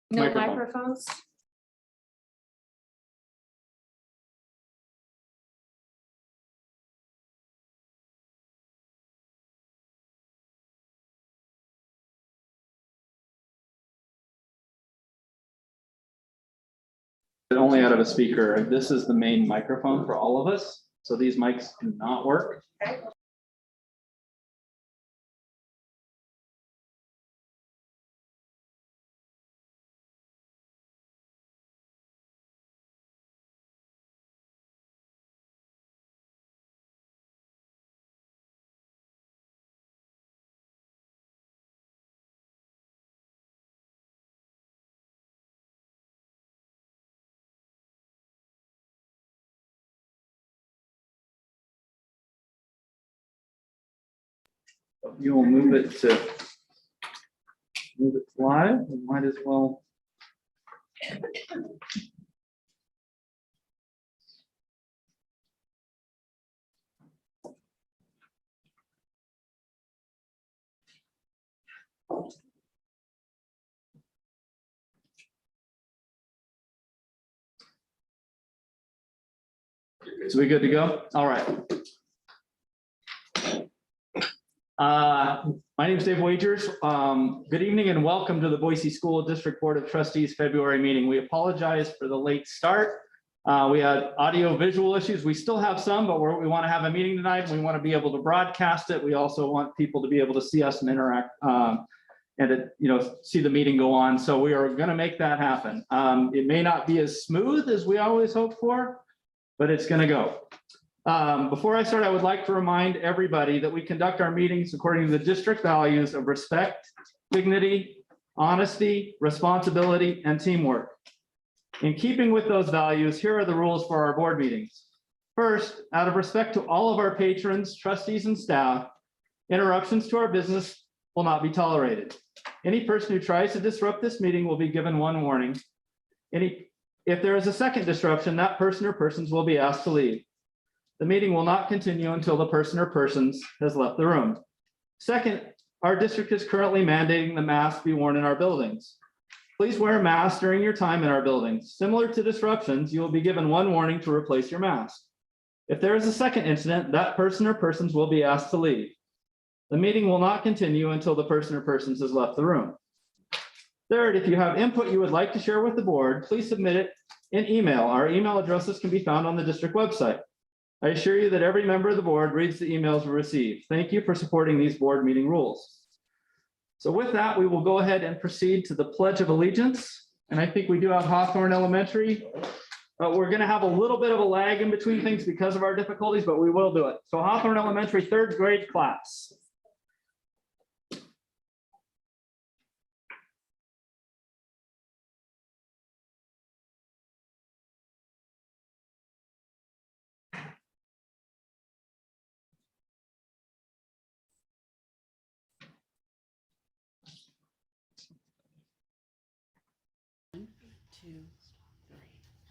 No microphones. Only out of a speaker. This is the main microphone for all of us. So these mics do not work. Okay. You will move it live. We might as well. So we good to go? All right. My name is Dave Wagers. Good evening and welcome to the Boise School District Board of Trustees February meeting. We apologize for the late start. We had audio visual issues. We still have some, but we want to have a meeting tonight. We want to be able to broadcast it. We also want people to be able to see us and interact and see the meeting go on. So we are going to make that happen. It may not be as smooth as we always hope for, but it's going to go. Before I start, I would like to remind everybody that we conduct our meetings according to the district values of respect, dignity, honesty, responsibility, and teamwork. In keeping with those values, here are the rules for our board meetings. First, out of respect to all of our patrons, trustees, and staff, interruptions to our business will not be tolerated. Any person who tries to disrupt this meeting will be given one warning. If there is a second disruption, that person or persons will be asked to leave. The meeting will not continue until the person or persons has left the room. Second, our district is currently mandating the mask be worn in our buildings. Please wear a mask during your time in our buildings. Similar to disruptions, you will be given one warning to replace your mask. If there is a second incident, that person or persons will be asked to leave. The meeting will not continue until the person or persons has left the room. Third, if you have input you would like to share with the board, please submit it in email. Our email addresses can be found on the district website. I assure you that every member of the board reads the emails we receive. Thank you for supporting these board meeting rules. So with that, we will go ahead and proceed to the Pledge of Allegiance. And I think we do have Hawthorne Elementary. We're going to have a little bit of a lag in between things because of our difficulties, but we will do it. So Hawthorne Elementary, third grade class.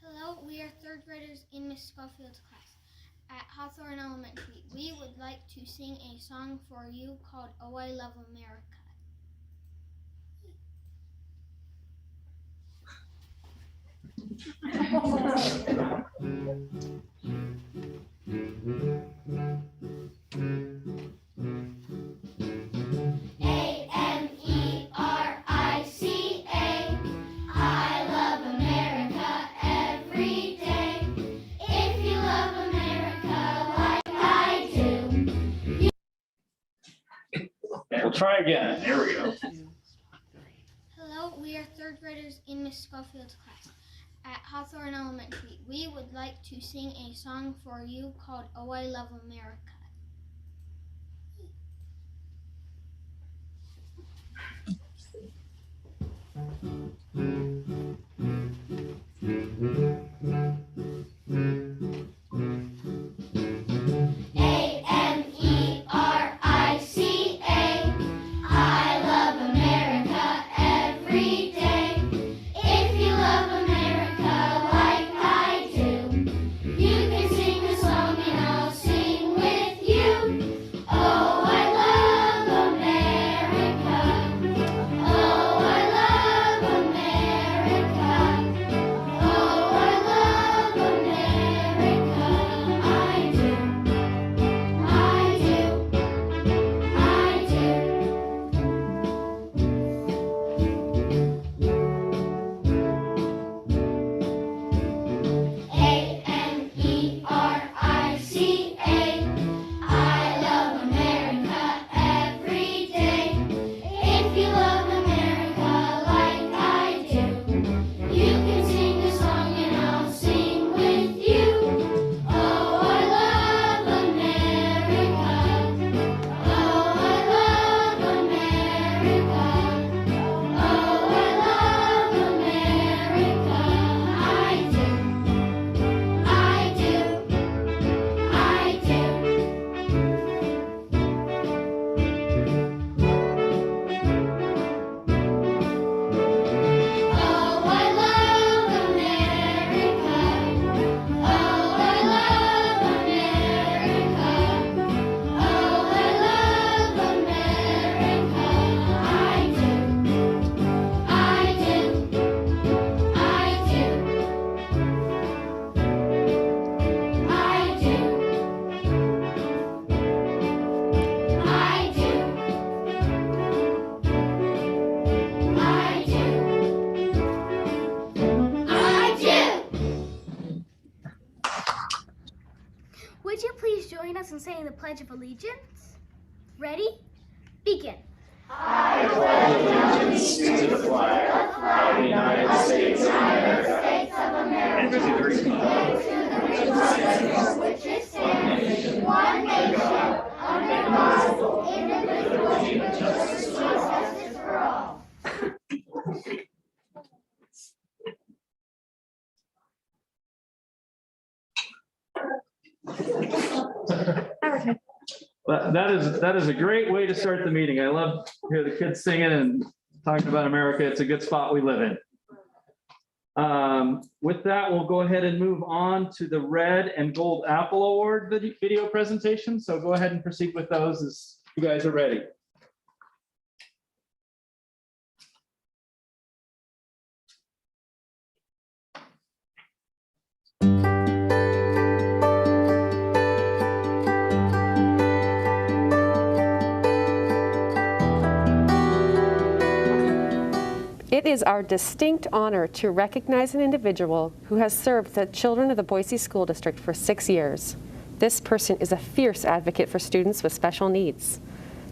Hello, we are third graders in Miss Schofield's class at Hawthorne Elementary. We would like to sing a song for you called Oh, I Love America. We'll try again. There we go. Hello, we are third graders in Miss Schofield's class at Hawthorne Elementary. We would like to sing a song for you called Oh, I Love America. us in saying the Pledge of Allegiance? Ready? Begin. I pledge allegiance to the flag of the United States of America, and to the republic for which it stands, one nation, under God, indivisible, with justice for all. But that is a great way to start the meeting. I love to hear the kids singing and talking about America. It's a good spot we live in. With that, we'll go ahead and move on to the Red and Gold Apple Award video presentation. So go ahead and proceed with those as you guys are ready. It is our distinct honor to recognize an individual who has served the children of the Boise School District for 6 years. This person is a fierce advocate for students with special needs.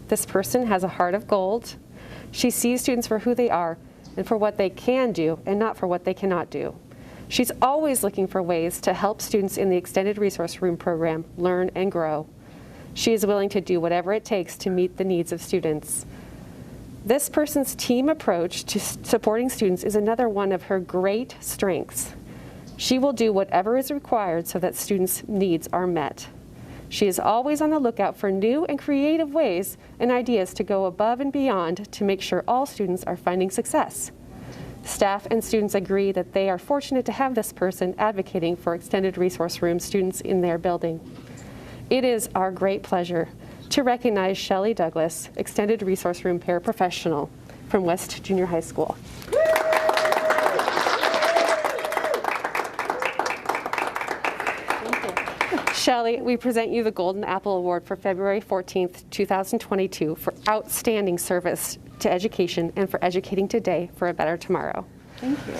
This person has a heart of gold. She sees students for who they are and for what they can do and not for what they cannot do. She's always looking for ways to help students in the Extended Resource Room program learn and grow. She is willing to do whatever it takes to meet the needs of students. This person's team approach to supporting students is another one of her great strengths. She will do whatever is required so that students' needs are met. She is always on the lookout for new and creative ways and ideas to go above and beyond to make sure all students are finding success. Staff and students agree that they are fortunate to have this person advocating for Extended Resource Room students in their building. It is our great pleasure to recognize Shelley Douglas, Extended Resource Room paraprofessional from West Junior High School. Shelley, we present you the Golden Apple Award for February 14th, 2022 for outstanding service to education and for educating today for a better tomorrow. Thank you.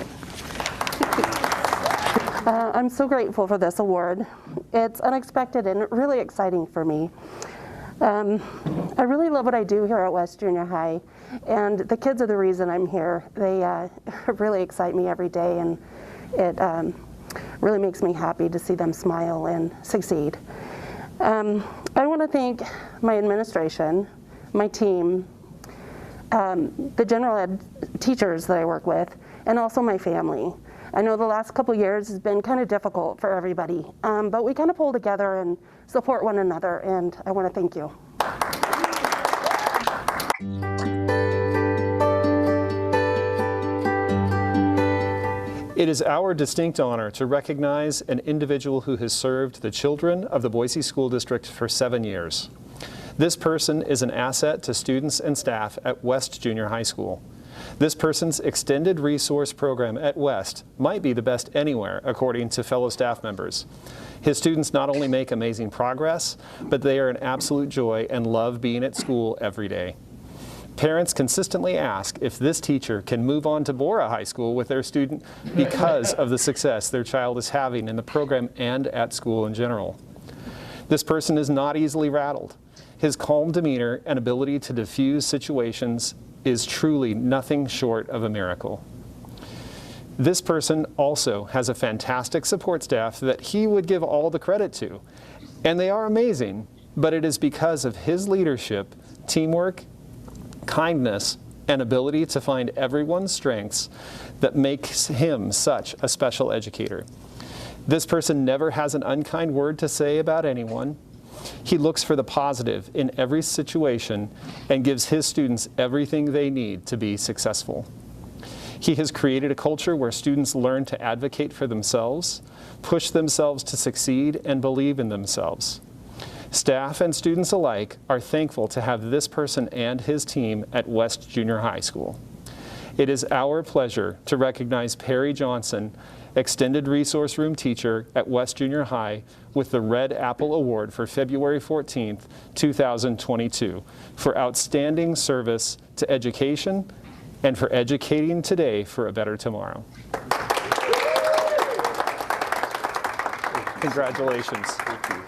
I'm so grateful for this award. It's unexpected and really exciting for me. I really love what I do here at West Junior High, and the kids are the reason I'm here. They really excite me every day, and it really makes me happy to see them smile and succeed. I want to thank my administration, my team, the general ed teachers that I work with, and also my family. I know the last couple years has been kind of difficult for everybody, but we kind of pull together and support one another, and I want to thank you. It is our distinct honor to recognize an individual who has served the children of the Boise School District for 7 years. This person is an asset to students and staff at West Junior High School. This person's extended resource program at West might be the best anywhere, according to fellow staff members. His students not only make amazing progress, but they are an absolute joy and love being at school every day. Parents consistently ask if this teacher can move on to Bora High School with their student because of the success their child is having in the program and at school in general. This person is not easily rattled. His calm demeanor and ability to diffuse situations is truly nothing short of a miracle. This person also has a fantastic support staff that he would give all the credit to, and they are amazing, but it is because of his leadership, teamwork, kindness, and ability to find everyone's strengths that makes him such a special educator. This person never has an unkind word to say about anyone. He looks for the positive in every situation and gives his students everything they need to be successful. He has created a culture where students learn to advocate for themselves, push themselves to succeed, and believe in themselves. Staff and students alike are thankful to have this person and his team at West Junior High School. It is our pleasure to recognize Perry Johnson, Extended Resource Room teacher at West Junior High, with the Red Apple Award for February 14th, 2022, for outstanding service to education and for educating today for a better tomorrow. Congratulations. Thank you.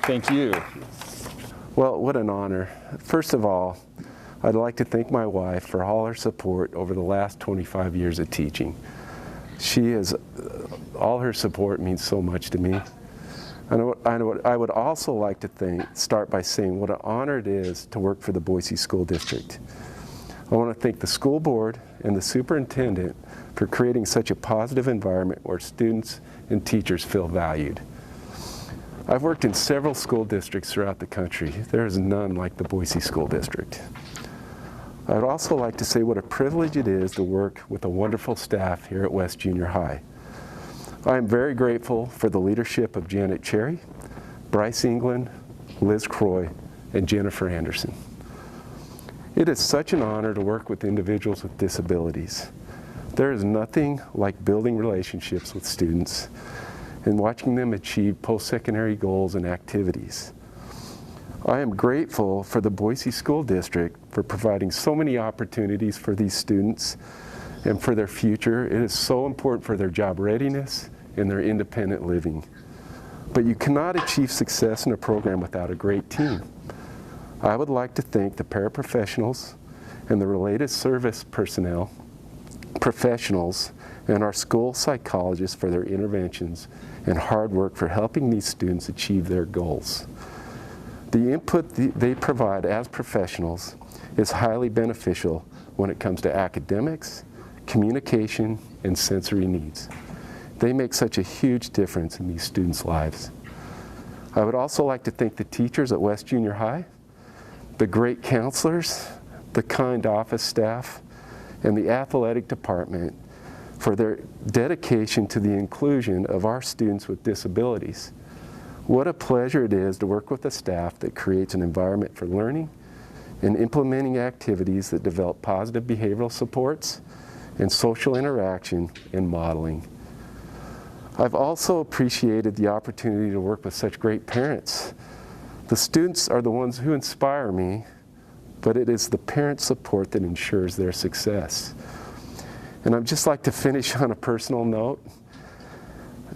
Thank you. Well, what an honor. First of all, I'd like to thank my wife for all her support over the last 25 years of teaching. All her support means so much to me. I would also like to start by saying what an honor it is to work for the Boise School District. I want to thank the school board and the superintendent for creating such a positive environment where students and teachers feel valued. I've worked in several school districts throughout the country. There is none like the Boise School District. I'd also like to say what a privilege it is to work with a wonderful staff here at West Junior High. I am very grateful for the leadership of Janet Cherry, Bryce England, Liz Croy, and Jennifer Anderson. It is such an honor to work with individuals with disabilities. There is nothing like building relationships with students and watching them achieve post-secondary goals and activities. I am grateful for the Boise School District for providing so many opportunities for these students and for their future. It is so important for their job readiness and their independent living. But you cannot achieve success in a program without a great team. I would like to thank the paraprofessionals and the related service personnel, professionals, and our school psychologists for their interventions and hard work for helping these students achieve their goals. The input they provide as professionals is highly beneficial when it comes to academics, communication, and sensory needs. They make such a huge difference in these students' lives. I would also like to thank the teachers at West Junior High, the great counselors, the kind office staff, and the athletic department for their dedication to the inclusion of our students with disabilities. What a pleasure it is to work with a staff that creates an environment for learning and implementing activities that develop positive behavioral supports and social interaction and modeling. I've also appreciated the opportunity to work with such great parents. The students are the ones who inspire me, but it is the parent support that ensures their success. And I'd just like to finish on a personal note,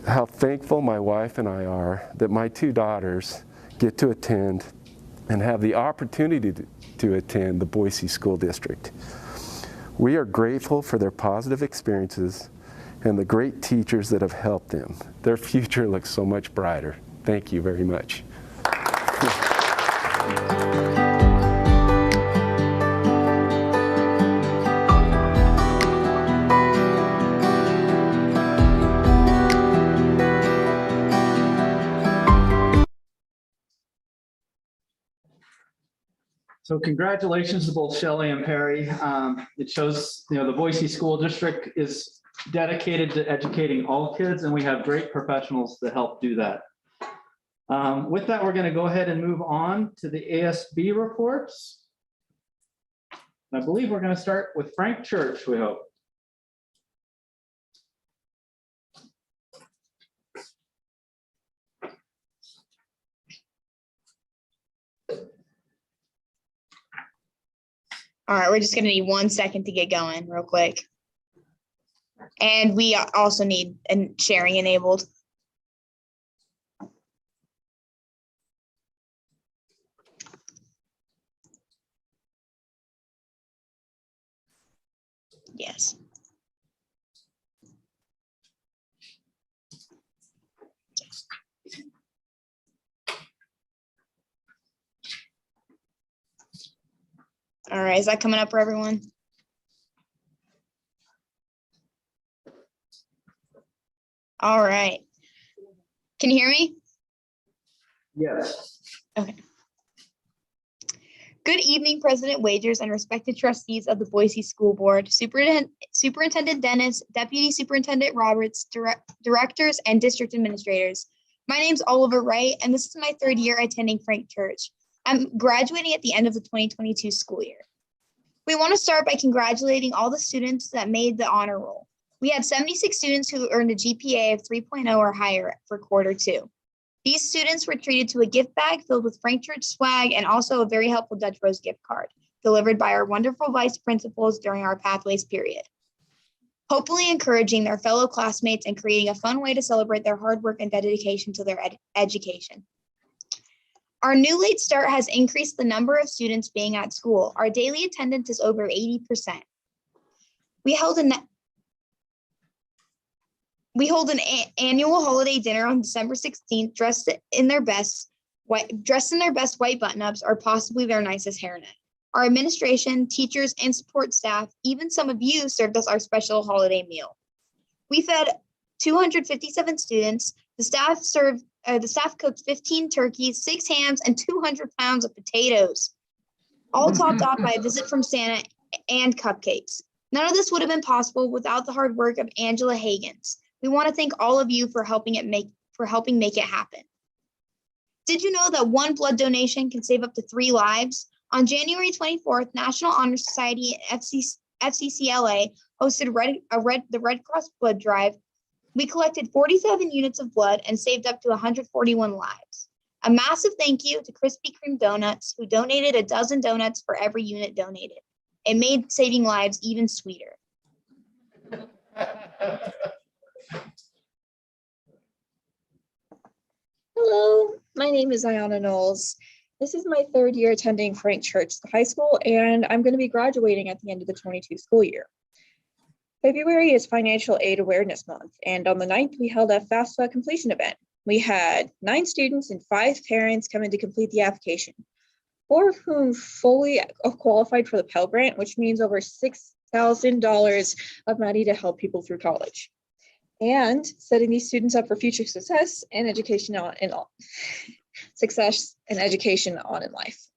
how thankful my wife and I are that my two daughters get to attend and have the opportunity to attend the Boise School District. We are grateful for their positive experiences and the great teachers that have helped them. Their future looks so much brighter. Thank you very much. So congratulations to both Shelley and Perry. It shows, the Boise School District is dedicated to educating all kids, and we have great professionals to help do that. With that, we're going to go ahead and move on to the ASB reports. I believe we're going to start with Frank Church, we hope. All right, we're just gonna need 1 second to get going real quick. And we also need sharing enabled. Yes. All right, is that coming up for everyone? All right. Can you hear me? Yes. Okay. Good evening, President Wagers and respected trustees of the Boise School Board, Superintendent Dennis, Deputy Superintendent Roberts, directors, and district administrators. My name's Oliver Wright, and this is my third year attending Frank Church. I'm graduating at the end of the 2022 school year. We want to start by congratulating all the students that made the honor roll. We had 76 students who earned a GPA of 3.0 or higher for quarter 2. These students were treated to a gift bag filled with Frank Church swag and also a very helpful Dutch Bros gift card delivered by our wonderful vice principals during our Pathways period, hopefully encouraging their fellow classmates and creating a fun way to celebrate their hard work and dedication to their education. Our new late start has increased the number of students being at school. Our daily attendance is over 80%. We hold an annual holiday dinner on December 16th, dressed in their best white button-ups or possibly their nicest hairnet. Our administration, teachers, and support staff, even some of you, served us our special holiday meal. We fed 257 students. The staff cooked 15 turkeys, 6 hams, and 200 pounds of potatoes, all topped off by a visit from Santa and cupcakes. None of this would have been possible without the hard work of Angela Hagens. We want to thank all of you for helping make it happen. Did you know that one blood donation can save up to 3 lives? On January 24th, National Honor Society and FCCLA hosted the Red Cross Blood Drive. We collected 47 units of blood and saved up to 141 lives. A massive thank you to Krispy Kreme Donuts, who donated a dozen donuts for every unit donated. It made saving lives even sweeter. Hello, my name is Ayana Knowles. This is my 3rd year attending Frank Church High School, and I'm going to be graduating at the end of the 22 school year. February is Financial Aid Awareness Month, and on the 9th, we held a FAFSA completion event. We had 9 students and 5 parents come in to complete the application, 4 of whom fully qualified for the Pell Grant, which means over $6,000 of money to help people through college, and setting these students up for future success and education on in life.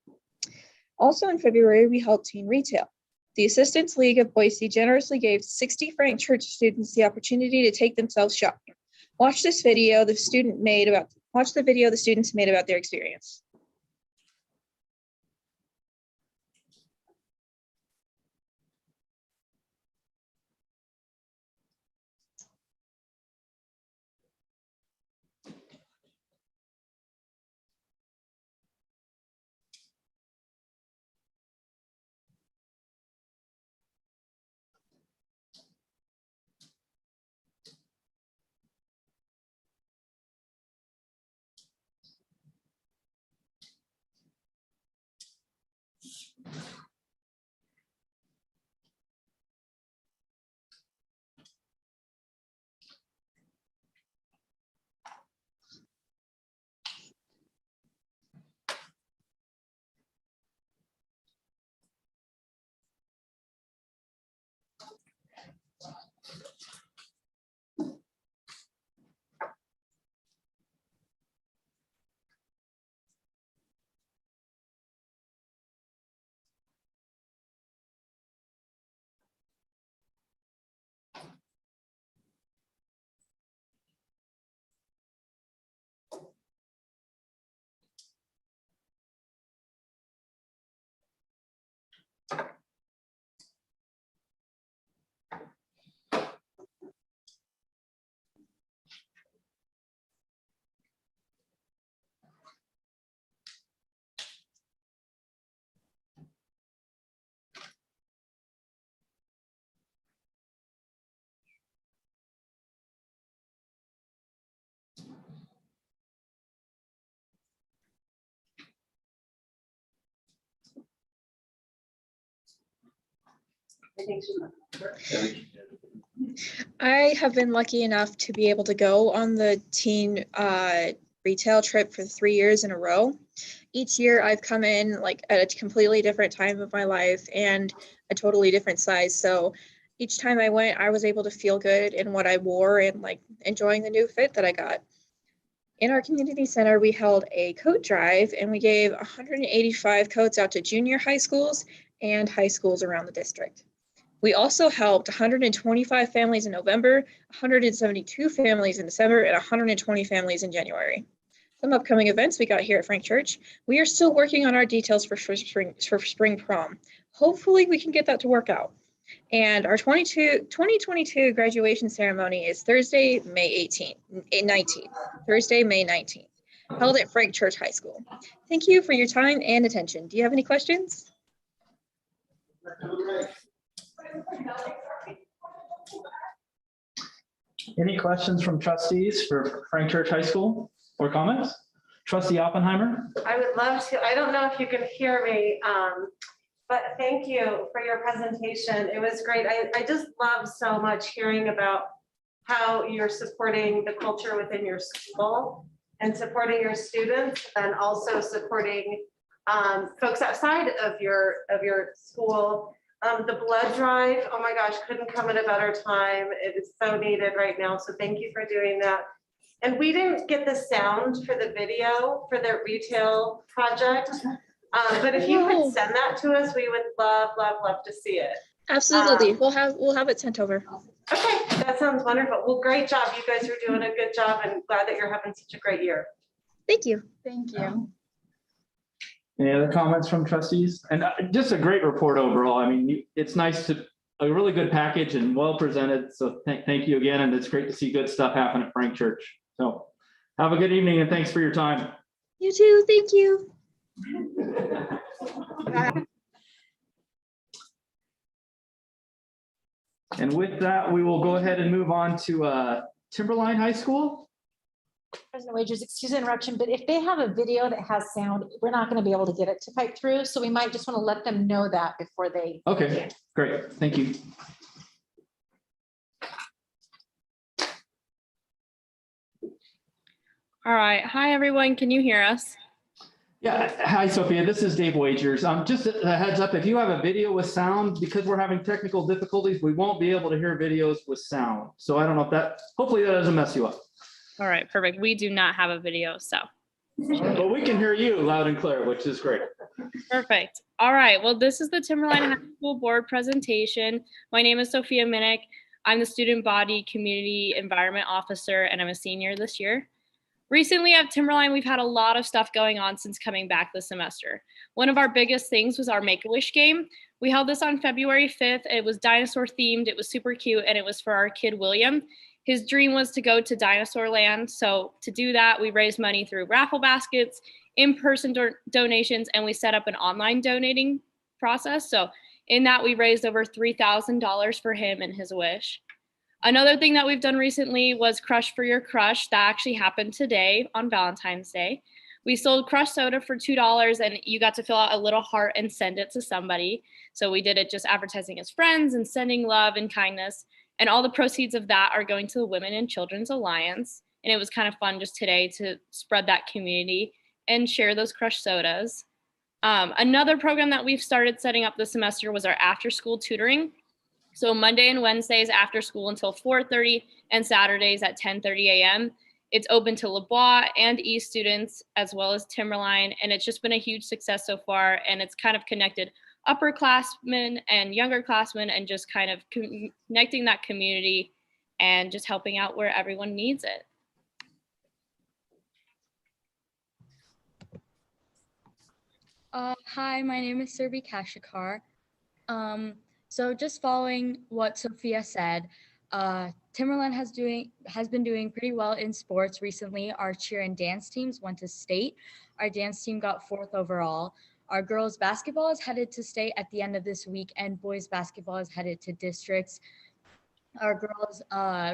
Also in February, we held Teen Retail. The Assistants League of Boise generously gave 60 Frank Church students the opportunity to take themselves shopping. Watch the video the students made about their experience. I have been lucky enough to be able to go on the teen retail trip for 3 years in a row. Each year I've come in like at a completely different time of my life and a totally different size. So each time I went, I was able to feel good in what I wore and like enjoying the new fit that I got. In our community center, we held a coat drive and we gave 185 coats out to junior high schools and high schools around the district. We also helped 125 families in November, 172 families in December, and 120 families in January. Some upcoming events we got here at Frank Church. We are still working on our details for spring prom. Hopefully we can get that to work out. And our 2022 graduation ceremony is Thursday, May 19th, Thursday, May 19th, held at Frank Church High School. Thank you for your time and attention. Do you have any questions? Any questions from trustees for Frank Church High School or comments? Trustee Oppenheimer? I would love to. I don't know if you can hear me, but thank you for your presentation. It was great. I just love so much hearing about how you're supporting the culture within your school and supporting your students, and also supporting folks outside of your school. The blood drive, oh my gosh, couldn't come at a better time. It is so needed right now. So thank you for doing that. And we didn't get the sound for the video for the retail project. But if you could send that to us, we would love to see it. Absolutely. We'll have it sent over. Okay, that sounds wonderful. Well, great job. You guys are doing a good job, and glad that you're having such a great year. Thank you. Thank you. Any other comments from trustees? And just a great report overall. I mean, it's nice to, a really good package and well presented. So thank you again. And it's great to see good stuff happen at Frank Church. So have a good evening and thanks for your time. You too. Thank you. And with that, we will go ahead and move on to Timberline High School. President Wagers, excuse the interruption, but if they have a video that has sound, we're not going to be able to get it to pipe through. So we might just want to let them know that before they. Okay, great. Thank you. All right. Hi, everyone. Can you hear us? Yeah. Hi, Sophia. This is Dave Wagers. Just a heads up, if you have a video with sound, because we're having technical difficulties, we won't be able to hear videos with sound. So I don't know if that, hopefully that doesn't mess you up. All right. Perfect. We do not have a video, so. But we can hear you loud and clear, which is great. Perfect. All right. Well, this is the Timberline High School Board presentation. My name is Sophia Minnick. I'm the Student Body Community Environment Officer, and I'm a senior this year. Recently at Timberline, we've had a lot of stuff going on since coming back this semester. One of our biggest things was our Make-A-Wish game. We held this on February 5th. It was dinosaur themed. It was super cute, and it was for our kid, William. His dream was to go to Dinosaur Land. So to do that, we raised money through raffle baskets, in-person donations, and we set up an online donating process. So in that, we raised over $3,000 for him and his wish. Another thing that we've done recently was Crush for Your Crush. That actually happened today on Valentine's Day. We sold Crush soda for $2, and you got to fill out a little heart and send it to somebody. So we did it just advertising as friends and sending love and kindness. And all the proceeds of that are going to the Women and Children's Alliance. And it was kind of fun just today to spread that community and share those Crush sodas. Another program that we've started setting up this semester was our after-school tutoring. So Monday and Wednesdays after school until 4:30 and Saturdays at 10:30 a.m. It's open to LeBois and East students as well as Timberline. And it's just been a huge success so far. And it's kind of connected upperclassmen and younger classmen and just kind of connecting that community and just helping out where everyone needs it. Hi, my name is Surbi Kashikar. So just following what Sophia said, Timberline has been doing pretty well in sports recently. Our cheer and dance teams went to state. Our dance team got 4th overall. Our girls basketball is headed to state at the end of this week, and boys basketball is headed to districts. Our girls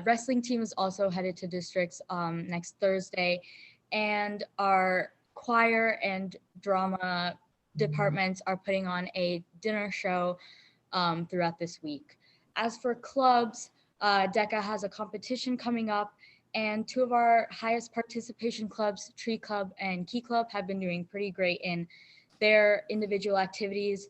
wrestling team is also headed to districts next Thursday, and our choir and drama departments are putting on a dinner show throughout this week. As for clubs, DECA has a competition coming up, and 2 of our highest participation clubs, Tree Club and Key Club, have been doing pretty great in their individual activities.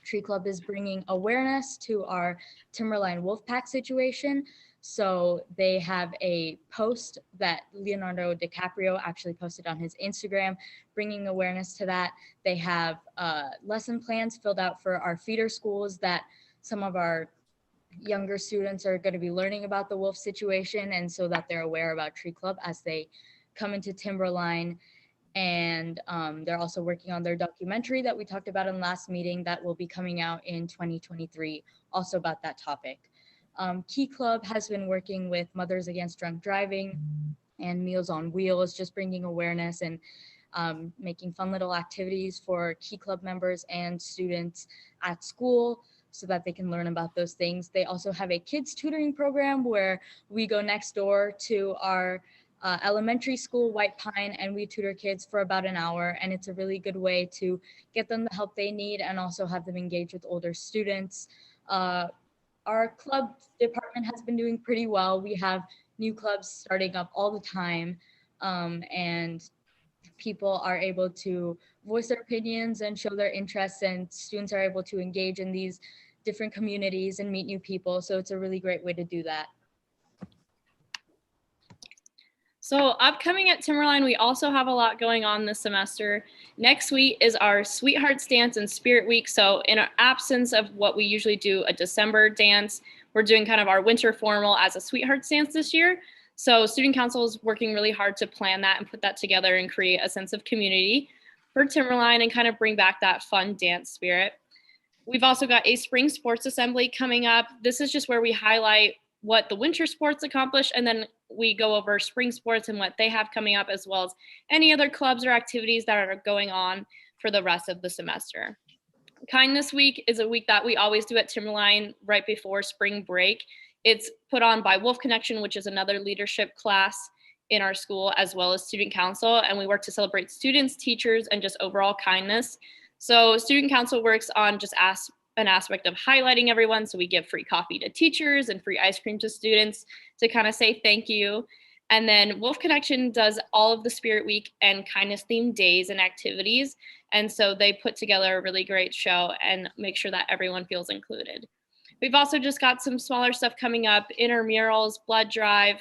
Tree Club is bringing awareness to our Timberline Wolfpack situation. So they have a post that Leonardo DiCaprio actually posted on his Instagram, bringing awareness to that. They have lesson plans filled out for our feeder schools that some of our younger students are going to be learning about the wolf situation, and so that they're aware about Tree Club as they come into Timberline. And they're also working on their documentary that we talked about in last meeting that will be coming out in 2023, also about that topic. Key Club has been working with Mothers Against Drunk Driving and Meals on Wheels, just bringing awareness and making fun little activities for Key Club members and students at school so that they can learn about those things. They also have a kids tutoring program where we go next door to our elementary school, White Pine, and we tutor kids for about an hour. And it's a really good way to get them the help they need and also have them engage with older students. Our club department has been doing pretty well. We have new clubs starting up all the time, and people are able to voice their opinions and show their interests, and students are able to engage in these different communities and meet new people. So it's a really great way to do that. So upcoming at Timberline, we also have a lot going on this semester. Next week is our Sweethearts Dance and Spirit Week. So in our absence of what we usually do, a December dance, we're doing kind of our winter formal as a Sweethearts Dance this year. So Student Council is working really hard to plan that and put that together and create a sense of community for Timberline and kind of bring back that fun dance spirit. We've also got a spring sports assembly coming up. This is just where we highlight what the winter sports accomplish, and then we go over spring sports and what they have coming up, as well as any other clubs or activities that are going on for the rest of the semester. Kindness Week is a week that we always do at Timberline right before spring break. It's put on by Wolf Connection, which is another leadership class in our school, as well as Student Council, and we work to celebrate students, teachers, and just overall kindness. So Student Council works on just an aspect of highlighting everyone. So we give free coffee to teachers and free ice cream to students to kind of say thank you. And then Wolf Connection does all of the Spirit Week and kindness themed days and activities. And so they put together a really great show and make sure that everyone feels included. We've also just got some smaller stuff coming up, intramurals, blood drive.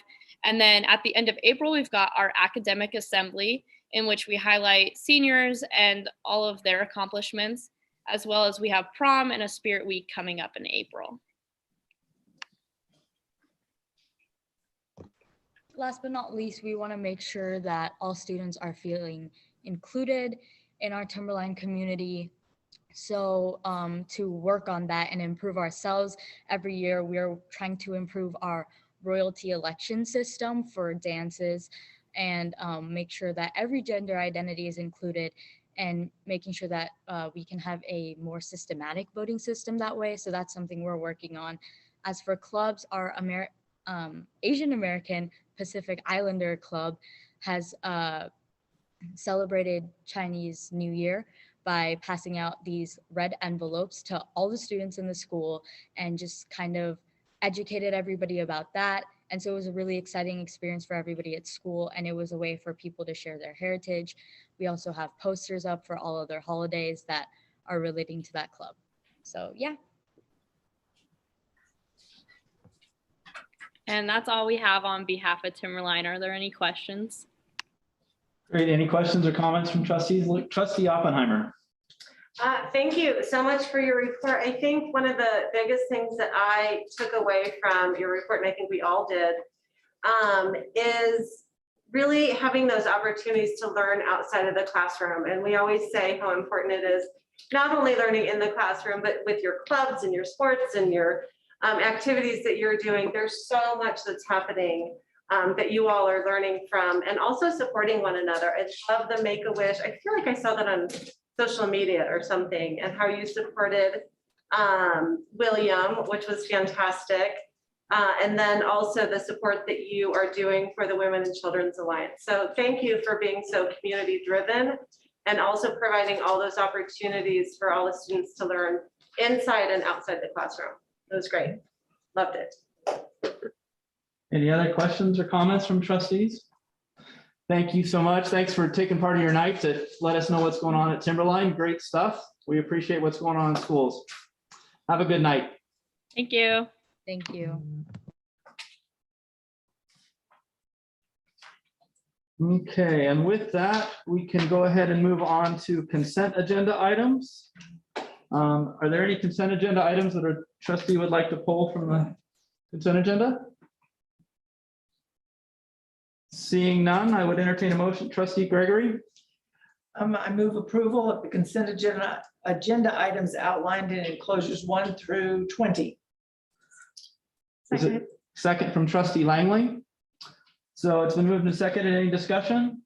And then at the end of April, we've got our academic assembly, in which we highlight seniors and all of their accomplishments, as well as we have prom and a Spirit Week coming up in April. Last but not least, we want to make sure that all students are feeling included in our Timberline community. So to work on that and improve ourselves, every year we're trying to improve our royalty election system for dances and make sure that every gender identity is included, and making sure that we can have a more systematic voting system that way. So that's something we're working on. As for clubs, our Asian American Pacific Islander Club has celebrated Chinese New Year by passing out these red envelopes to all the students in the school and just kind of educated everybody about that. And so it was a really exciting experience for everybody at school, and it was a way for people to share their heritage. We also have posters up for all of their holidays that are relating to that club. So yeah. And that's all we have on behalf of Timberline. Are there any questions? Great. Any questions or comments from trustees? Trustee Oppenheimer. Thank you so much for your report. I think one of the biggest things that I took away from your report, and I think we all did, is really having those opportunities to learn outside of the classroom. And we always say how important it is, not only learning in the classroom, but with your clubs and your sports and your activities that you're doing. There's so much that's happening that you all are learning from, and also supporting one another. I love the Make-A-Wish. I feel like I saw that on social media or something, and how you supported William, which was fantastic. And then also the support that you are doing for the Women and Children's Alliance. So thank you for being so community driven, and also providing all those opportunities for all the students to learn inside and outside the classroom. It was great. Loved it. Any other questions or comments from trustees? Thank you so much. Thanks for taking part of your night to let us know what's going on at Timberline. Great stuff. We appreciate what's going on in schools. Have a good night. Thank you. Thank you. Okay, and with that, we can go ahead and move on to consent agenda items. Are there any consent agenda items that a trustee would like to pull from the consent agenda? Seeing none, I would entertain a motion. Trustee Gregory. I move approval of the consent agenda items outlined in enclosures 1 through 20. Is it second from Trustee Langley? So it's been moved and seconded. Any discussion?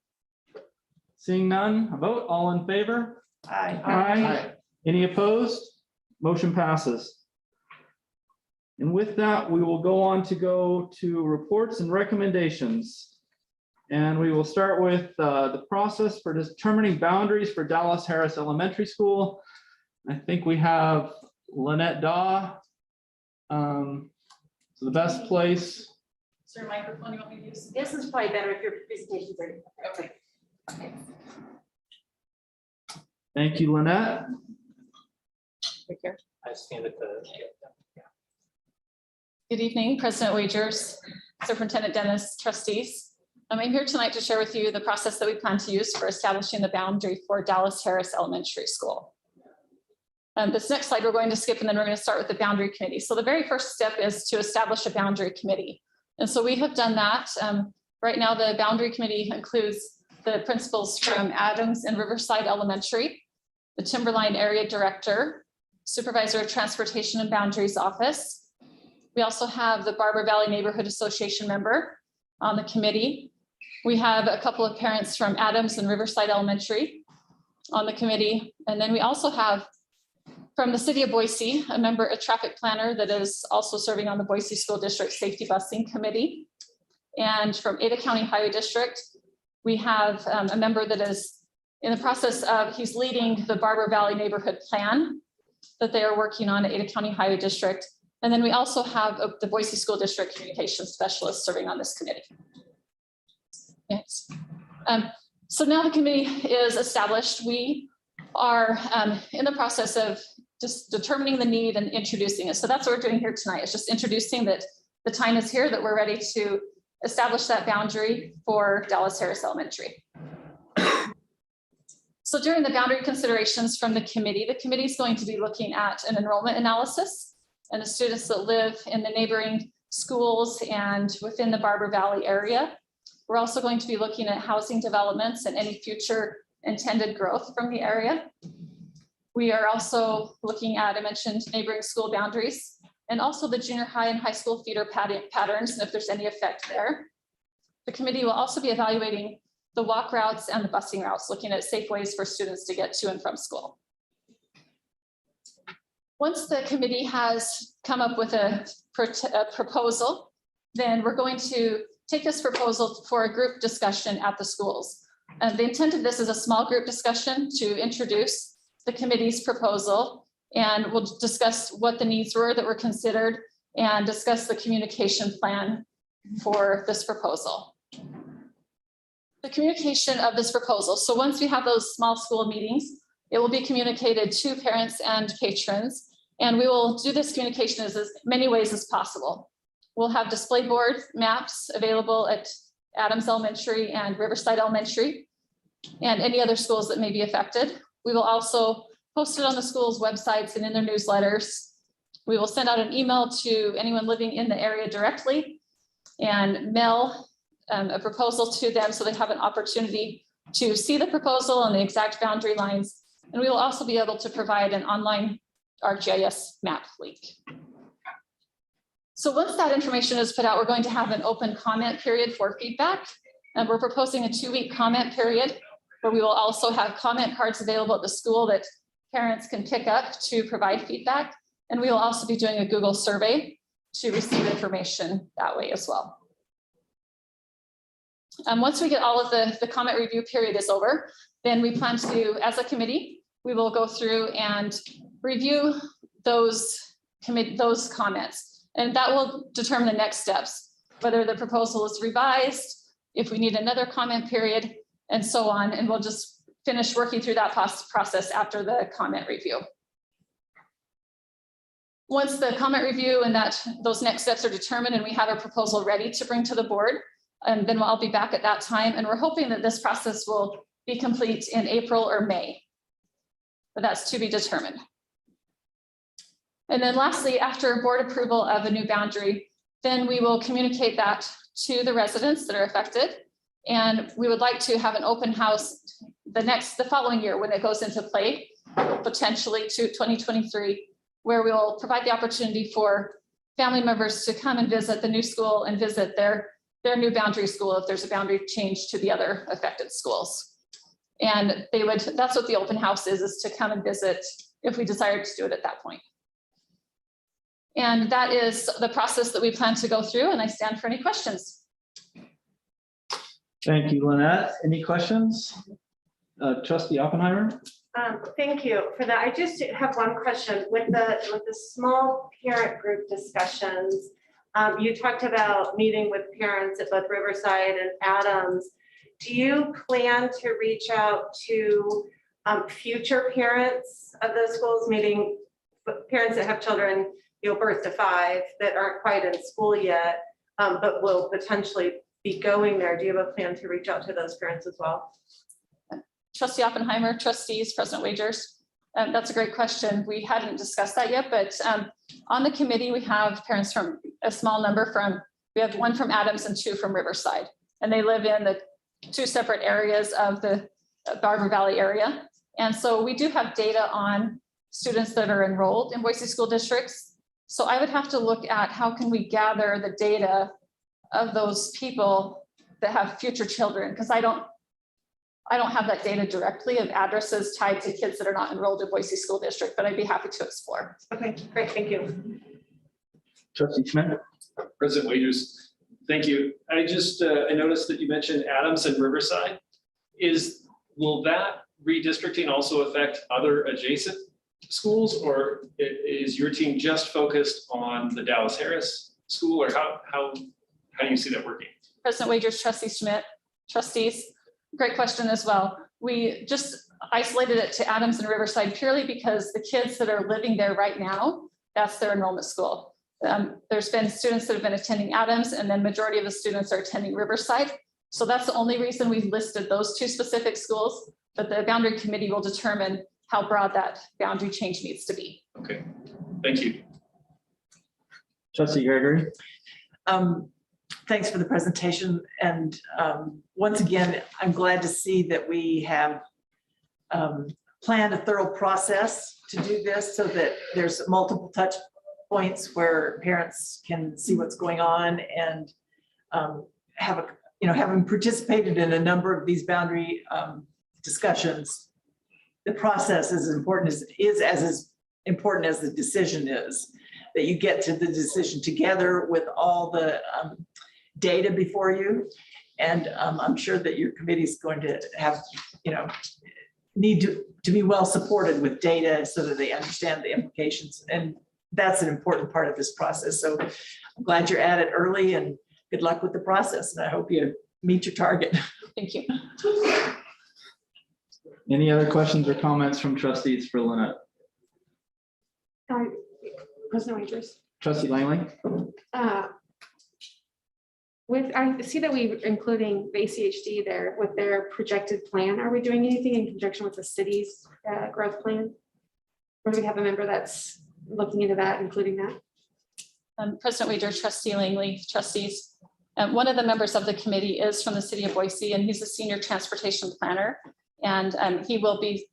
Seeing none, a vote. All in favor? Aye. Aye. Any opposed? Motion passes. And with that, we will go to reports and recommendations. And we will start with the process for determining boundaries for Dallas Harris Elementary School. I think we have Lynette Daw. So the best place. Is there a microphone you want me to use? This is probably better if your presentation's ready. Okay. Thank you, Lynette. Take care. I stand at the. Good evening, President Wagers, Superintendent Dennis, trustees. I'm here tonight to share with you the process that we plan to use for establishing the boundary for Dallas Harris Elementary School. This next slide we're going to skip, and then we're going to start with the boundary committee. So the very first step is to establish a boundary committee. And so we have done that. Right now, the boundary committee includes the principals from Adams and Riverside Elementary, the Timberline area director, supervisor of transportation and boundaries office. We also have the Barber Valley Neighborhood Association member on the committee. We have a couple of parents from Adams and Riverside Elementary on the committee. And then we also have from the city of Boise, a member, a traffic planner that is also serving on the Boise School District Safety Busing Committee. And from Ada County Highway District, we have a member that is in the process of, he's leading the Barber Valley Neighborhood Plan that they are working on at Ada County Highway District. And then we also have the Boise School District Communications Specialist serving on this committee. Yes. So now the committee is established. We are in the process of just determining the need and introducing it. So that's what we're doing here tonight. It's just introducing that the time is here, that we're ready to establish that boundary for Dallas Harris Elementary. So during the boundary considerations from the committee is going to be looking at an enrollment analysis and the students that live in the neighboring schools and within the Barber Valley area. We're also going to be looking at housing developments and any future intended growth from the area. We are also looking at, I mentioned, neighboring school boundaries and also the junior high and high school feeder patterns and if there's any effect there. The committee will also be evaluating the walk routes and the busing routes, looking at safe ways for students to get to and from school. Once the committee has come up with a proposal, then we're going to take this proposal for a group discussion at the schools. And the intent of this is a small group discussion to introduce the committee's proposal, and we'll discuss what the needs were that were considered and discuss the communication plan for this proposal. The communication of this proposal. So once we have those small school meetings, it will be communicated to parents and patrons, and we will do this communication as many ways as possible. We'll have display board maps available at Adams Elementary and Riverside Elementary and any other schools that may be affected. We will also post it on the school's websites and in their newsletters. We will send out an email to anyone living in the area directly and mail a proposal to them so they have an opportunity to see the proposal and the exact boundary lines. And we will also be able to provide an online ArcGIS map link. So once that information is put out, we're going to have an open comment period for feedback. And we're proposing a 2-week comment period where we will also have comment cards available at the school that parents can pick up to provide feedback. And we will also be doing a Google survey to receive information that way as well. Once we get all of the comment review period is over, then we plan to, as a committee, we will go through and review those comments. And that will determine the next steps, whether the proposal is revised, if we need another comment period, and so on. And we'll just finish working through that process after the comment review. Once the comment review and those next steps are determined and we have a proposal ready to bring to the board, and then I'll be back at that time. And we're hoping that this process will be complete in April or May, but that's to be determined. And then lastly, after board approval of a new boundary, then we will communicate that to the residents that are affected. And we would like to have an open house the following year when it goes into play, potentially to 2023, where we will provide the opportunity for family members to come and visit the new school and visit their new boundary school if there's a boundary change to the other affected schools. And that's what the open house is to come and visit if we desire to do it at that point. And that is the process that we plan to go through, and I stand for any questions. Thank you, Lynette. Any questions? Trustee Oppenheimer? Thank you for that. I just have one question with the small parent group discussions. You talked about meeting with parents at both Riverside and Adams. Do you plan to reach out to future parents of those schools, meaning parents that have children, birth to 5 that aren't quite in school yet, but will potentially be going there? Do you have a plan to reach out to those parents as well? Trustee Oppenheimer, trustees, President Wagers. That's a great question. We hadn't discussed that yet, but on the committee, we have parents from a small number we have 1 from Adams and 2 from Riverside, and they live in the 2 separate areas of the Barber Valley area. And so we do have data on students that are enrolled in Boise school districts. So I would have to look at how can we gather the data of those people that have future children, because I don't have that data directly of addresses tied to kids that are not enrolled in Boise school district, but I'd be happy to explore. Okay, great, thank you. Trustee Schmidt? President Wagers, thank you. I just, I noticed that you mentioned Adams and Riverside. Will that redistricting also affect other adjacent schools, or is your team just focused on the Dallas Harris school, or how do you see that working? President Wagers, Trustee Schmidt, trustees, great question as well. We just isolated it to Adams and Riverside purely because the kids that are living there right now, that's their enrollment school. There's been students that have been attending Adams, and then majority of the students are attending Riverside. So that's the only reason we've listed those 2 specific schools, but the boundary committee will determine how broad that boundary change needs to be. Okay, thank you. Trustee Gregory? Thanks for the presentation. And once again, I'm glad to see that we have planned a thorough process to do this so that there's multiple touch points where parents can see what's going on and having participated in a number of these boundary discussions, the process is as important as the decision is, that you get to the decision together with all the data before you. And I'm sure that your committee is going to have, need to be well supported with data so that they understand the implications. And that's an important part of this process. So I'm glad you're at it early, and good luck with the process. And I hope you meet your target. Thank you. Any other questions or comments from trustees for Lynette? President Wagers. Trustee Langley? I see that we're including the ACHD there with their projected plan. Are we doing anything in conjunction with the city's growth plan? Or do we have a member that's looking into that, including that? President Wagers, Trustee Langley, trustees. One of the members of the committee is from the city of Boise, and he's a senior transportation planner. And he will be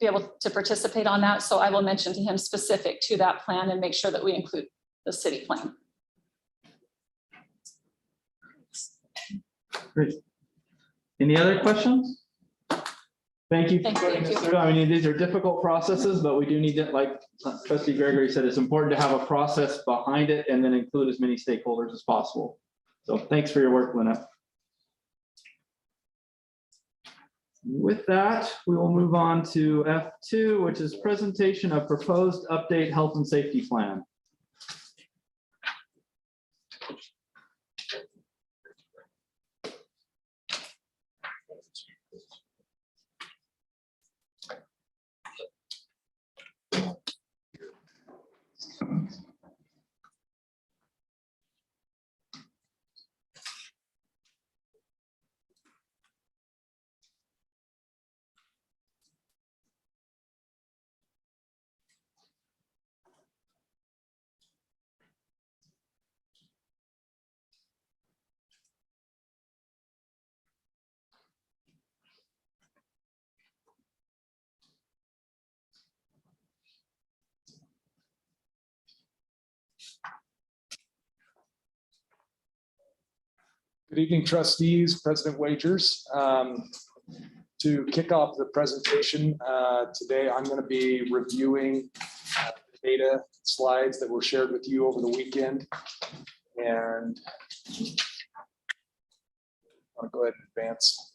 able to participate on that. So I will mention to him specific to that plan and make sure that we include the city plan. Great. Any other questions? Thank you. Thank you. I mean, these are difficult processes, but we do need to, like Trustee Gregory said, it's important to have a process behind it and then include as many stakeholders as possible. So thanks for your work, Lynette. With that, we will move on to F2, which is presentation of proposed update health and safety plan. Good evening, trustees, President Wagers. To kick off the presentation today, I'm going to be reviewing the data slides that were shared with you over the weekend. And I'll go ahead and advance.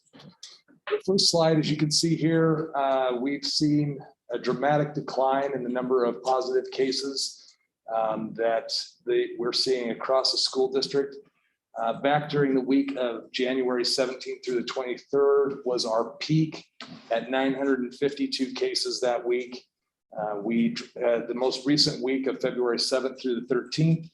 The first slide, as you can see here, we've seen a dramatic decline in the number of positive cases that we're seeing across the school district. Back during the week of January 17th through the 23rd was our peak at 952 cases that week. We had the most recent week of February 7th through the 13th.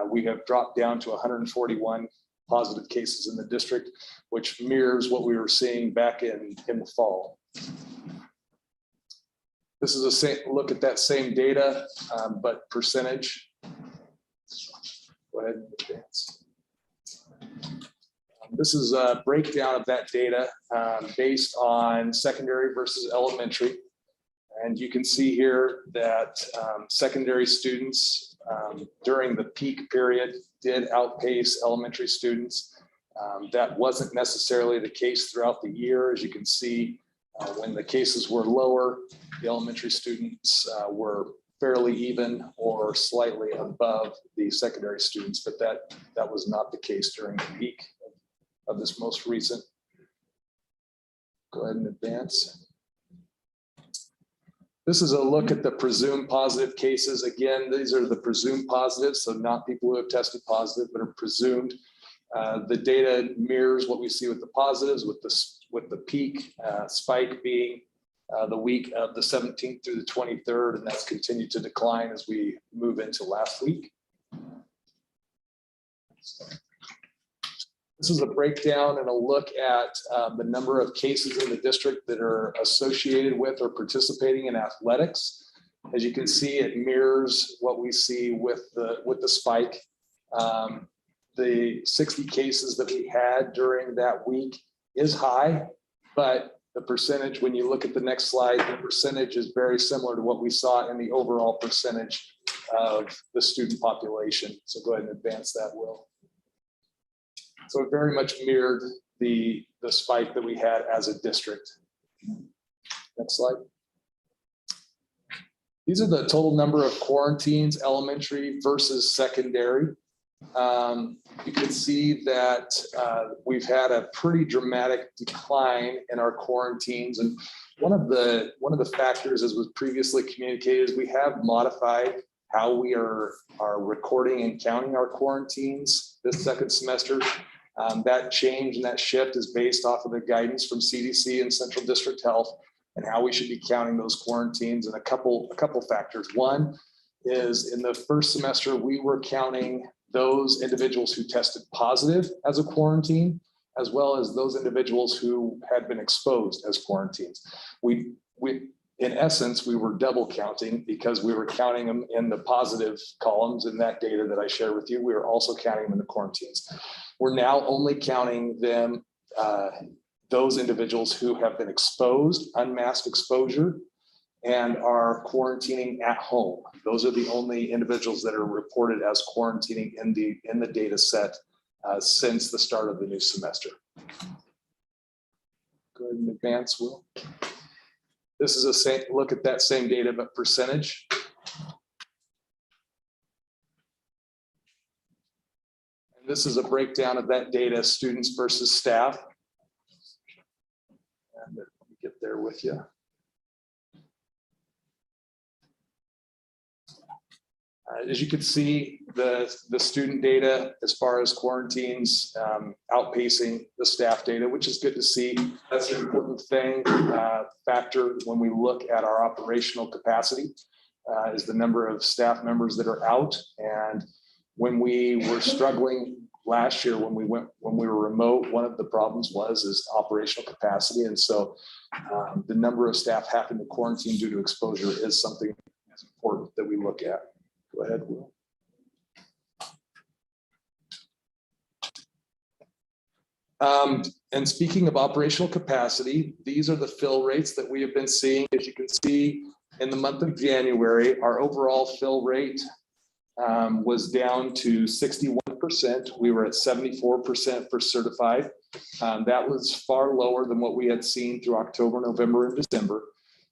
We have dropped down to 141 positive cases in the district, which mirrors what we were seeing back in the fall. This is a look at that same data, but percentage. Go ahead and advance. This is a breakdown of that data based on secondary versus elementary. And you can see here that secondary students during the peak period did outpace elementary students. That wasn't necessarily the case throughout the year. As you can see, when the cases were lower, the elementary students were fairly even or slightly above the secondary students, but that was not the case during the peak of this most recent. Go ahead and advance. This is a look at the presumed positive cases. Again, these are the presumed positives, so not people who have tested positive, but are presumed. The data mirrors what we see with the positives, with the peak spike being the week of the 17th through the 23rd, and that's continued to decline as we move into last week. This is a breakdown and a look at the number of cases in the district that are associated with or participating in athletics. As you can see, it mirrors what we see with the spike. The 60 cases that we had during that week is high, but the percentage, when you look at the next slide, the percentage is very similar to what we saw in the overall percentage of the student population. So go ahead and advance that, Will. So it very much mirrored the spike that we had as a district. Next slide. These are the total number of quarantines, elementary versus secondary. You can see that we've had a pretty dramatic decline in our quarantines. And one of the factors, as was previously communicated, is we have modified how we are recording and counting our quarantines this second semester. That change and that shift is based off of the guidance from CDC and Central District Health and how we should be counting those quarantines, and a couple factors. One is in the first semester, we were counting those individuals who tested positive as a quarantine, as well as those individuals who had been exposed as quarantines. In essence, we were double counting because we were counting them in the positive columns in that data that I shared with you. We were also counting them in the quarantines. We're now only counting them, those individuals who have been exposed, unmasked exposure, and are quarantining at home. Those are the only individuals that are reported as quarantining in the data set since the start of the new semester. Go ahead and advance, Will. This is a look at that same data, but percentage. And this is a breakdown of that data, students versus staff. And let me get there with you. As you can see, the student data as far as quarantines outpacing the staff data, which is good to see. That's an important factor when we look at our operational capacity, is the number of staff members that are out. And when we were struggling last year, when we were remote, one of the problems is operational capacity. And so the number of staff having to quarantine due to exposure is something that's important that we look at. Go ahead, Will. And speaking of operational capacity, these are the fill rates that we have been seeing. As you can see, in the month of January, our overall fill rate was down to 61%. We were at 74% for certified. That was far lower than what we had seen through October, November, and December.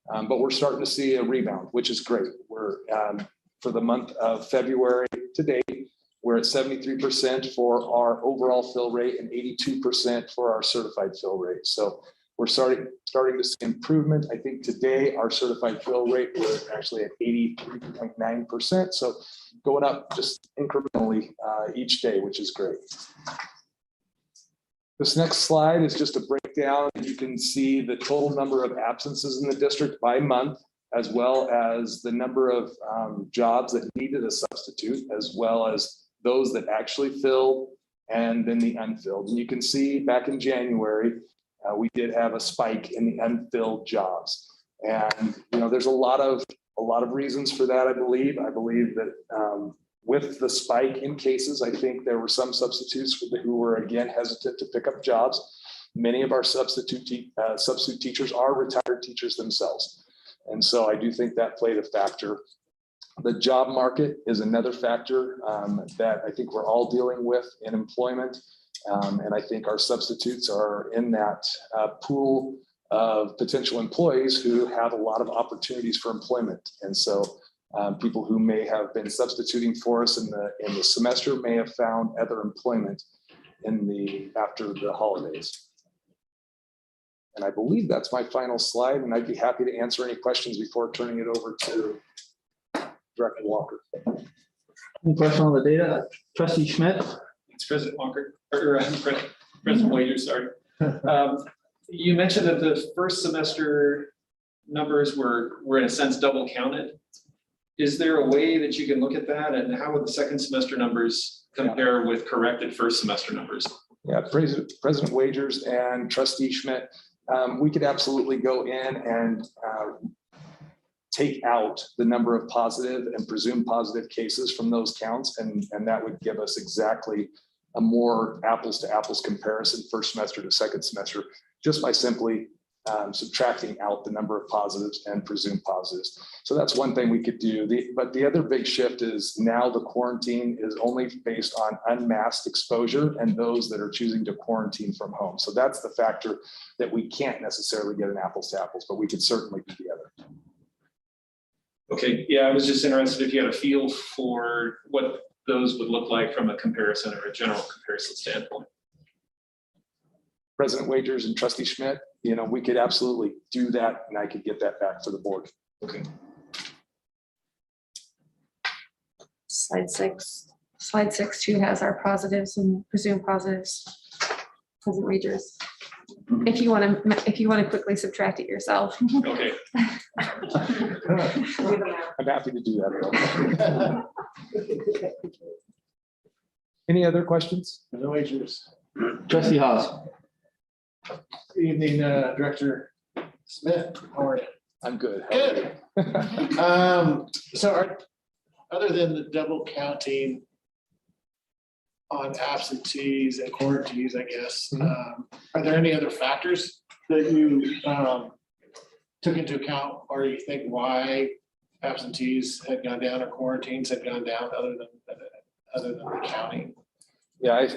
But we're starting to see a rebound, which is great. For the month of February to date, We're at 73% for our overall fill rate and 82% for our certified fill rate. So we're starting to see improvement. I think today our certified fill rate was actually at 83.9%. So going up just incrementally each day, which is great. This next slide is just a breakdown. You can see the total number of absences in the district by month, as well as the number of jobs that needed a substitute, as well as those that actually filled and then the unfilled. And you can see back in January, we did have a spike in the unfilled jobs. And there's a lot of reasons for that, I believe. I believe that with the spike in cases, I think there were some substitutes who were again hesitant to pick up jobs. Many of our substitute teachers are retired teachers themselves. And so I do think that played a factor. The job market is another factor that I think we're all dealing with in employment. And I think our substitutes are in that pool of potential employees who have a lot of opportunities for employment. And so people who may have been substituting for us in the semester may have found other employment after the holidays. And I believe that's my final slide, and I'd be happy to answer any questions before turning it over to Director Walker. Any question on the data? Trustee Schmidt? It's President Walker, or President Wagers, sorry. You mentioned that the first semester numbers were in a sense double counted. Is there a way that you can look at that, and how would the second semester numbers compare with corrected first semester numbers? Yeah, President Wagers and Trustee Schmidt, we could absolutely go in and take out the number of positive and presumed positive cases from those counts, and that would give us exactly a more apples to apples comparison first semester to second semester, just by simply subtracting out the number of positives and presumed positives. So that's one thing we could do. But the other big shift is now the quarantine is only based on unmasked exposure and those that are choosing to quarantine from home. So that's the factor that we can't necessarily get an apples to apples, but we could certainly do the other. Okay, yeah, I was just interested if you had a feel for what those would look like from a comparison or a general comparison standpoint. President Wagers and Trustee Schmidt, we could absolutely do that, and I could get that back for the board. Okay. Slide 6. Slide 6 too has our positives and presumed positives. President Wagers. If you want to quickly subtract it yourself. Okay. I'm happy to do that. Any other questions? No Wagers. Trustee Haas. Good evening, Director Smith. How are you? I'm good. Good. So other than the double counting on absentees and quarantines, I guess, are there any other factors that you took into account, or you think why absentees had gone down or quarantines had gone down other than the counting? Yeah,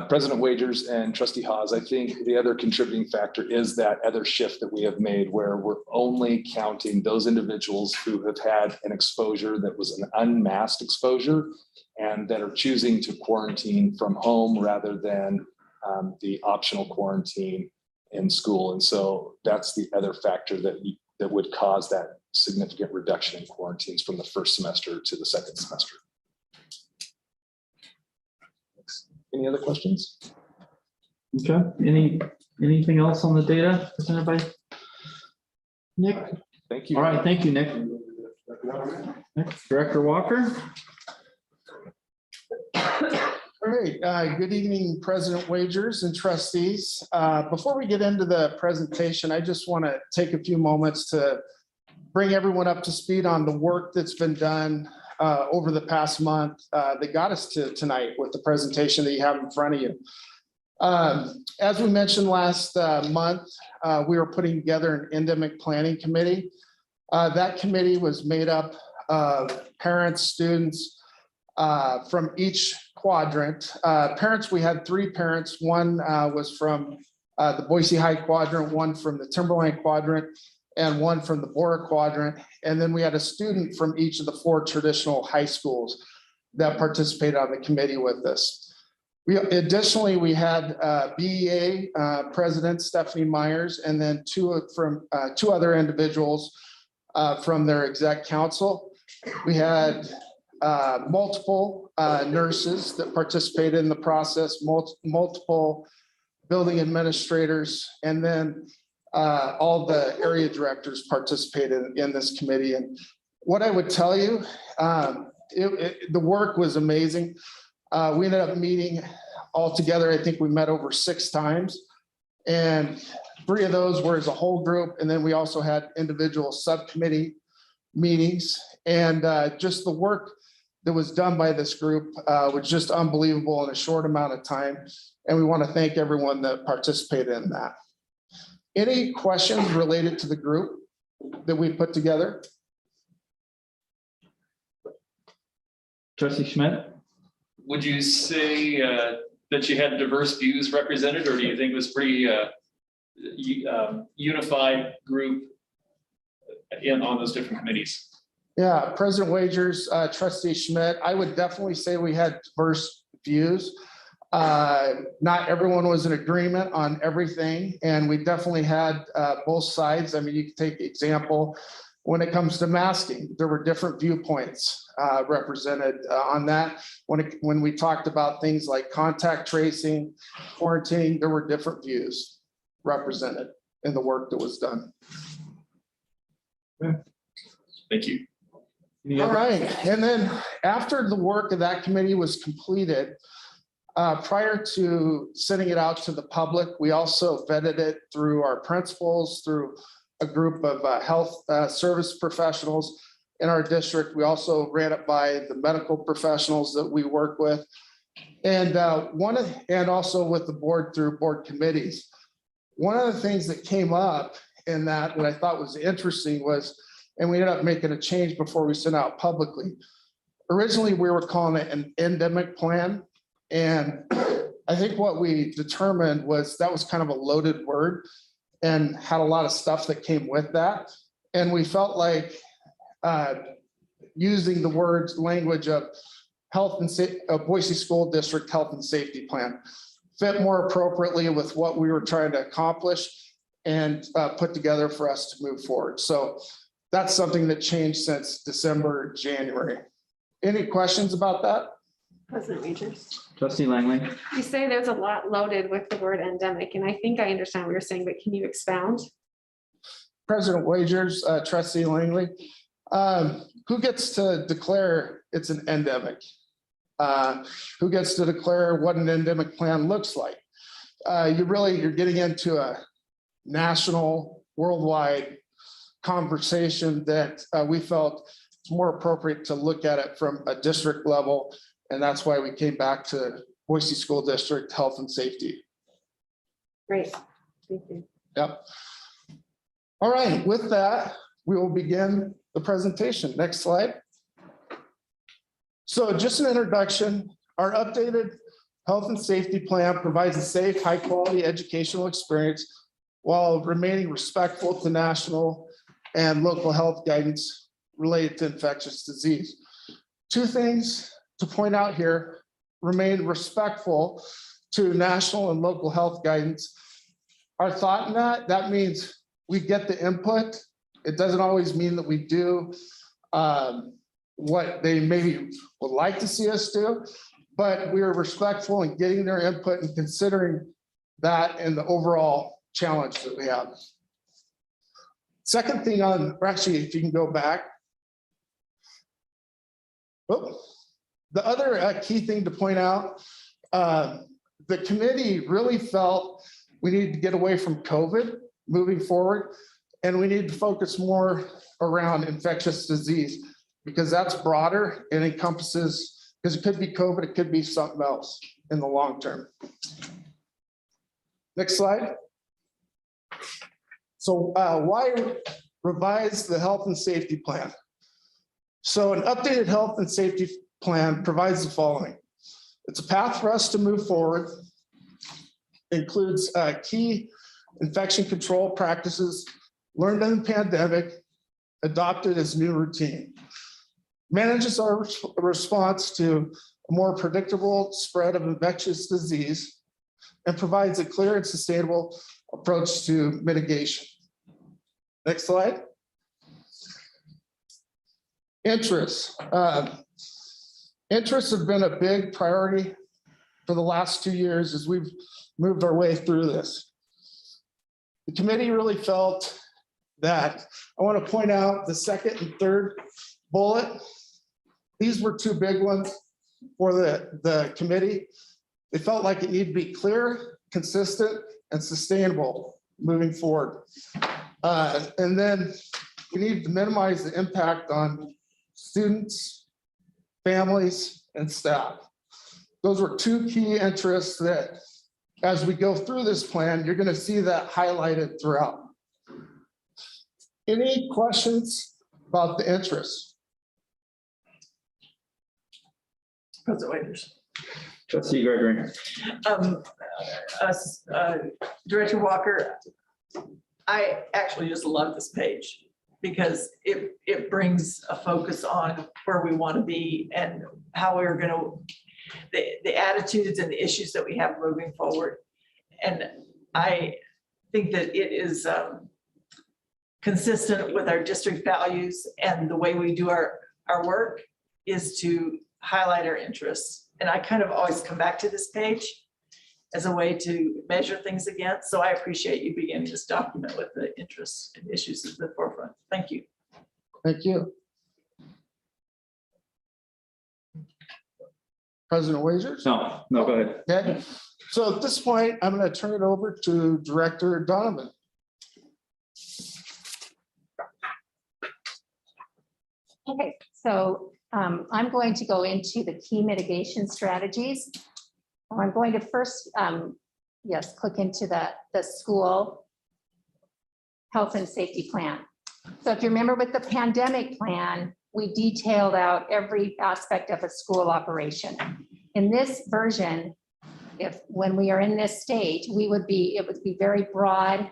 President Wagers and Trustee Haas, I think the other contributing factor is that other shift that we have made where we're only counting those individuals who have had an exposure that was an unmasked exposure and that are choosing to quarantine from home rather than the optional quarantine in school. And so that's the other factor that would cause that significant reduction in quarantines from the first semester to the second semester. Any other questions? Okay. Anything else on the data presented by Nick? Thank you. All right. Thank you, Nick. Next, Director Walker. All right. Good evening, President Wagers and trustees. Before we get into the presentation, I just want to take a few moments to bring everyone up to speed on the work that's been done over the past month that got us to tonight with the presentation that you have in front of you. As we mentioned last month, we were putting together an endemic planning committee. That committee was made up of parents, students from each quadrant. Parents, we had 3 parents. One was from the Boise High quadrant, one from the Timberline quadrant, and one from the Bora quadrant. And then we had a student from each of the 4 traditional high schools. that participated on the committee with us. Additionally, we had BEA President Stephanie Myers, and then two other individuals from their exec council. We had multiple nurses that participated in the process, multiple building administrators, and then all the area directors participated in this committee. And what I would tell you, the work was amazing. We ended up meeting all together. I think we met over 6 times, and 3 of those were as a whole group. And then we also had individual subcommittee meetings, and just the work that was done by this group was just unbelievable in a short amount of time. And we want to thank everyone that participated in that. Any questions related to the group that we put together? Trustee Schmidt? Would you say that you had diverse views represented, or do you think it was pretty unified group on those different committees? Yeah, President Wagers, Trustee Schmidt, I would definitely say we had diverse views. Not everyone was in agreement on everything, and we definitely had both sides. I mean, you can take the example, when it comes to masking, there were different viewpoints represented on that. When we talked about things like contact tracing, quarantining, there were different views represented in the work that was done. Thank you. All right, and then after the work of that committee was completed, prior to sending it out to the public, we also vetted it through our principals, through a group of health service professionals in our district. We also ran it by the medical professionals that we work with, and also with the board through board committees. One of the things that came up in that I thought was interesting was, and we ended up making a change before we sent out publicly. Originally, we were calling it an endemic plan. And I think what we determined was that was kind of a loaded word and had a lot of stuff that came with that. And we felt like using the words language of Boise School District Health and Safety Plan fit more appropriately with what we were trying to accomplish and put together for us to move forward. So that's something that changed since December, January. Any questions about that? President Wagers. Trustee Langley? You say there's a lot loaded with the word endemic, and I think I understand what you're saying, but can you expound? President Wagers, Trustee Langley, who gets to declare it's an endemic? Who gets to declare what an endemic plan looks like? You're getting into a national, worldwide conversation that we felt it's more appropriate to look at it from a district level. And that's why we came back to Boise School District Health and Safety. Great, thank you. Yep. All right, with that, we will begin the presentation. Next slide. So just an introduction, our updated health and safety plan provides a safe, high quality educational experience while remaining respectful to national and local health guidance related to infectious disease. 2 things to point out here: remain respectful to national and local health guidance. Our thought in that means we get the input. It doesn't always mean that we do what they maybe would like to see us do, but we are respectful in getting their input and considering that in the overall challenge that we have. Second thing or actually, if you can go back. Oh, the other key thing to point out, the committee really felt we needed to get away from COVID moving forward, and we need to focus more around infectious disease because that's broader and encompasses, because it could be COVID, it could be something else in the long term. Next slide. So why revise the health and safety plan? So an updated health and safety plan provides the following. It's a path for us to move forward. It includes key infection control practices learned in the pandemic, adopted as new routine. manages our response to a more predictable spread of infectious disease, and provides a clear and sustainable approach to mitigation. Next slide. Interests. Interests have been a big priority for the last 2 years as we've moved our way through this. The committee really felt that, I want to point out the second and third bullet. These were two big ones for the committee. They felt like it needed to be clear, consistent, and sustainable moving forward. And then we need to minimize the impact on students, families, and staff. Those were two key interests that, as we go through this plan, you're going to see that highlighted throughout. Any questions about the interests? President Waiters. Trustee Gregory. Director Walker, I actually just love this page because it brings a focus on where we want to be and how we're going to, the attitudes and the issues that we have moving forward. And I think that it is consistent with our district values, and the way we do our work is to highlight our interests. And I kind of always come back to this page as a way to measure things against. So I appreciate you beginning this document with the interests and issues at the forefront. Thank you. Thank you. President Wagers? No, go ahead. Okay. So at this point, I'm going to turn it over to Director Donovan. Okay, so I'm going to go into the key mitigation strategies. I'm going to first, click into the school health and safety plan. So if you remember with the pandemic plan, we detailed out every aspect of a school operation. In this version, when we are in this stage, it would be very broad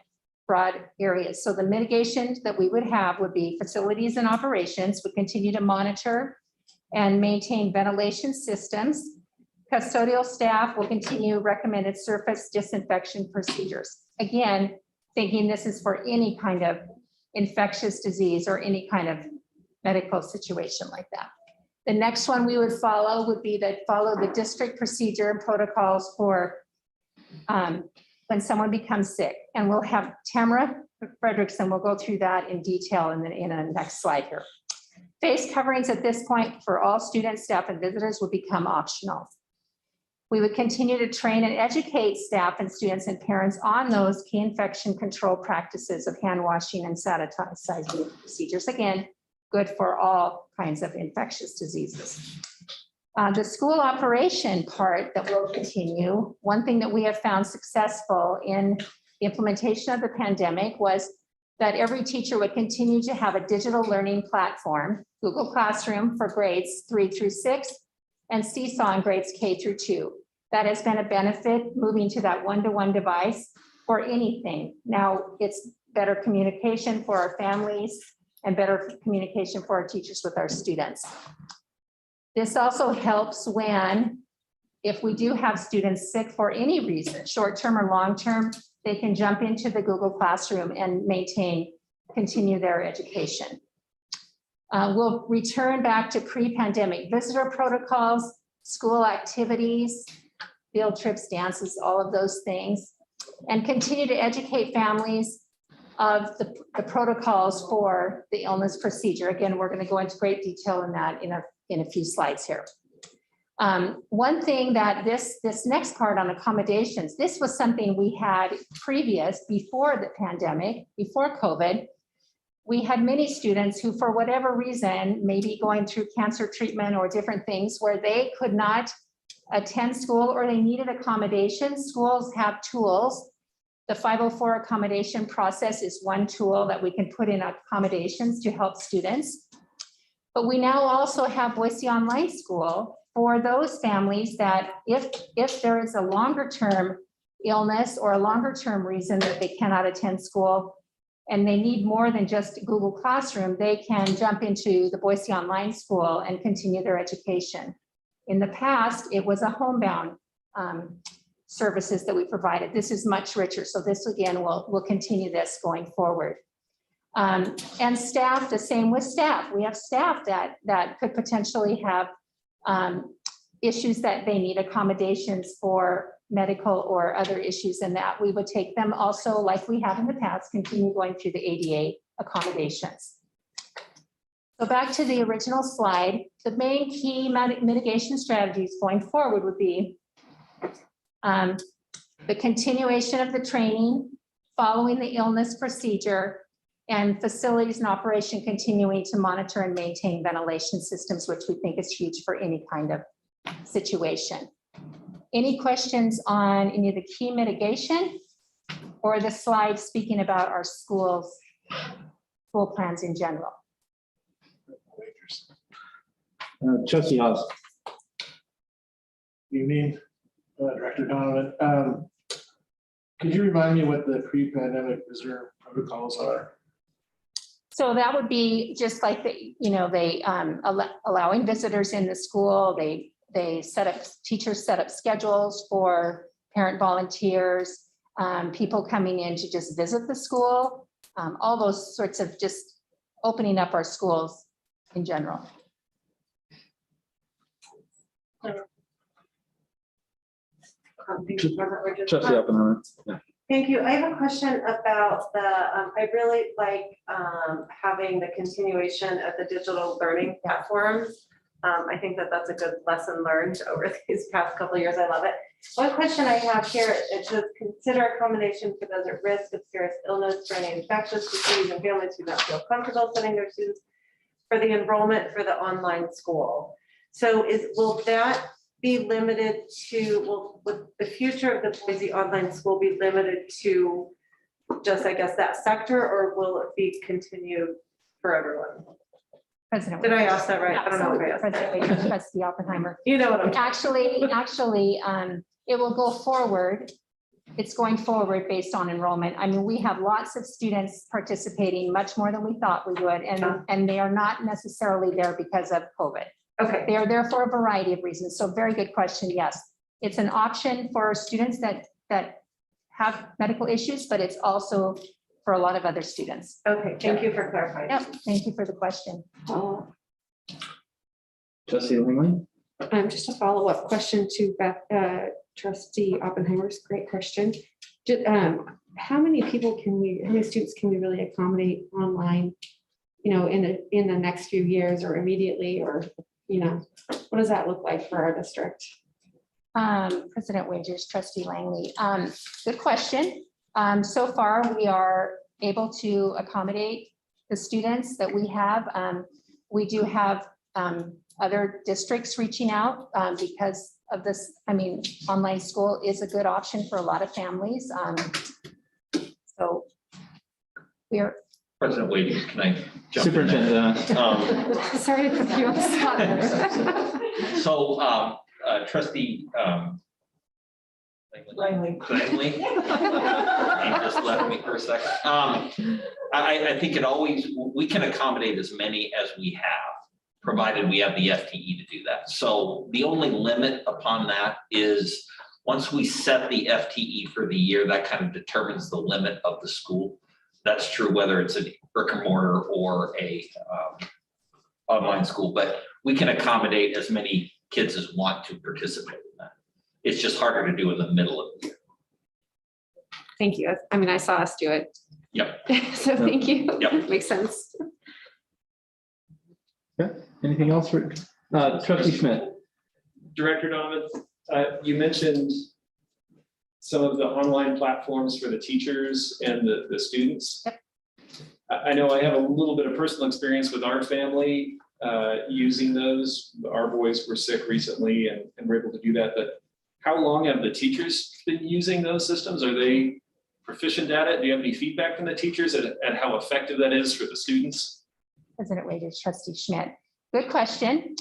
areas. So the mitigation that we would have would be facilities and operations would continue to monitor and maintain ventilation systems. Custodial staff will continue recommended surface disinfection procedures. Again, thinking this is for any kind of infectious disease or any kind of medical situation like that. The next one we would follow would be follow the district procedure and protocols for when someone becomes sick. And we'll have Tamara Fredrickson will go through that in detail in a next slide here. Face coverings at this point for all students, staff, and visitors will become optional. We would continue to train and educate staff and students and parents on those key infection control practices of hand washing and sanitizing procedures. Again, good for all kinds of infectious diseases. The school operation part that will continue, one thing that we have found successful in the implementation of the pandemic was that every teacher would continue to have a digital learning platform, Google Classroom for grades 3 through 6, and Seesaw in grades K through 2. That has been a benefit moving to that one-to-one device for anything. Now it's better communication for our families and better communication for our teachers with our students. This also helps if we do have students sick for any reason, short-term or long-term, they can jump into the Google Classroom and continue their education. We'll return back to pre-pandemic visitor protocols, school activities, field trips, dances, all of those things, and continue to educate families of the protocols for the illness procedure. Again, we're going to go into great detail in that in a few slides here. One thing that this next part on accommodations, this was something we had before the pandemic, before COVID. We had many students who, for whatever reason, maybe going through cancer treatment or different things where they could not attend school or they needed accommodations. Schools have tools. The 504 accommodation process is one tool that we can put in accommodations to help students. But we now also have Boise Online School for those families that if there is a longer term illness or a longer term reason that they cannot attend school, and they need more than just Google Classroom, they can jump into the Boise Online School and continue their education. In the past, it was a homebound services that we provided. This is much richer. So this, again, we'll continue this going forward. And staff, the same with staff. We have staff that could potentially have issues that they need accommodations for medical or other issues, and that we would take them also, like we have in the past, continue going through the ADA accommodations. So back to the original slide, the main key mitigation strategies going forward would be the continuation of the training following the illness procedure, and facilities and operation continuing to monitor and maintain ventilation systems, which we think is huge for any kind of situation. Any questions on any of the key mitigation or the slide speaking about our school plans in general? Trustee Oz. Good evening, Director Donovan. Could you remind me what the pre-pandemic visitor protocols are? So that would be just like allowing visitors in the school. They set up, teachers set up schedules for parent volunteers, people coming in to just visit the school, all those sorts of just opening up our schools in general. Trustee Oppenheimer. Yeah. Thank you. I have a question about the, I really like having the continuation of the digital learning platforms. I think that that's a good lesson learned over these past couple of years. I love it. One question I have here, it says consider accommodation for those at risk of serious illness for any infectious disease and families who don't feel comfortable sending their students for the enrollment for the online school. So will that be limited to, will the future of the Boise online school be limited to just, I guess, that sector, or will it be continued for everyone? President. Did I ask that right? I don't know if I asked President, Trustee Oppenheimer. You know what I'm Actually, it will go forward. It's going forward based on enrollment. I mean, we have lots of students participating, much more than we thought we would, and they are not necessarily there because of COVID. Okay. They are there for a variety of reasons. So very good question. Yes, it's an option for students that have medical issues, but it's also for a lot of other students. Okay, thank you for clarifying. Yep, thank you for the question. Trustee Langley. Just a follow-up question to Trustee Oppenheimer's great question. How many students can we really accommodate online, in the next few years or immediately, or, what does that look like for our district? President Wagers, Trustee Langley. Good question. So far, we are able to accommodate the students that we have. We do have other districts reaching out because of this. I mean, online school is a good option for a lot of families. So we're. President Wade, can I jump Superintendent. Sorry to put you on the spot. So Trustee Langley. You just left me for a second. I think we can accommodate as many as we have, provided we have the FTE to do that. So the only limit upon that is once we set the FTE for the year, that kind of determines the limit of the school. That's true whether it's a brick and mortar or a online school, but we can accommodate as many kids as want to participate in that. It's just harder to do in the middle of the year. Thank you. I mean, I saw us do it. Yep. So thank you. Yep. Makes sense. Okay. Anything else for Trustee Schmidt? Director Donovan, you mentioned some of the online platforms for the teachers and the students. Yep. I know I have a little bit of personal experience with our family using those. Our boys were sick recently and were able to do that, but how long have the teachers been using those systems? Are they proficient at it? Do you have any feedback from the teachers at how effective that is for the students? President Wagers, Trustee Schmidt. Good question.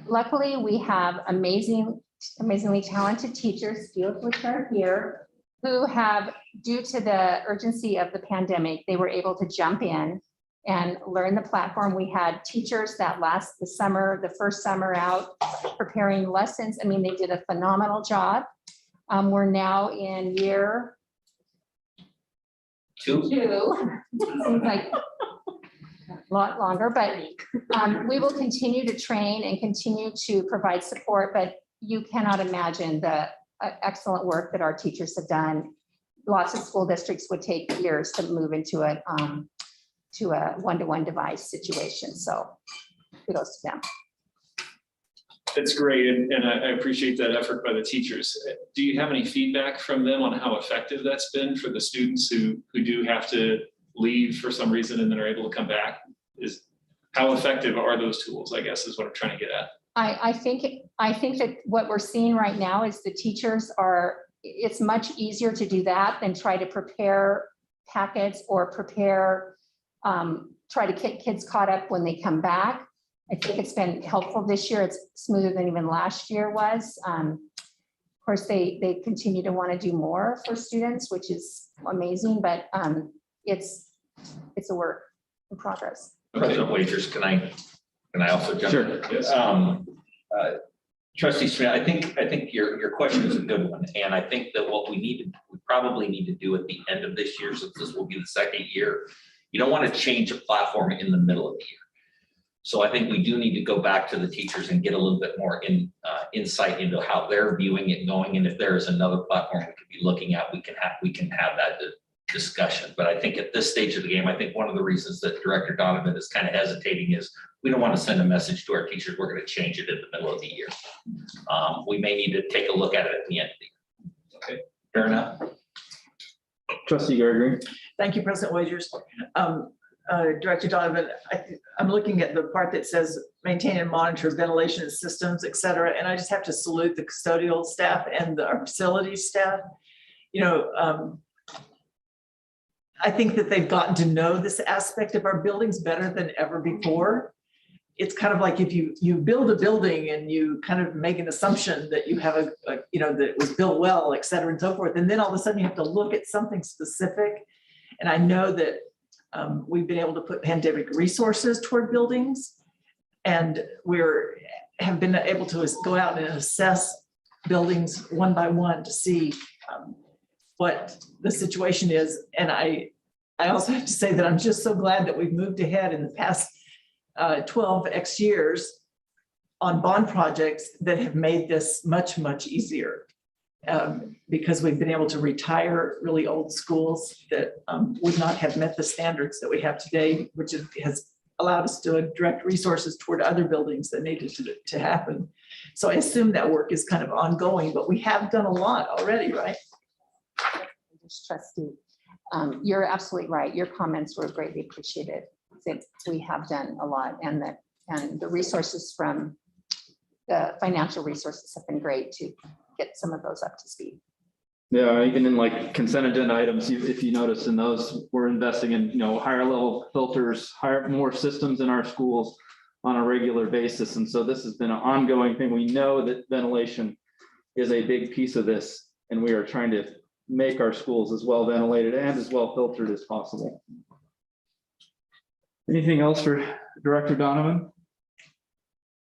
Luckily, we have amazingly talented teachers, few of which are here, who have, due to the urgency of the pandemic, they were able to jump in and learn the platform. We had teachers that the first summer out preparing lessons. I mean, they did a phenomenal job. We're now in year two. Seems like a lot longer, but we will continue to train and continue to provide support, but you cannot imagine the excellent work that our teachers have done. Lots of school districts would take years to move into a one-to-one device situation. So kudos to them. That's great, and I appreciate that effort by the teachers. Do you have any feedback from them on how effective that's been for the students who do have to leave for some reason and then are able to come back? How effective are those tools, I guess, is what I'm trying to get at. I think that what we're seeing right now is the teachers it's much easier to do that than try to prepare packets or try to get kids caught up when they come back. I think it's been helpful this year. It's smoother than even last year was. Of course, they continue to want to do more for students, which is amazing, but it's a work in progress. President Wagers, can I also jump in? Sure. Trustee Smith, I think your question is a good one, and I think that what we probably need to do at the end of this year, since this will be the second year, you don't want to change a platform in the middle of the year. So I think we do need to go back to the teachers and get a little bit more insight into how they're viewing it going, and if there is another platform we could be looking at, we can have that discussion. But I think at this stage of the game, I think one of the reasons that Director Donovan is kind of hesitating is we don't want to send a message to our teachers, we're going to change it in the middle of the year. We may need to take a look at it at the end of the year. Okay, fair enough. Trustee Gregory. Thank you, President Wagers. Director Donovan, I'm looking at the part that says maintain and monitor ventilation systems, et cetera. And I just have to salute the custodial staff and our facilities staff. You know, I think that they've gotten to know this aspect of our buildings better than ever before. It's kind of like if you build a building and you kind of make an assumption that you have that it was built well, et cetera, and so forth. And then all of a sudden you have to look at something specific. And I know that we've been able to put pandemic resources toward buildings, and have been able to go out and assess buildings one by one to see what the situation is. And I also have to say that I'm just so glad that we've moved ahead in the past 12x years on bond projects that have made this much, much easier. Because we've been able to retire really old schools that would not have met the standards that we have today, which has allowed us to direct resources toward other buildings that needed to happen. So I assume that work is kind of ongoing, but we have done a lot already, right? Trustee, you're absolutely right. Your comments were greatly appreciated. We have done a lot, and the resources from the financial resources have been great to get some of those up to speed. Yeah, even in like consent agenda items, if you notice in those, we're investing in higher level filters, more systems in our schools on a regular basis. And so this has been an ongoing thing. We know that ventilation is a big piece of this, and we are trying to make our schools as well ventilated and as well filtered as possible. Anything else for Director Donovan?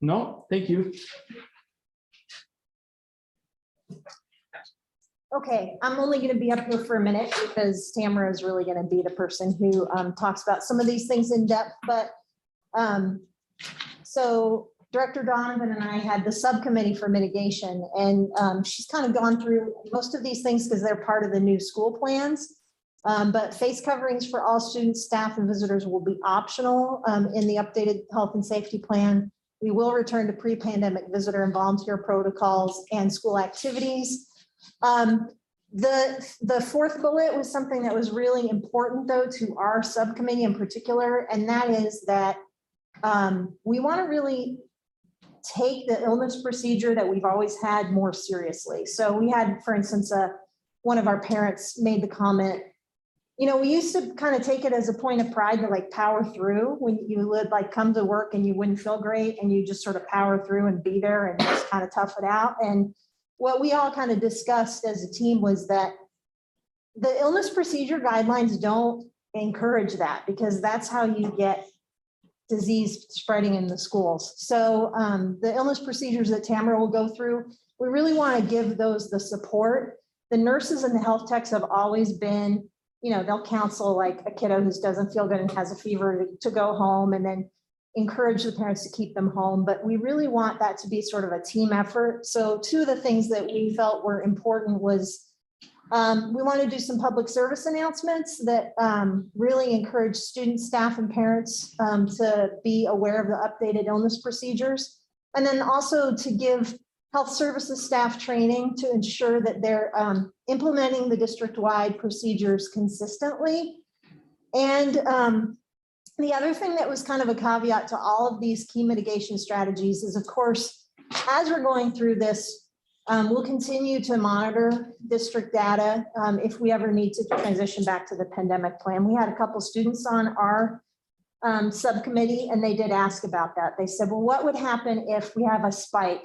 No, thank you. Okay, I'm only going to be up here for a minute because Tamara is really going to be the person who talks about some of these things in depth. But so Director Donovan and I had the subcommittee for mitigation, and she's kind of gone through most of these things because they're part of the new school plans. But face coverings for all students, staff, and visitors will be optional in the updated health and safety plan. We will return to pre-pandemic visitor and volunteer protocols and school activities. The fourth bullet was something that was really important, though, to our subcommittee in particular, and that is that we want to really take the illness procedure that we've always had more seriously. So we had, for instance, one of our parents made the comment, we used to kind of take it as a point of pride to like power through when you would like come to work and you wouldn't feel great and you just sort of power through and be there and just kind of tough it out. And what we all kind of discussed as a team was that the illness procedure guidelines don't encourage that because that's how you get disease spreading in the schools. So the illness procedures that Tamara will go through, we really want to give those the support. The nurses and the health techs have always been, you know, they'll counsel like a kiddo who doesn't feel good and has a fever to go home and then encourage the parents to keep them home. But we really want that to be sort of a team effort. So two of the things that we felt were important was we want to do some public service announcements that really encourage students, staff, and parents to be aware of the updated illness procedures. And then also to give health services staff training to ensure that they're implementing the district-wide procedures consistently. And the other thing that was kind of a caveat to all of these key mitigation strategies is, of course, as we're going through this, we'll continue to monitor district data if we ever need to transition back to the pandemic plan. We had a couple students on our subcommittee and they did ask about that. They said, well, what would happen if we have a spike?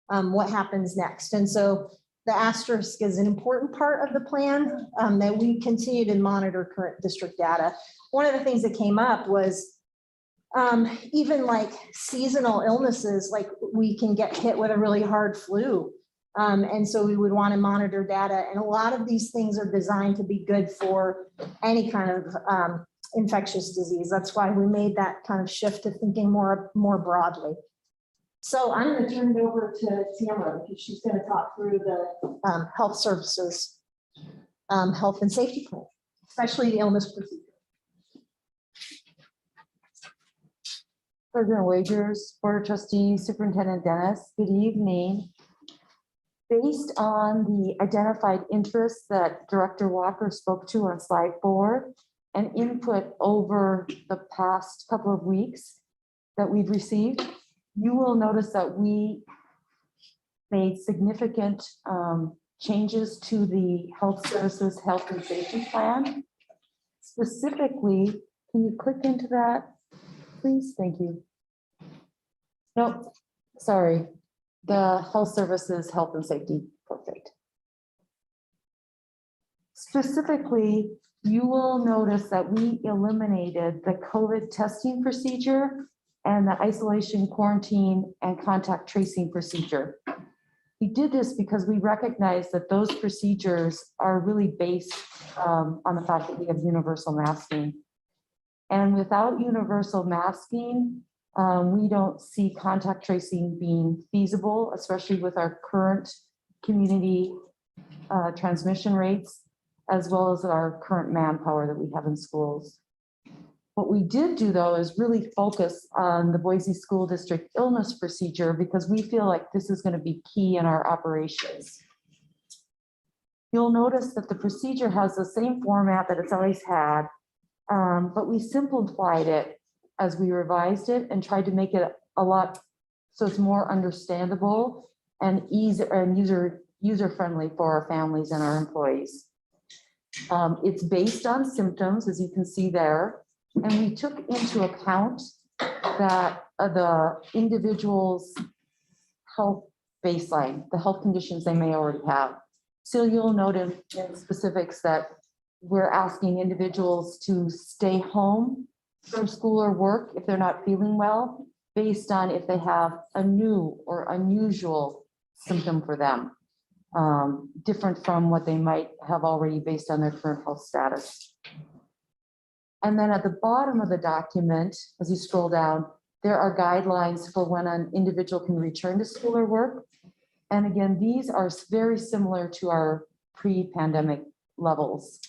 What happens next? And so the asterisk is an important part of the plan that we continue to monitor current district data. One of the things that came up was even like seasonal illnesses, like we can get hit with a really hard flu. And so we would want to monitor data. And a lot of these things are designed to be good for any kind of infectious disease. That's why we made that kind of shift to thinking more broadly. So I'm going to turn it over to Tamara because she's going to talk through the health services, health and safety plan, especially the illness procedure. President Wagers, Board of Trustees, Superintendent Dennis, good evening. Based on the identified interests that Director Walker spoke to on slide 4 and input over the past couple of weeks that we've received, you will notice that we made significant changes to the health services, health and safety plan. Specifically, can you click into that, please? Thank you. Nope, sorry. The health services, health and safety, perfect. Specifically, you will notice that we eliminated the COVID testing procedure and the isolation, quarantine, and contact tracing procedure. We did this because we recognize that those procedures are really based on the fact that we have universal masking. And without universal masking, we don't see contact tracing being feasible, especially with our current community transmission rates, as well as our current manpower that we have in schools. What we did do, though, is really focus on the Boise School District illness procedure because we feel like this is going to be key in our operations. You'll notice that the procedure has the same format that it's always had, but we simplified it as we revised it and tried to make it a lot so it's more understandable and user-friendly for our families and our employees. It's based on symptoms, as you can see there, and we took into account that the individual's health baseline, the health conditions they may already have. So you'll note in specifics that we're asking individuals to stay home from school or work if they're not feeling well, based on if they have a new or unusual symptom for them, different from what they might have already based on their current health status. And then at the bottom of the document, as you scroll down, there are guidelines for when an individual can return to school or work. And again, these are very similar to our pre-pandemic levels.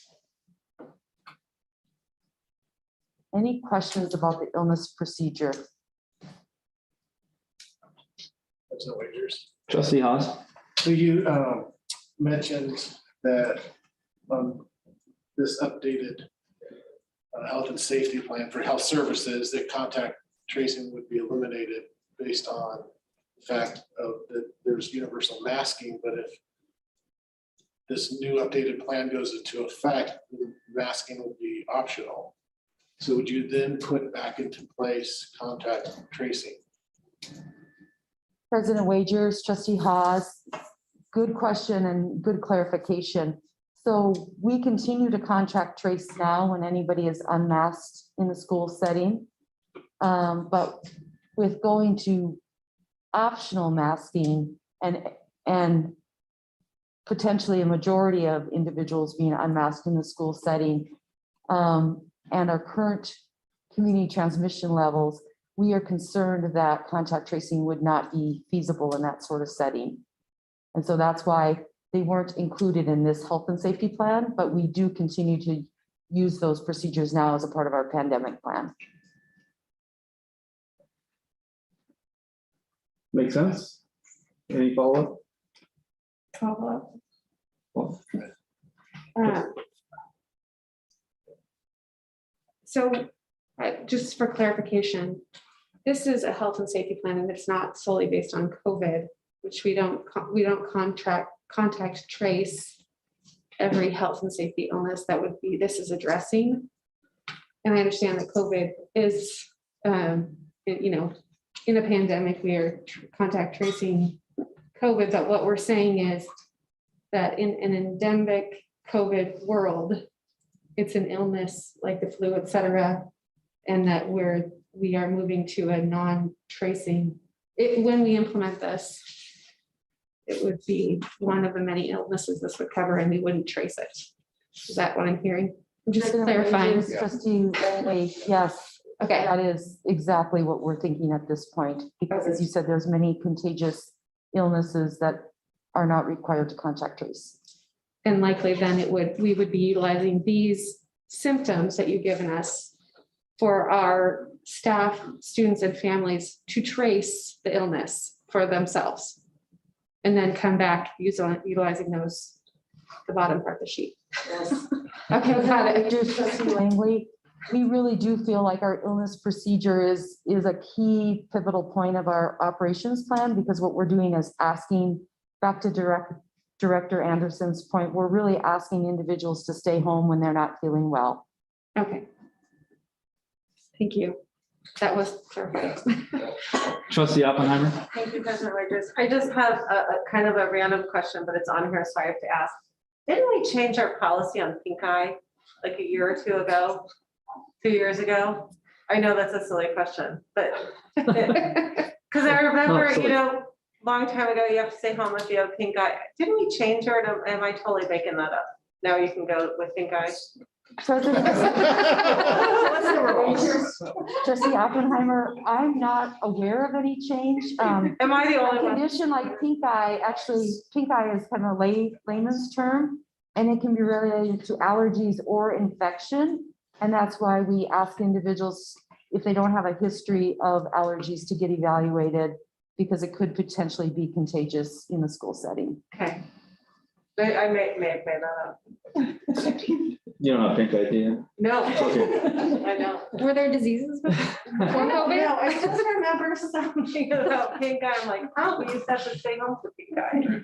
Any questions about the illness procedure? President Wagers. Trustee Haas. So you mentioned that this updated health and safety plan for health services, that contact tracing would be eliminated based on the fact of that there's universal masking, but if this new updated plan goes into effect, masking will be optional. So would you then put back into place contact tracing? President Wagers, Trustee Haas, good question and good clarification. So we continue to contact trace now when anybody is unmasked in the school setting. But with going to optional masking and potentially a majority of individuals being unmasked in the school setting, and our current community transmission levels, we are concerned that contact tracing would not be feasible in that sort of setting. And so that's why they weren't included in this health and safety plan, but we do continue to use those procedures now as a part of our pandemic plan. Make sense? Any follow-up? Follow-up. So just for clarification, this is a health and safety plan and it's not solely based on COVID, which we don't contact trace every health and safety illness that would be, this is addressing. And I understand that COVID is, you know, in a pandemic, we are contact tracing COVID, but what we're saying is that in an endemic COVID world, it's an illness like the flu, et cetera, and that we are moving to a non-tracing. When we implement this, it would be one of the many illnesses this would cover and we wouldn't trace it. Is that what I'm hearing? I'm just clarifying. Trustee Langley, yes. Okay. That is exactly what we're thinking at this point, because as you said, there's many contagious illnesses that are not required to contact trace. And likely then we would be utilizing these symptoms that you've given us for our staff, students, and families to trace the illness for themselves. And then come back utilizing those, the bottom part of the sheet. Yes. Okay, got it. Trustee Langley, we really do feel like our illness procedure is a key pivotal point of our operations plan, because what we're doing is asking, back to Director Anderson's point, we're really asking individuals to stay home when they're not feeling well. Okay. Thank you. That was perfect. Trustee Oppenheimer? Thank you, President Rogers. I just have a kind of a random question, but it's on here, so I have to ask. Didn't we change our policy on pink eye like a year or two ago, 2 years ago? I know that's a silly question, but because I remember, you know, long time ago, you have to stay home if you have pink eye. Didn't we change her? Or am I totally making that up? Now you can go with pink eye. President Trustee Oppenheimer, I'm not aware of any change. Am I the only one? A condition like pink eye, actually, pink eye is kind of a layman's term, and it can be related to allergies or infection. And that's why we ask individuals, if they don't have a history of allergies, to get evaluated, because it could potentially be contagious in the school setting. Okay. I may have made that up. You don't have pink eye, do you? No. Okay. I know. Were there diseases before COVID? No, I just remember something about pink eye. I'm like, oh, we used to have to stay home for pink eye.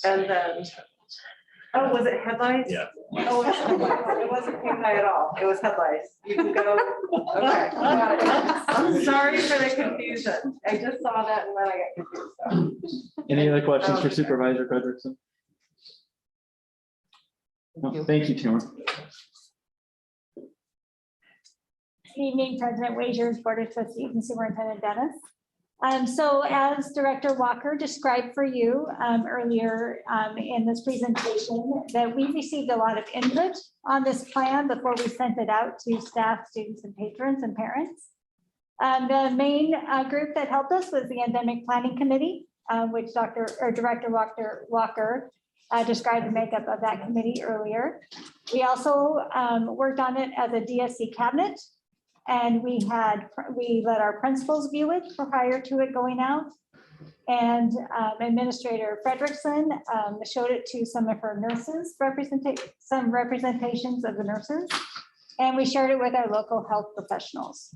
And then, oh, was it head lice? Yeah. Oh, it was head lice. It wasn't pink eye at all. It was head lice. You can go, okay. Got it. I'm sorry for the confusion. I just saw that and then I got confused. So. Any other questions for Supervisor Frederickson? No, thank you, Tamara. Good evening, President Wagers, Board of Trustees, and Superintendent Dennis. So as Director Walker described for you earlier in this presentation, that we received a lot of input on this plan before we sent it out to staff, students, and patrons and parents. The main group that helped us was the Endemic Planning Committee, which Director Walker described the makeup of that committee earlier. We also worked on it as a DSC cabinet, and we let our principals view it prior to it going out. And Administrator Frederickson showed it to some of her nurses, some representations of the nurses, and we shared it with our local health professionals.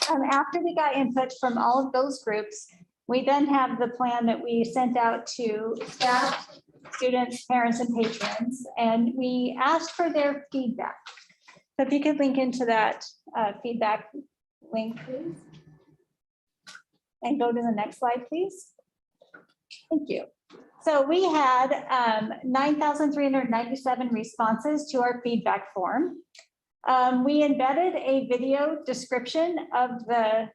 After we got input from all of those groups, we then have the plan that we sent out to staff, students, parents, and patrons, and we asked for their feedback. So if you could link into that feedback link, please. And go to the next slide, please. Thank you. So we had 9,397 responses to our feedback form. We embedded a video description of the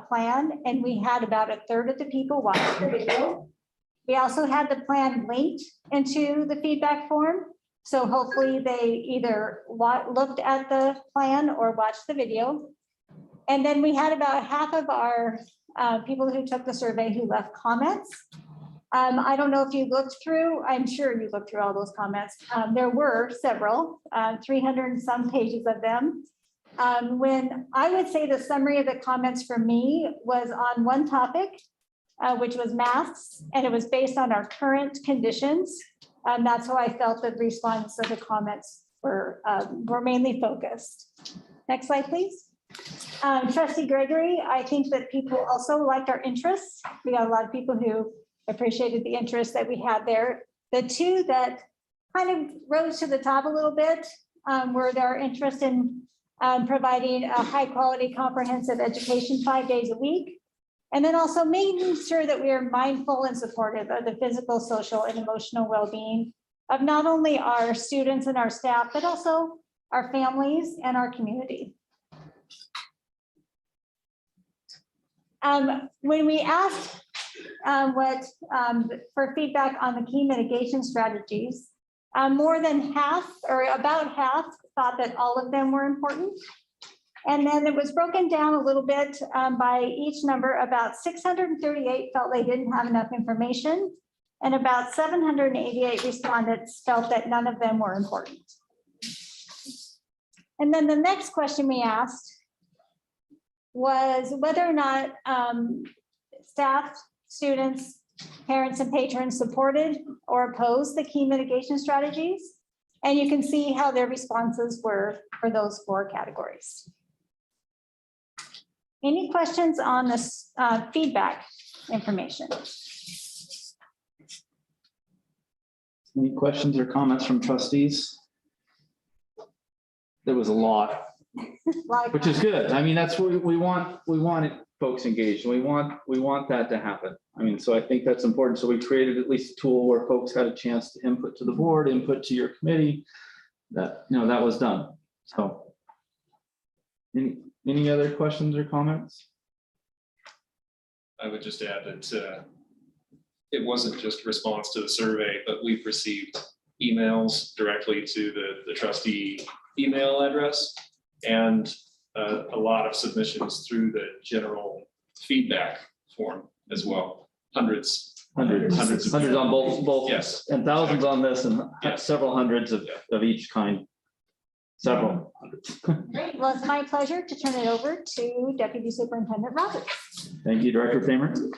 plan, and we had about a third of the people watch the video. We also had the plan linked into the feedback form. So hopefully they either looked at the plan or watched the video. And then we had about half of our people who took the survey who left comments. I don't know if you looked through, I'm sure you looked through all those comments. There were several, 300 and some pages of them. When I would say the summary of the comments for me was on one topic, which was masks, and it was based on our current conditions. That's how I felt the response of the comments were mainly focused. Next slide, please. Trustee Gregory, I think that people also liked our interests. We got a lot of people who appreciated the interest that we had there. The two that kind of rose to the top a little bit were their interest in providing a high quality comprehensive education 5 days a week. And then also making sure that we are mindful and supportive of the physical, social, and emotional well-being of not only our students and our staff, but also our families and our community. When we asked for feedback on the key mitigation strategies, more than half, or about half, thought that all of them were important. And then it was broken down a little bit by each number. About 638 felt they didn't have enough information, and about 788 respondents felt that none of them were important. And then the next question we asked was whether or not staff, students, parents, and patrons supported or opposed the key mitigation strategies. And you can see how their responses were for those 4 categories. Any questions on this feedback information? Any questions or comments from trustees? There was a lot, which is good. I mean, that's what we want. We want folks engaged. We want that to happen. I mean, so I think that's important. So we created at least a tool where folks had a chance to input to the board, input to your committee. That, you know, that was done. So any other questions or comments? I would just add that it wasn't just response to the survey, but we've received emails directly to the trustee email address, and a lot of submissions through the general feedback form as well. Hundreds on both. Yes. And thousands on this, and yes. Several hundreds of each kind. Several hundreds. Great. Well, it's my pleasure to turn it over to Deputy Superintendent Roberts. Thank you, Director Famer. Good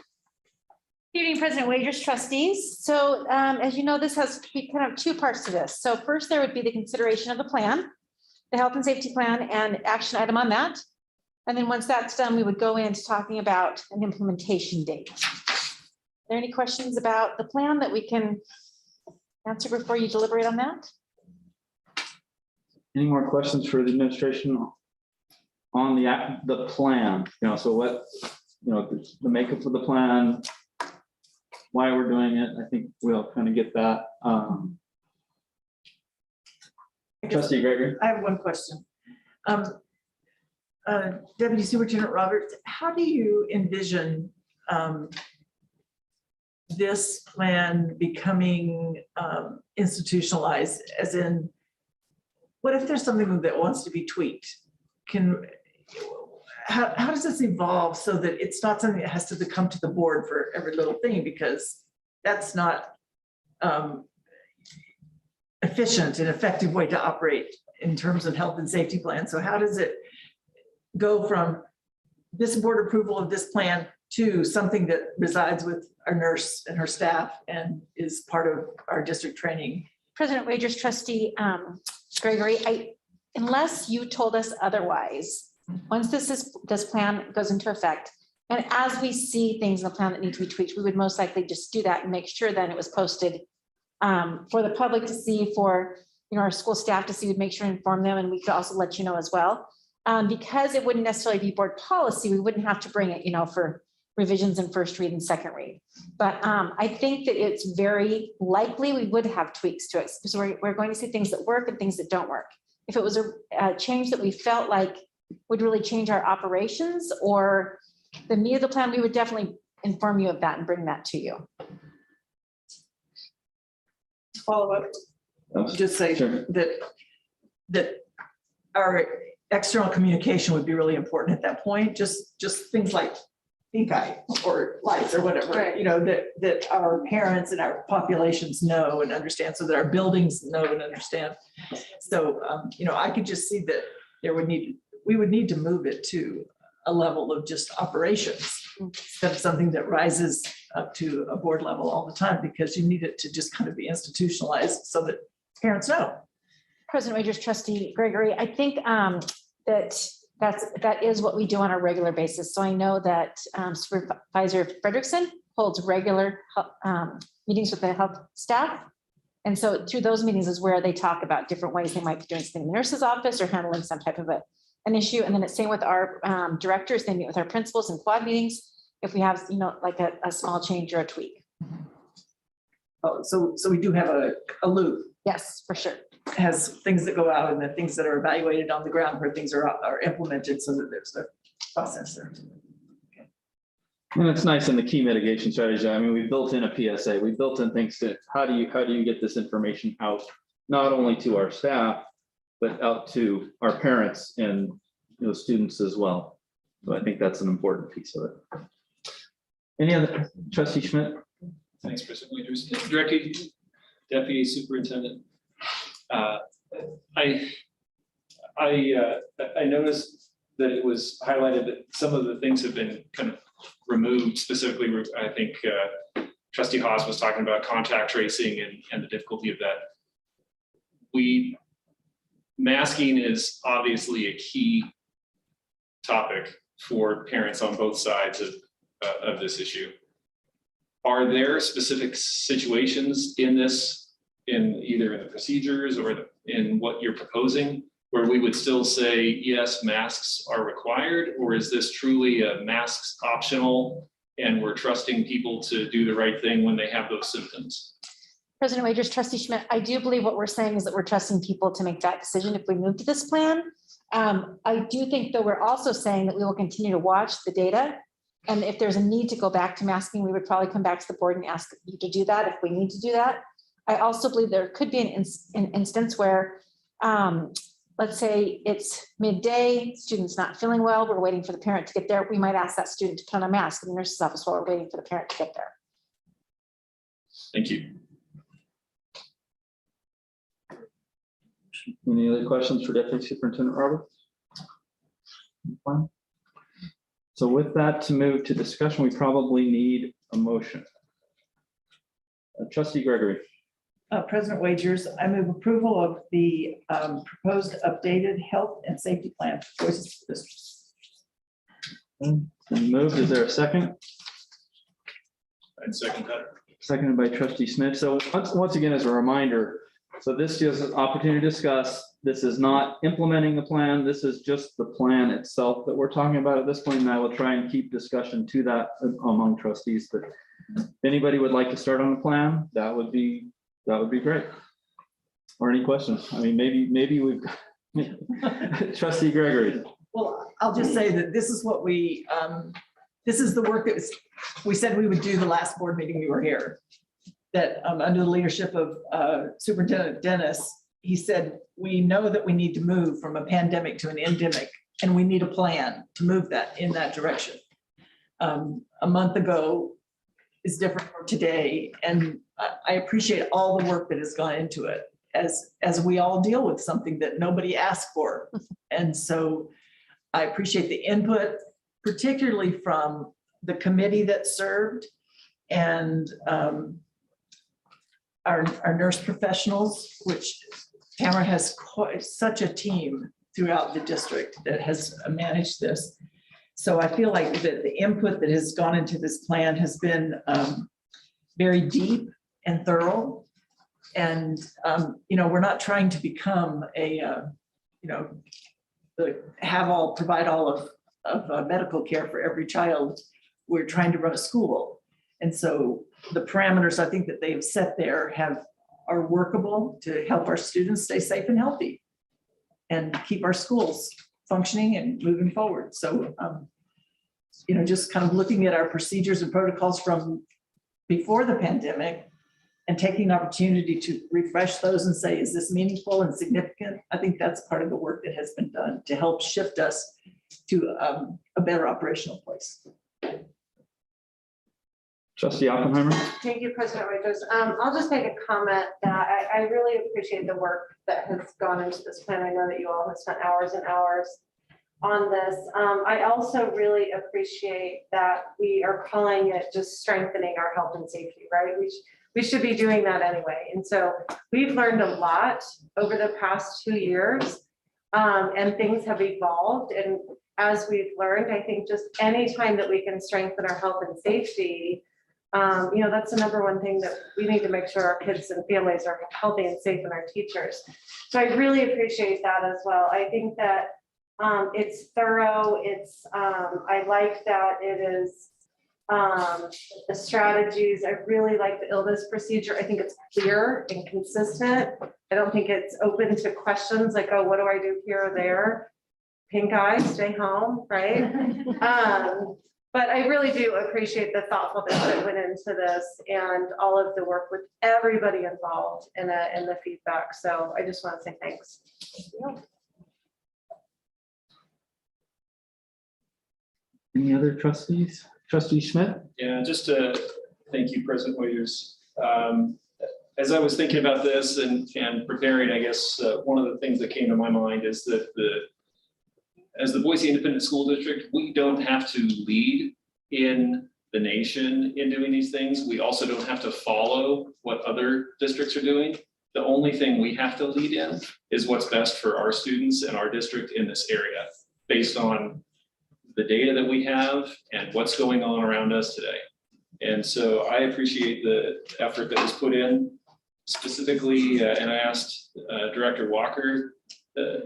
evening, President Wagers, trustees. So as you know, this has kind of 2 parts to this. So first, there would be the consideration of the plan, the health and safety plan, and action item on that. And then once that's done, we would go into talking about an implementation date. Are there any questions about the plan that we can answer before you deliberate on that? Any more questions for the administration on the plan? You know, so what, you know, the makeup of the plan, why we're doing it. I think we'll kind of get that. Trustee Gregory. I have one question. Deputy Superintendent Roberts, how do you envision this plan becoming institutionalized? As in, what if there's something that wants to be tweaked? How does this evolve so that it's not something that has to come to the board for every little thing, because that's not efficient and effective way to operate in terms of health and safety plan. So how does it go from this board approval of this plan to something that resides with our nurse and her staff and is part of our district training? President Wagers, trustee Gregory, unless you told us otherwise, once this plan goes into effect, and as we see things in the plan that need to be tweaked, we would most likely just do that and make sure then it was posted for the public to see, for our school staff to see, we'd make sure to inform them, and we could also let you know as well. Because it wouldn't necessarily be board policy, we wouldn't have to bring it, for revisions in first read and second read. But I think that it's very likely we would have tweaks to it, because we're going to see things that work and things that don't work. If it was a change that we felt like would really change our operations or the meat of the plan, we would definitely inform you of that and bring that to you. Follow up, just say that our external communication would be really important at that point. Just things like pink eye or lights or whatever, you know, that our parents and our populations know and understand, so that our buildings know and understand. So, you know, I could just see that we would need to move it to a level of just operations instead of something that rises up to a board level all the time, because you need it to just kind of be institutionalized so that parents know. President Wagers, Trustee Gregory, I think that is what we do on a regular basis. So I know that Supervisor Frederickson holds regular meetings with the health staff. And so through those meetings is where they talk about different ways they might be doing something in the nurse's office or handling some type of an issue. And then it's same with our directors. They meet with our principals in quad meetings if we have, you know, like a small change or a tweak. Oh, so we do have a loop. Yes, for sure. Has things that go out and the things that are evaluated on the ground where things are implemented, so that there's a process there. And it's nice in the key mitigation strategy. I mean, we built in a PSA, we built in things to how do you get this information out, not only to our staff, but out to our parents and, you know, students as well. So I think that's an important piece of it. Any other, Trustee Schmidt? Thanks, President Wagers. Director, Deputy Superintendent. I noticed that it was highlighted that some of the things have been kind of removed. Specifically, I think Trustee Haas was talking about contact tracing and the difficulty of that. Masking is obviously a key topic for parents on both sides of this issue. Are there specific situations in this, either in the procedures or in what you're proposing, where we would still say, yes, masks are required? Or is this truly a masks optional and we're trusting people to do the right thing when they have those symptoms? President Wagers, Trustee Schmidt, I do believe what we're saying is that we're trusting people to make that decision if we move to this plan. I do think, though, we're also saying that we will continue to watch the data. And if there's a need to go back to masking, we would probably come back to the board and ask you to do that if we need to do that. I also believe there could be an instance where, let's say it's midday, student's not feeling well, we're waiting for the parent to get there. We might ask that student to put on a mask in the nurse's office while we're waiting for the parent to get there. Thank you. Any other questions for Deputy Superintendent Roberts? So with that, to move to discussion, we probably need a motion. Trustee Gregory. President Wagers, I move approval of the proposed updated health and safety plan for Boise School District. Moved. Is there a second? I'd second that. Seconded by Trustee Smith. So once again, as a reminder, so this is an opportunity to discuss. This is not implementing the plan. This is just the plan itself that we're talking about at this point. And I will try and keep discussion to that among trustees. But if anybody would like to start on the plan, that would be great. Or any questions? I mean, maybe we've got Trustee Gregory. Well, I'll just say that this is what this is the work that we said we would do the last board meeting we were here. That under the leadership of Superintendent Dennis, he said, we know that we need to move from a pandemic to an endemic, and we need a plan to move that in that direction. A month ago is different from today, and I appreciate all the work that has gone into it as we all deal with something that nobody asked for. And so I appreciate the input, particularly from the committee that served and our nurse professionals, which Tamara has such a team throughout the district that has managed this. So I feel like the input that has gone into this plan has been very deep and thorough. And, you know, we're not trying to become provide all of medical care for every child. we're trying to run a school. And so the parameters I think that they've set there are workable to help our students stay safe and healthy and keep our schools functioning and moving forward. So, just kind of looking at our procedures and protocols from before the pandemic and taking an opportunity to refresh those and say, is this meaningful and significant? I think that's part of the work that has been done to help shift us to a better operational place. Trustee Oppenheimer? Thank you, President Wagers. I'll just make a comment that I really appreciate the work that has gone into this plan. I know that you all have spent hours and hours on this. I also really appreciate that we are calling it just strengthening our health and safety, right? We should be doing that anyway. And so we've learned a lot over the past 2 years, and things have evolved. And as we've learned, I think just any time that we can strengthen our health and safety, that's the number one thing that we need to make sure our kids and families are healthy and safe, and our teachers. So I really appreciate that as well. I think that it's thorough. I like that it is the strategies. I really like the illness procedure. I think it's clear and consistent. I don't think it's open to questions like, oh, what do I do here or there? Pink eye, stay home, right? But I really do appreciate the thoughtfulness that went into this and all of the work with everybody involved in the feedback. So I just want to say thanks. Any other trustees? Trustee Schmidt? Yeah, just to thank you, President Wagers. As I was thinking about this and preparing, I guess one of the things that came to my mind is that as the Boise Independent School District, we don't have to lead in the nation in doing these things. We also don't have to follow what other districts are doing. The only thing we have to lead in is what's best for our students and our district in this area, based on the data that we have and what's going on around us today. And so I appreciate the effort that was put in specifically, and I asked Director Walker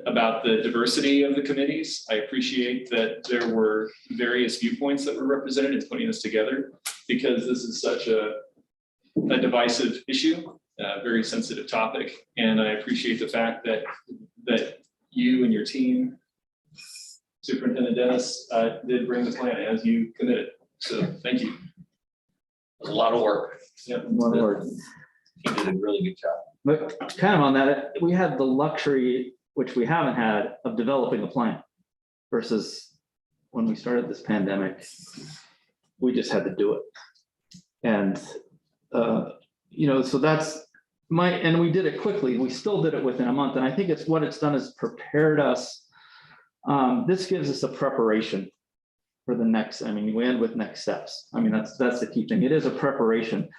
about the diversity of the committees. I appreciate that there were various viewpoints that were represented in putting this together, because this is such a divisive issue, a very sensitive topic. And I appreciate the fact that you and your team, Superintendent Dennis, did bring the plan as you committed. So thank you. It was a lot of work. Yeah, a lot of work. He did a really good job. But kind of on that, we had the luxury, which we haven't had, of developing a plan versus when we started this pandemic, we just had to do it. And, so that's and we did it quickly. We still did it within a month. And I think what it's done is prepared us. This gives us a preparation for the next, we end with next steps. That's the key thing. It is a preparation.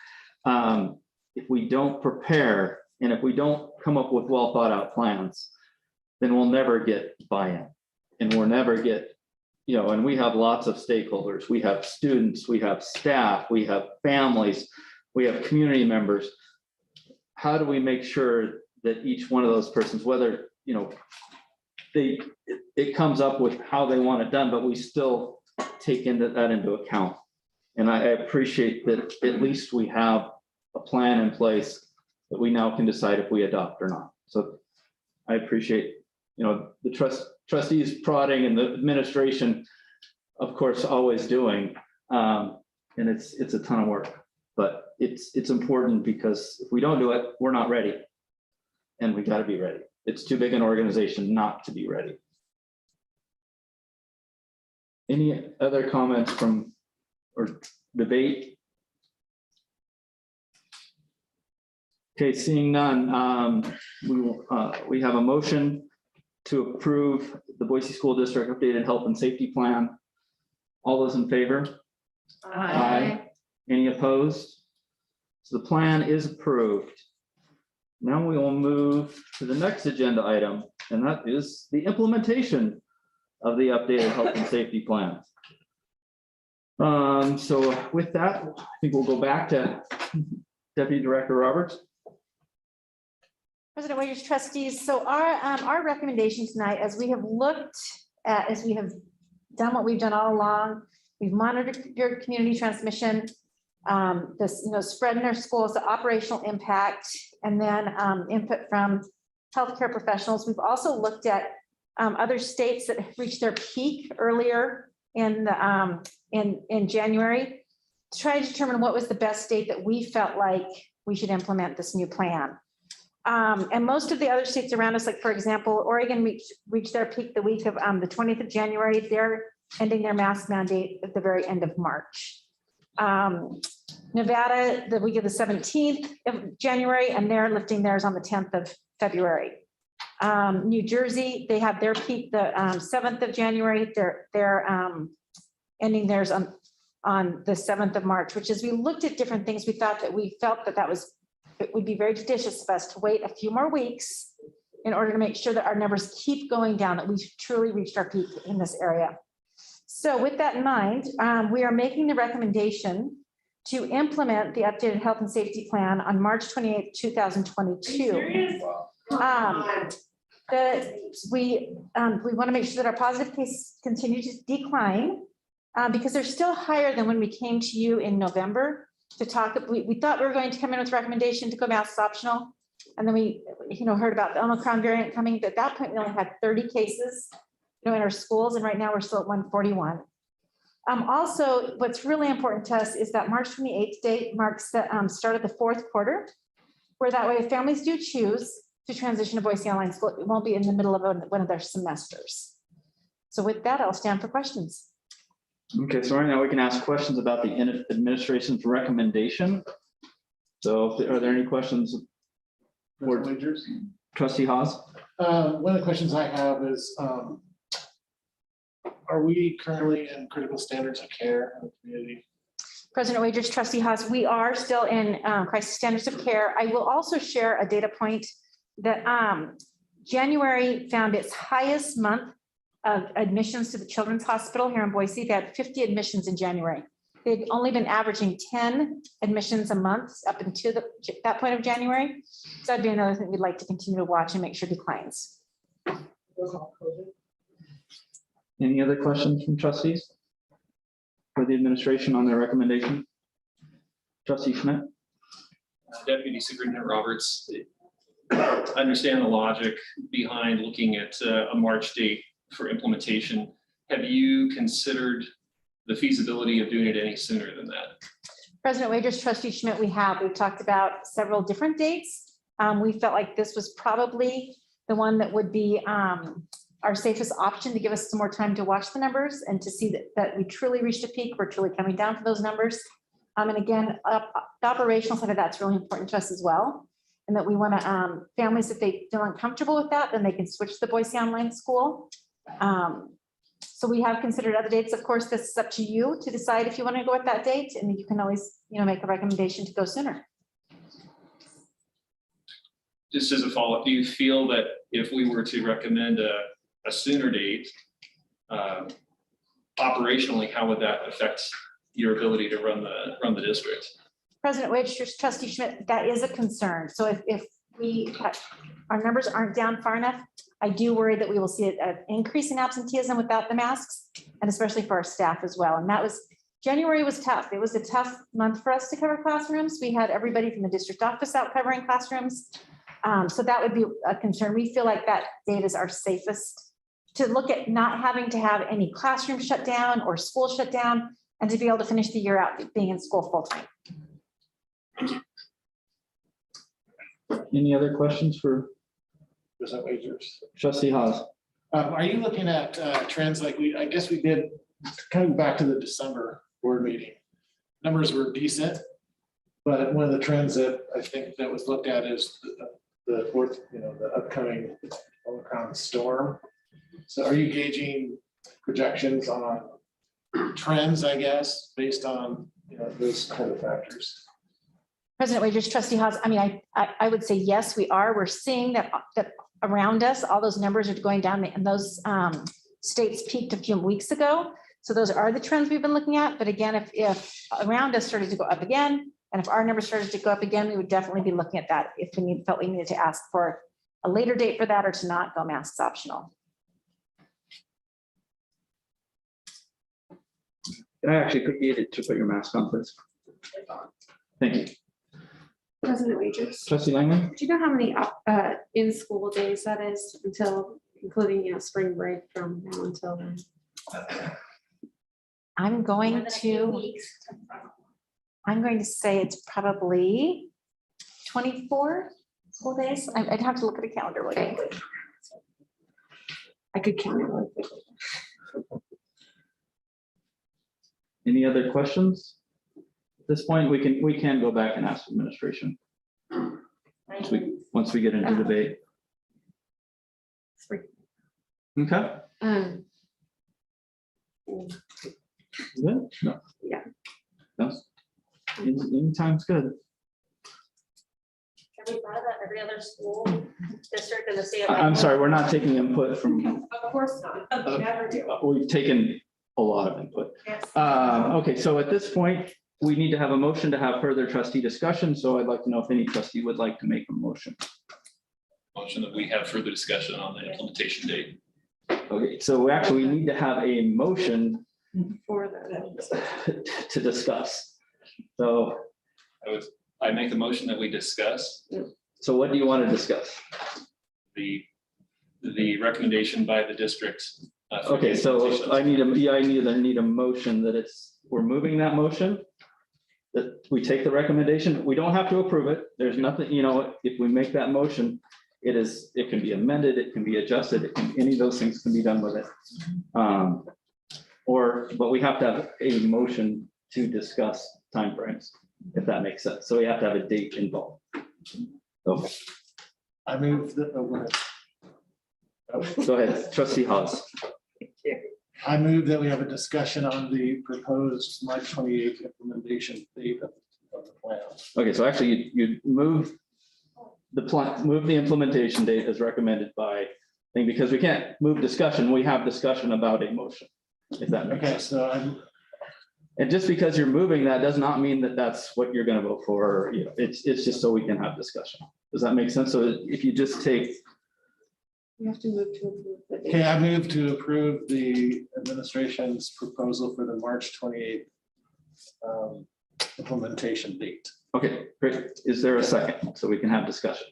If we don't prepare, and if we don't come up with well thought out plans, then we'll never get buy-in, and we'll never get, and we have lots of stakeholders. We have students, we have staff, we have families, we have community members. How do we make sure that each one of those persons, whether, it comes up with how they want it done, but we still take that into account. And I appreciate that at least we have a plan in place that we now can decide if we adopt or not. So I appreciate, the trustees prodding and the administration, of course, always doing, and it's a ton of work, but it's important, because if we don't do it, we're not ready, and we got to be ready. It's too big an organization not to be ready. Any other comments or debate? Okay, seeing none, we have a motion to approve the Boise School District updated health and safety plan. All those in favor? Aye. Any opposed? So the plan is approved. Now we will move to the next agenda item, and that is the implementation of the updated health and safety plan. So with that, I think we'll go back to Deputy Director Roberts. President Wagers, trustees, so our recommendation tonight, as we have done what we've done all along, We've monitored your community transmission, this, spread in our schools, the operational impact, and then input from healthcare professionals. We've also looked at other states that have reached their peak earlier in January to try to determine what was the best date that we felt like we should implement this new plan. And most of the other states around us, like for example, Oregon reached their peak the week of the 20th of January. They're ending their mask mandate at the very end of March. Nevada, the week of the 17th of January, and they're lifting theirs on the 10th of February. New Jersey, they have their peak the 7th of January. They're ending theirs on the 7th of March, which is, we looked at different things. We felt that it would be very judicious of us to wait a few more weeks in order to make sure that our numbers keep going down, that we've truly reached our peak in this area. So with that in mind, we are making the recommendation to implement the updated health and safety plan on March 28th, 2022. We want to make sure that our positive cases continue to decline because they're still higher than when we came to you in November to talk. We thought we were going to come in with a recommendation to go masks optional. And then we heard about the Omicron variant coming. But at that point, we only had 30 cases in our schools. And right now we're still at 141. Also, what's really important to us is that March 28th date marks the start of the fourth quarter, where that way if families do choose to transition to Boise Online School, it won't be in the middle of one of their semesters. So with that, I'll stand for questions. Okay, so right now we can ask questions about the administration's recommendation. So are there any questions? For Trustee Haas? One of the questions I have is, are we currently in critical standards of care in the community? President Wagers, Trustee Haas, we are still in crisis standards of care. I will also share a data point that January found its highest month of admissions to the Children's Hospital here in Boise. They had 50 admissions in January. They'd only been averaging 10 admissions a month up until that point of January. So that'd be another thing we'd like to continue to watch and make sure declines. Any other questions from trustees for the administration on their recommendation? Trustee Schmidt. Deputy Superintendent Roberts, I understand the logic behind looking at a March date for implementation. Have you considered the feasibility of doing it any sooner than that? President Wagers, Trustee Schmidt, we've talked about several different dates. We felt like this was probably the one that would be our safest option to give us some more time to watch the numbers and to see that we truly reached a peak. We're truly coming down for those numbers. And again, the operational side of that's really important to us as well. And that we want to, families, if they feel uncomfortable with that, then they can switch to the Boise Online School. So we have considered other dates. Of course, this is up to you to decide if you want to go with that date, and you can always, make a recommendation to go sooner. Just as a follow-up, do you feel that if we were to recommend a sooner date, operationally, how would that affect your ability to run the district? President Wagers, Trustee Schmidt, that is a concern. So if our numbers aren't down far enough, I do worry that we will see an increase in absenteeism without the masks, and especially for our staff as well. And January was tough. It was a tough month for us to cover classrooms. We had everybody from the district office out covering classrooms. So that would be a concern. We feel like that date is our safest to look at not having to have any classroom shut down or school shut down, and to be able to finish the year out being in school full time. Any other questions for President Wagers? Trustee Haas? Are you looking at trends like I guess we did, coming back to the December board meeting, numbers were decent, but one of the trends that I think that was looked at is the fourth, the upcoming Omicron storm. So are you gauging projections on trends, I guess, based on those kind of factors? President Wagers, Trustee Haas, I would say yes, we are. We're seeing that around us, all those numbers are going down, and those states peaked a few weeks ago. So those are the trends we've been looking at. But again, if around us started to go up again, and if our numbers started to go up again, we would definitely be looking at that if we felt we needed to ask for a later date for that, or to not go masks optional. Can I actually get it to put your mask on, please? Thank you. President Wagers, Trustee Langman? do you know how many in-school days that is until, including, spring break from now until then? I'm going to say it's probably 24 school days. I'd have to look at a calendar. Okay. I could count it really quickly. Any other questions? At this point, we can go back and ask administration. Once we get into debate. Okay. Good? No. Yeah. No. Anytime's good. Can we buy that every other school district in the state? I'm sorry, we're not taking input from, Of course not. Never do. we've taken a lot of input. Yes. Okay, so at this point, we need to have a motion to have further trustee discussion. So I'd like to know if any trustee would like to make a motion. Motion that we have further discussion on the implementation date. Okay, so we actually need to have a motion For the. to discuss. So, I make the motion that we discuss so what do you want to discuss? the recommendation by the district. For Okay, the so implementation. I need a motion that we're moving that motion. That we take the recommendation. We don't have to approve it. There's nothing, if we make that motion, it can be amended, it can be adjusted, any of those things can be done with it. But we have to have a motion to discuss timeframes, if that makes sense. So we have to have a date involved. So I move that, go ahead, trustee Hawes. I move that we have a discussion on the proposed March 28th implementation date of the plan. Okay, so actually you move the implementation date as recommended by thing, because we can't move discussion, we have discussion about a motion. If that makes sense. So And just because you're moving that does not mean that that's what you're gonna vote for, it's just so we can have discussion. Does that make sense? So if you just take, You have to move to approve the date. Okay, I move to approve the administration's proposal for the March 28th implementation date. okay, great. Is there a second? So we can have discussion.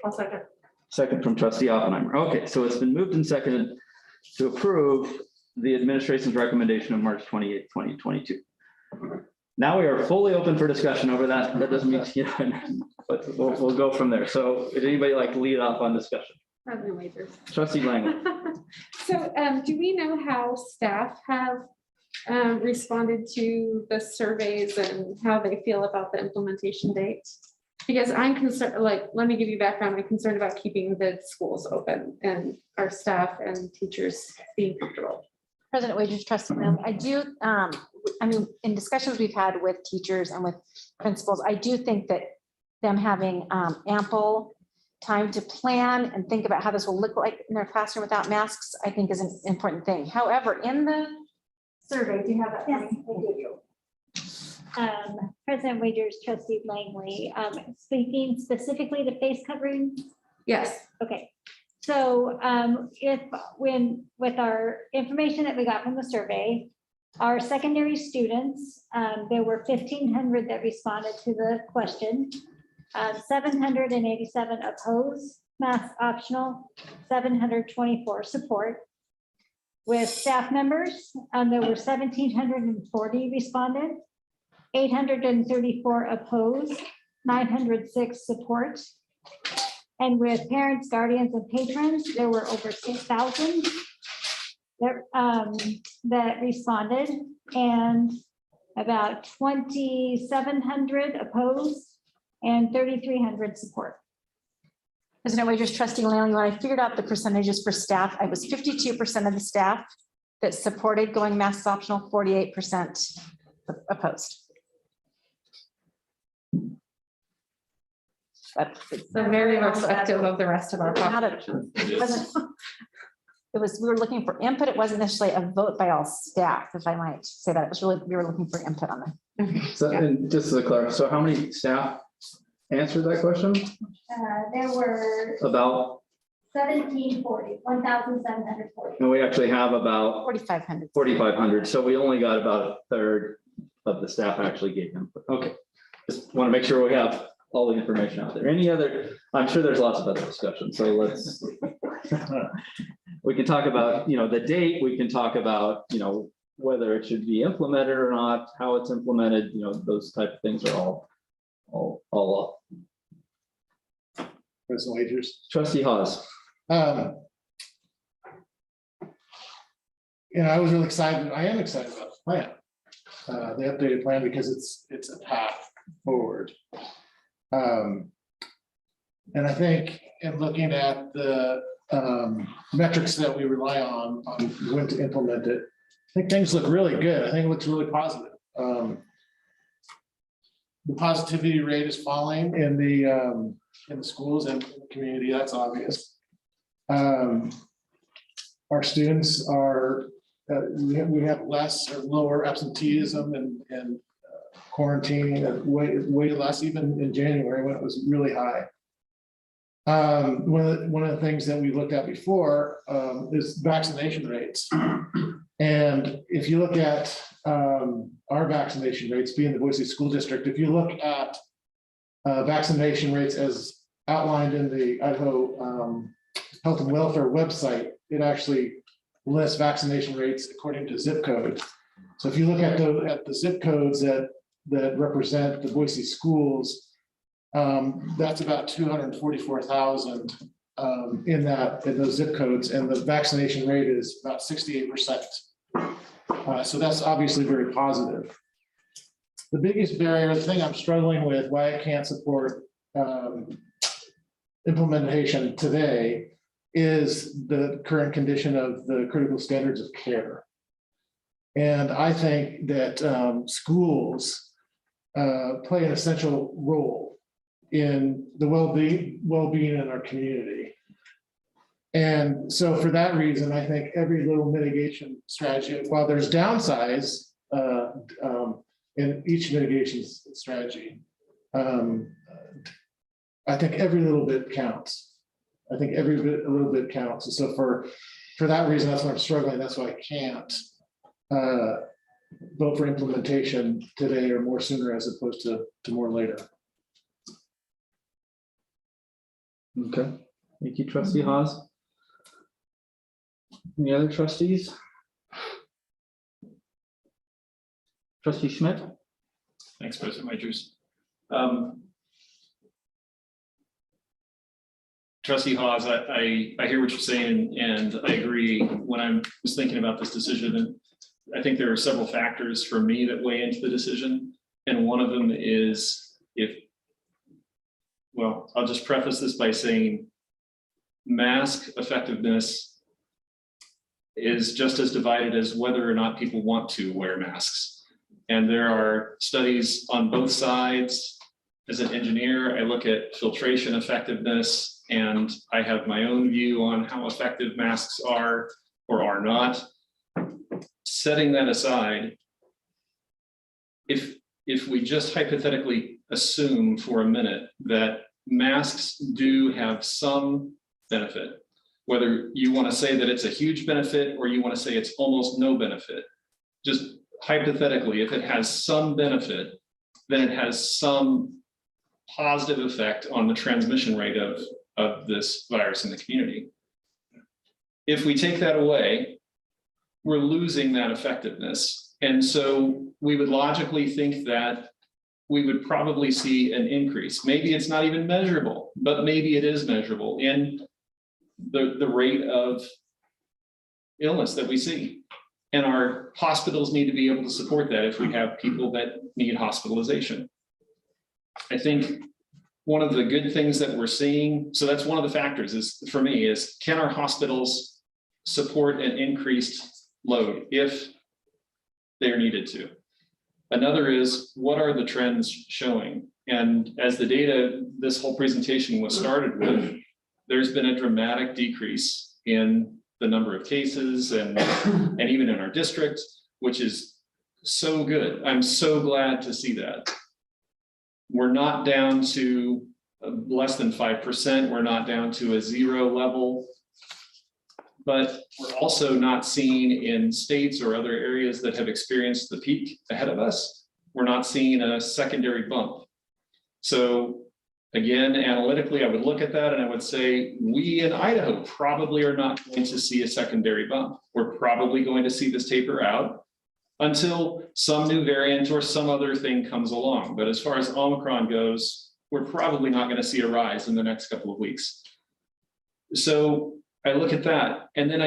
I'll second. Second from trustee Oppenheimer. Okay, so it's been moved and seconded to approve the administration's recommendation of March 28th, 2022. Now we are fully open for discussion over that. That doesn't mean, but we'll go from there. So would anybody like to lead off on discussion? President Wagers. Trustee Langley. So do we know how staff have responded to the surveys and how they feel about the implementation date? Because I'm concerned, let me give you background. I'm concerned about keeping the schools open and our staff and teachers being comfortable. President Wagers, trustee, I do, in discussions we've had with teachers and with principals, I do think that them having ample time to plan and think about how this will look like in their classroom without masks, I think is an important thing. However, in the survey, do you have that? Yes. President Wagers, trustee Langley, speaking specifically to face covering. Yes. Okay. So with our information that we got from the survey, our secondary students, there were 1,500 that responded to the question. 787 opposed, mask optional, 724 support. With staff members, there were 1,740 responded, 834 opposed, 906 support. And with parents, guardians, and patrons, there were over 6,000 that responded, and about 2,700 opposed and 3,300 support. President Wagers, trustee Langley, when I figured out the percentages for staff, I was 52% of the staff that supported going masks optional, 48% opposed. So very reflective of the rest of our population. It was, we were looking for input. It wasn't necessarily a vote by all staff, if I might say that. It was really, we were looking for input on that. So, and just to clarify, so how many staff answered that question? There were About 1,740. And we actually have about 4,500. 4,500, so we only got about a third of the staff actually gave input. Okay, just want to make sure we have all the information out there. Any other, I'm sure there's lots of other discussions, so let's, we can talk about, the date, we can talk about, whether it should be implemented or not, how it's implemented, those type of things are all up. President Wagers. Trustee Hawes. I was really excited. I am excited about the plan, the updated plan, because it's a path forward. And I think in looking at the metrics that we rely on when to implement it, I think things look really good. I think it looks really positive. The positivity rate is falling in the schools and in the community. That's obvious. Our students are, we have less or lower absenteeism and quarantining, way less, even in January when it was really high. One of the things that we looked at before is vaccination rates. And if you look at our vaccination rates, being the Boise School District, if you look at vaccination rates as outlined in the Idaho Health and Welfare website, it actually lists vaccination rates according to zip code. So if you look at the zip codes that represent the Boise schools, that's about 244,000 in those zip codes, and the vaccination rate is about 68%. So that's obviously very positive. The biggest barrier, the thing I'm struggling with, why I can't support implementation today, is the current condition of the critical standards of care. And I think that schools play an essential role in the well-being in our community. And so for that reason, I think every little mitigation strategy, while there's downsides in each mitigation strategy, I think every little bit counts. I think a little bit counts. And so for that reason, that's why I'm struggling. That's why I can't vote for implementation today or more sooner as opposed to more later. Okay, thank you, Trustee Hawes. Any other trustees? Trustee Schmidt? Thanks, President Wagers. Trustee Hawes, I hear what you're saying, and I agree. When I was thinking about this decision, and I think there are several factors for me that weigh into the decision, and one of them is well, I'll just preface this by saying mask effectiveness is just as divided as whether or not people want to wear masks. And there are studies on both sides. As an engineer, I look at filtration effectiveness, and I have my own view on how effective masks are or are not. Setting that aside, if we just hypothetically assume for a minute that masks do have some benefit, whether you want to say that it's a huge benefit or you want to say it's almost no benefit, just hypothetically, if it has some benefit, then it has some positive effect on the transmission rate of this virus in the community. If we take that away, we're losing that effectiveness. And so we would logically think that we would probably see an increase. Maybe it's not even measurable, but maybe it is measurable in the rate of illness that we see. And our hospitals need to be able to support that if we have people that need hospitalization. I think one of the good things that we're seeing, so that's one of the factors is, for me, is can our hospitals support an increased load if they're needed to? Another is, what are the trends showing? And as the data this whole presentation was started with, there's been a dramatic decrease in the number of cases and even in our district, which is so good. I'm so glad to see that. We're not down to less than 5%. We're not down to a 0 level. But we're also not seeing in states or other areas that have experienced the peak ahead of us, we're not seeing a secondary bump. So again, analytically, I would look at that and I would say, we in Idaho probably are not going to see a secondary bump. We're probably going to see this taper out until some new variant or some other thing comes along. But as far as Omicron goes, we're probably not going to see a rise in the next couple of weeks. So I look at that. And then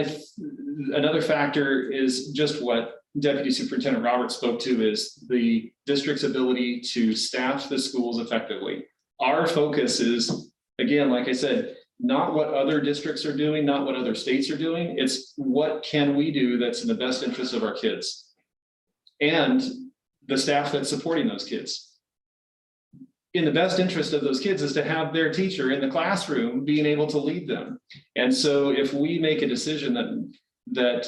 another factor is just what Deputy Superintendent Roberts spoke to, is the district's ability to staff the schools effectively. Our focus is, again, like I said, not what other districts are doing, not what other states are doing. It's what can we do that's in the best interest of our kids and the staff that's supporting those kids. In the best interest of those kids is to have their teacher in the classroom being able to lead them. And so if we make a decision that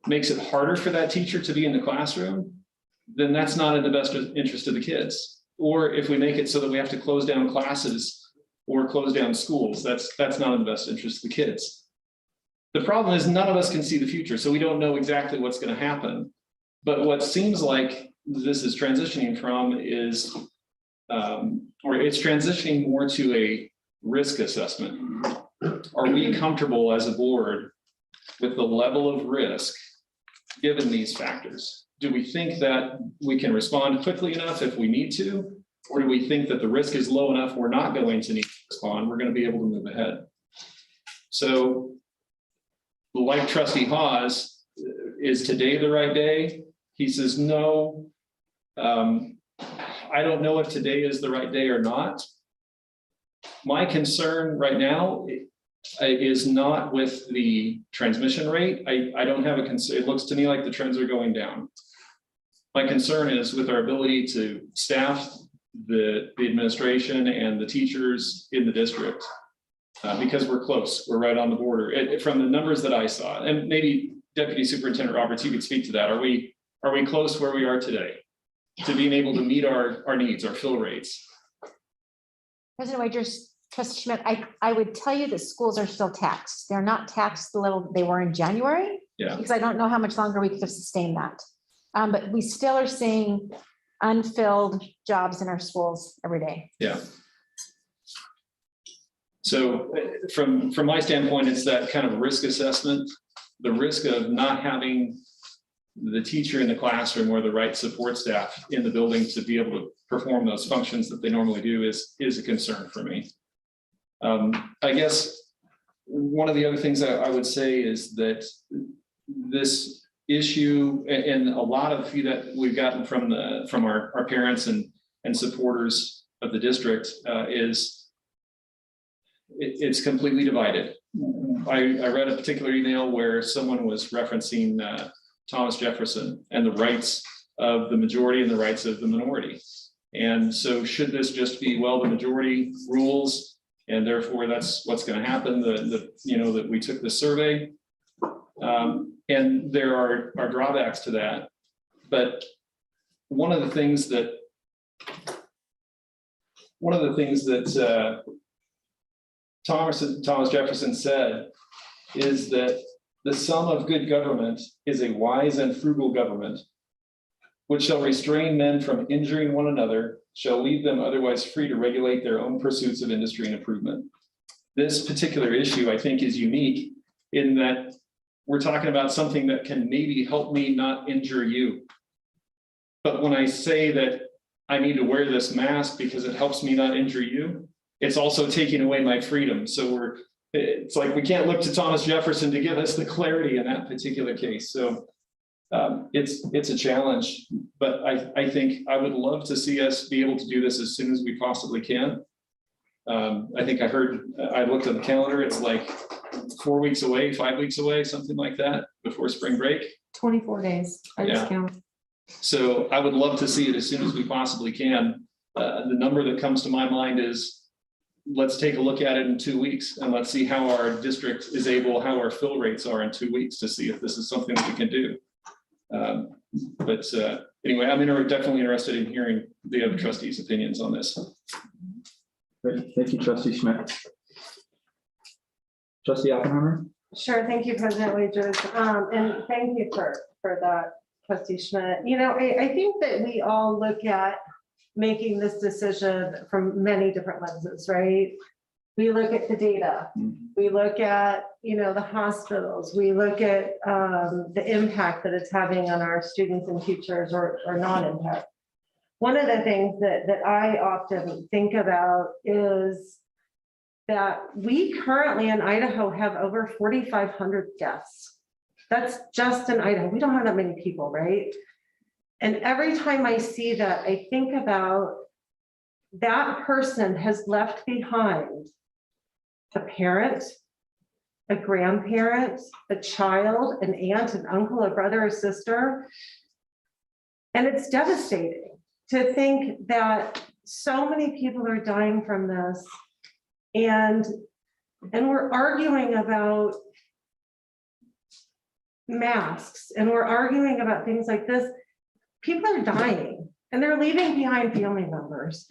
makes it harder for that teacher to be in the classroom, then that's not in the best interest of the kids. Or if we make it so that we have to close down classes or close down schools, that's not in the best interest of the kids. The problem is none of us can see the future, so we don't know exactly what's going to happen. But what seems like this is transitioning from is, or it's transitioning more to a risk assessment. Are we comfortable as a board with the level of risk given these factors? Do we think that we can respond quickly enough if we need to? Or do we think that the risk is low enough, we're not going to need to respond, we're going to be able to move ahead? So like Trustee Hawes, is today the right day? He says, no, I don't know if today is the right day or not. My concern right now is not with the transmission rate. I don't have a concern. It looks to me like the trends are going down. My concern is with our ability to staff the administration and the teachers in the district, because we're close, we're right on the border. From the numbers that I saw, and maybe Deputy Superintendent Roberts, you could speak to that. Are we close where we are today to being able to meet our needs, our fill rates? President Wagers, Trustee Schmidt, I would tell you that schools are still taxed. They're not taxed the level they were in January. Yeah. Because I don't know how much longer we could have sustained that. But we still are seeing unfilled jobs in our schools every day. Yeah. So from my standpoint, it's that kind of risk assessment, the risk of not having the teacher in the classroom or the right support staff in the building to be able to perform those functions that they normally do is a concern for me. I guess one of the other things I would say is that this issue, and a lot of feedback we've gotten from our parents and supporters of the district, is it's completely divided. I read a particular email where someone was referencing Thomas Jefferson and the rights of the majority and the rights of the minority. And so should this just be, well, the majority rules, and therefore that's what's going to happen, that we took the survey. And there are drawbacks to that. But one of the things that Thomas Jefferson said is that the sum of good government is a wise and frugal government, which shall restrain men from injuring one another, shall leave them otherwise free to regulate their own pursuits of industry and improvement. This particular issue, I think, is unique in that we're talking about something that can maybe help me not injure you. But when I say that I need to wear this mask because it helps me not injure you, it's also taking away my freedom. So it's like we can't look to Thomas Jefferson to give us the clarity in that particular case. So it's a challenge, but I think I would love to see us be able to do this as soon as we possibly can. I think I looked at the calendar, it's like 4 weeks away, 5 weeks away, something like that before spring break. 24 days. I just counted. So I would love to see it as soon as we possibly can. The number that comes to my mind is, let's take a look at it in 2 weeks and let's see how our district is able, how our fill rates are in 2 weeks to see if this is something that we can do. But anyway, I'm definitely interested in hearing the other trustees' opinions on this. Great. Thank you, trustee Schmidt. Trustee Oppenheimer? Sure, thank you, President Wagers, and thank you for that, trustee Schmidt. You know, I think that we all look at making this decision from many different lenses, right? We look at the data, we look at, you know, the hospitals, we look at the impact that it's having on our students and teachers or non-impact. One of the things that I often think about is that we currently in Idaho have over 4,500 deaths. That's just in Idaho. We don't have that many people, right? And every time I see that, I think about that person has left behind a parent, a grandparent, a child, an aunt, an uncle, a brother, or sister. And it's devastating to think that so many people are dying from this. And we're arguing about masks and we're arguing about things like this. People are dying and they're leaving behind family members.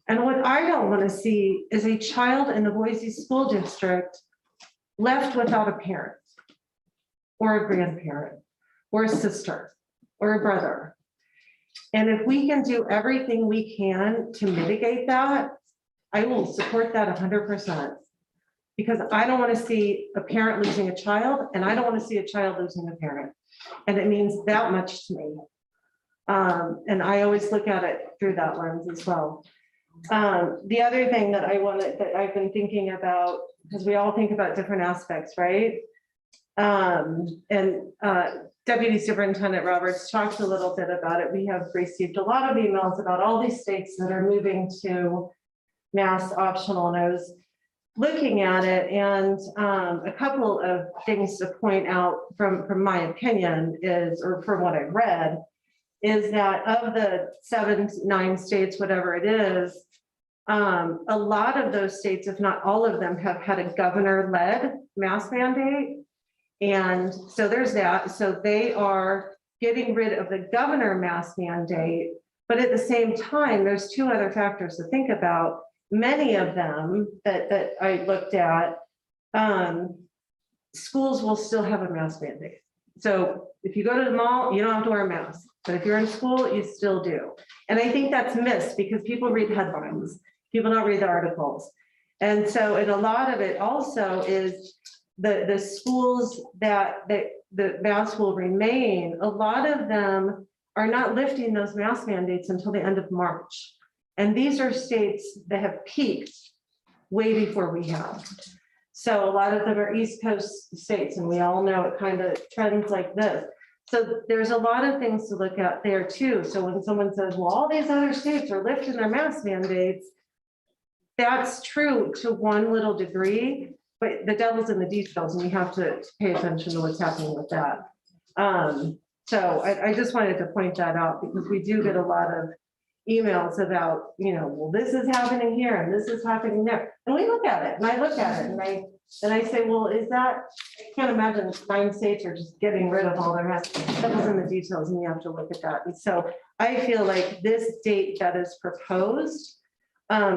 And what I don't want to see is a child in the Boise School District left without a parent or a grandparent or a sister or a brother. And if we can do everything we can to mitigate that, I will support that 100%, because I don't want to see a parent losing a child and I don't want to see a child losing a parent. And it means that much to me. And I always look at it through that lens as well. The other thing that I've been thinking about, because we all think about different aspects, right? Deputy Superintendent Roberts talked a little bit about it. We have received a lot of emails about all these states that are moving to mask optional, and I was looking at it, and a couple of things to point out from my opinion is, or from what I've read, is that of the 7-9 states, whatever it is, a lot of those states, if not all of them, have had a governor-led mask mandate. And so there's that. So they are getting rid of the governor mask mandate, but at the same time, there's two other factors to think about. Many of them that I looked at, schools will still have a mask mandate. So if you go to the mall, you don't have to wear a mask, but if you're in school, you still do. And I think that's missed because people read headlines, people don't read the articles. And so, and a lot of it also is the schools that the masks will remain, a lot of them are not lifting those mask mandates until the end of March. And these are states that have peaked way before we have. So a lot of them are East Coast states, and we all know it kind of trends like this. So there's a lot of things to look at there too. So when someone says, well, all these other states are lifting their mask mandates, that's true to one little degree, but the devil's in the details, and you have to pay attention to what's happening with that. So I just wanted to point that out because we do get a lot of emails about, you know, well, this is happening here and this is happening there. And we look at it and I look at it and I say, well, is that, I can't imagine 9 states are just getting rid of all their masks. Devil's in the details and you have to look at that. And so I feel like this date that is proposed,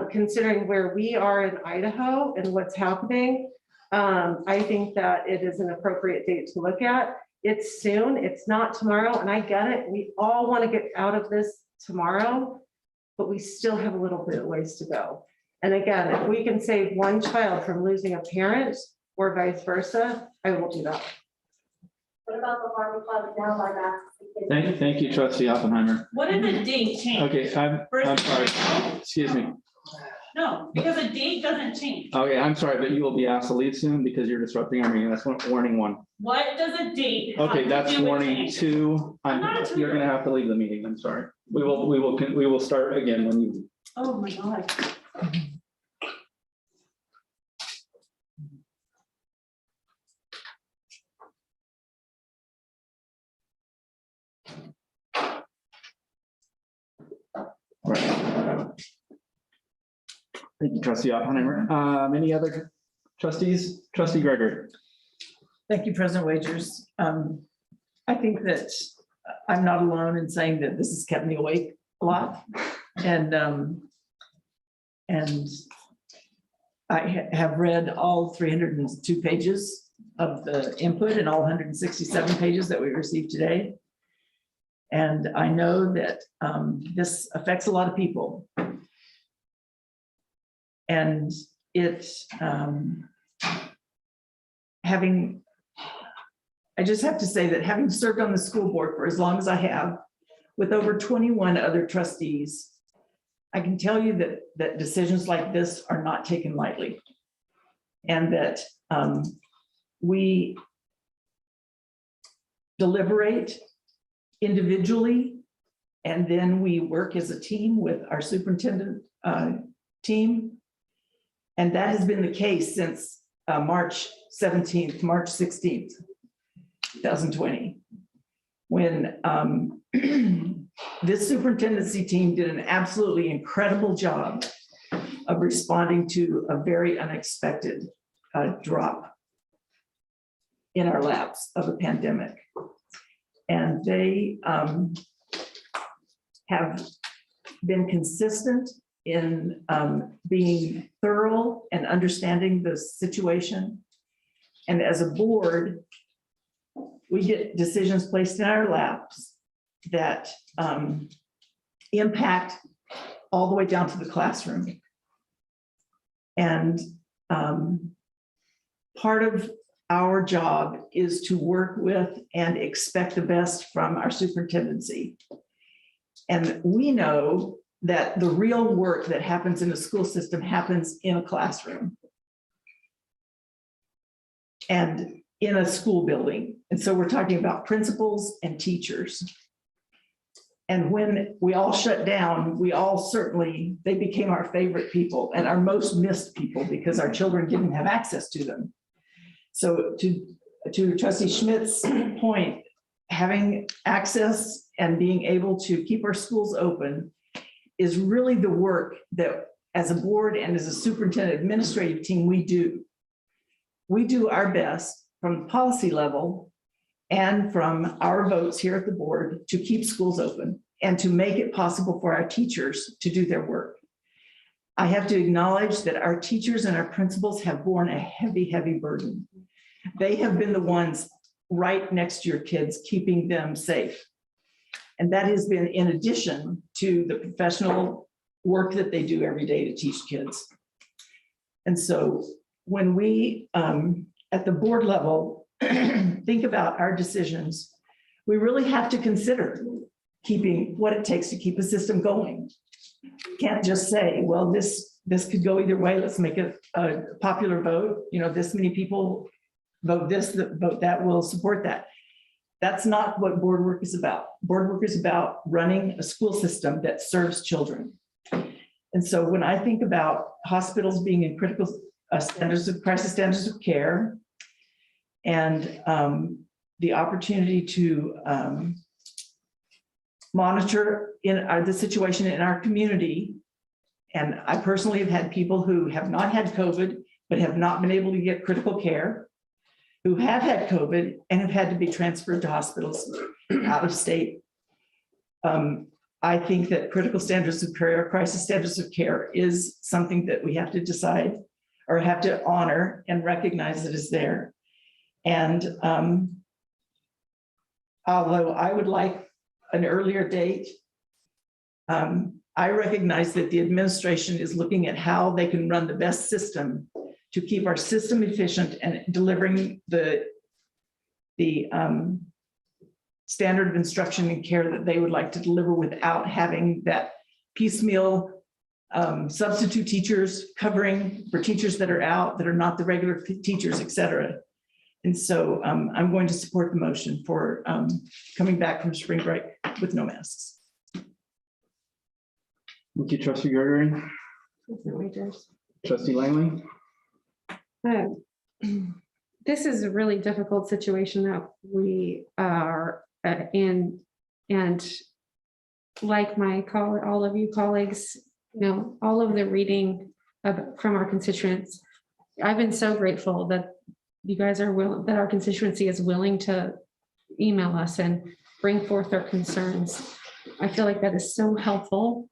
considering where we are in Idaho and what's happening, I think that it is an appropriate date to look at. It's soon, it's not tomorrow, and I get it. We all want to get out of this tomorrow, but we still have a little bit of ways to go. And again, if we can save one child from losing a parent or vice versa, I will do that. What about the Harvard Club now by masks? Thank you, trustee Oppenheimer. What did the date change? Okay, I'm sorry. Excuse me. No, because a date doesn't change. Okay, I'm sorry, but you will be asked to leave soon because you're disrupting our meeting. That's warning 1. What does a date? have Okay, to that's do with warning change? 2. You're gonna have to leave the meeting. I'm sorry. We will start again when you. Oh my God. Thank you, trustee Oppenheimer. Any other trustees? Trustee Gregory. Thank you, President Wagers. I think that I'm not alone in saying that this has kept me awake a lot. And I have read all 302 pages of the input and all 167 pages that we received today. And I know that this affects a lot of people. And it, I just have to say that having served on the school board for as long as I have, with over 21 other trustees, I can tell you that decisions like this are not taken lightly. And that we deliberate individually, and then we work as a team with our superintendent team. And that has been the case since March 16th, 2020, when this superintendency team did an absolutely incredible job of responding to a very unexpected drop in our laps of a pandemic. And they have been consistent in being thorough and understanding the situation. And as a board, we get decisions placed in our laps that impact all the way down to the classroom. And part of our job is to work with and expect the best from our superintendency. And we know that the real work that happens in a school system happens in a classroom and in a school building. And so we're talking about principals and teachers. And when we all shut down, we all certainly, they became our favorite people and our most missed people because our children didn't have access to them. So to Trustee Schmidt's point, having access and being able to keep our schools open is really the work that as a board and as a superintendent administrative team, we do. We do our best from the policy level and from our votes here at the board to keep schools open and to make it possible for our teachers to do their work. I have to acknowledge that our teachers and our principals have borne a heavy, heavy burden. They have been the ones right next to your kids, keeping them safe. And that has been in addition to the professional work that they do every day to teach kids. And so when we, at the board level, think about our decisions, we really have to consider keeping what it takes to keep a system going. You can't just say, well, this could go either way. Let's make a popular vote. You know, this many people vote this, vote that, will support that. That's not what board work is about. Board work is about running a school system that serves children. And so when I think about hospitals being in critical crisis standards of care, and the opportunity to monitor the situation in our community. And I personally have had people who have not had COVID, but have not been able to get critical care, who have had COVID and have had to be transferred to hospitals out of state. I think that critical standards of care, crisis standards of care, is something that we have to decide or have to honor and recognize that is there. And although I would like an earlier date, I recognize that the administration is looking at how they can run the best system to keep our system efficient and delivering the standard of instruction and care that they would like to deliver without having that piecemeal substitute teachers covering for teachers that are out, that are not the regular teachers, et cetera. And so I'm going to support the motion for coming back from spring break with no masks. Thank you, Trustee Gregory. Trustee Langley. This is a really difficult situation that we are in, and like all of you colleagues, you know, all of the reading from our constituents, I've been so grateful that you guys are willing, that our constituency is willing to email us and bring forth their concerns. I feel like that is so helpful.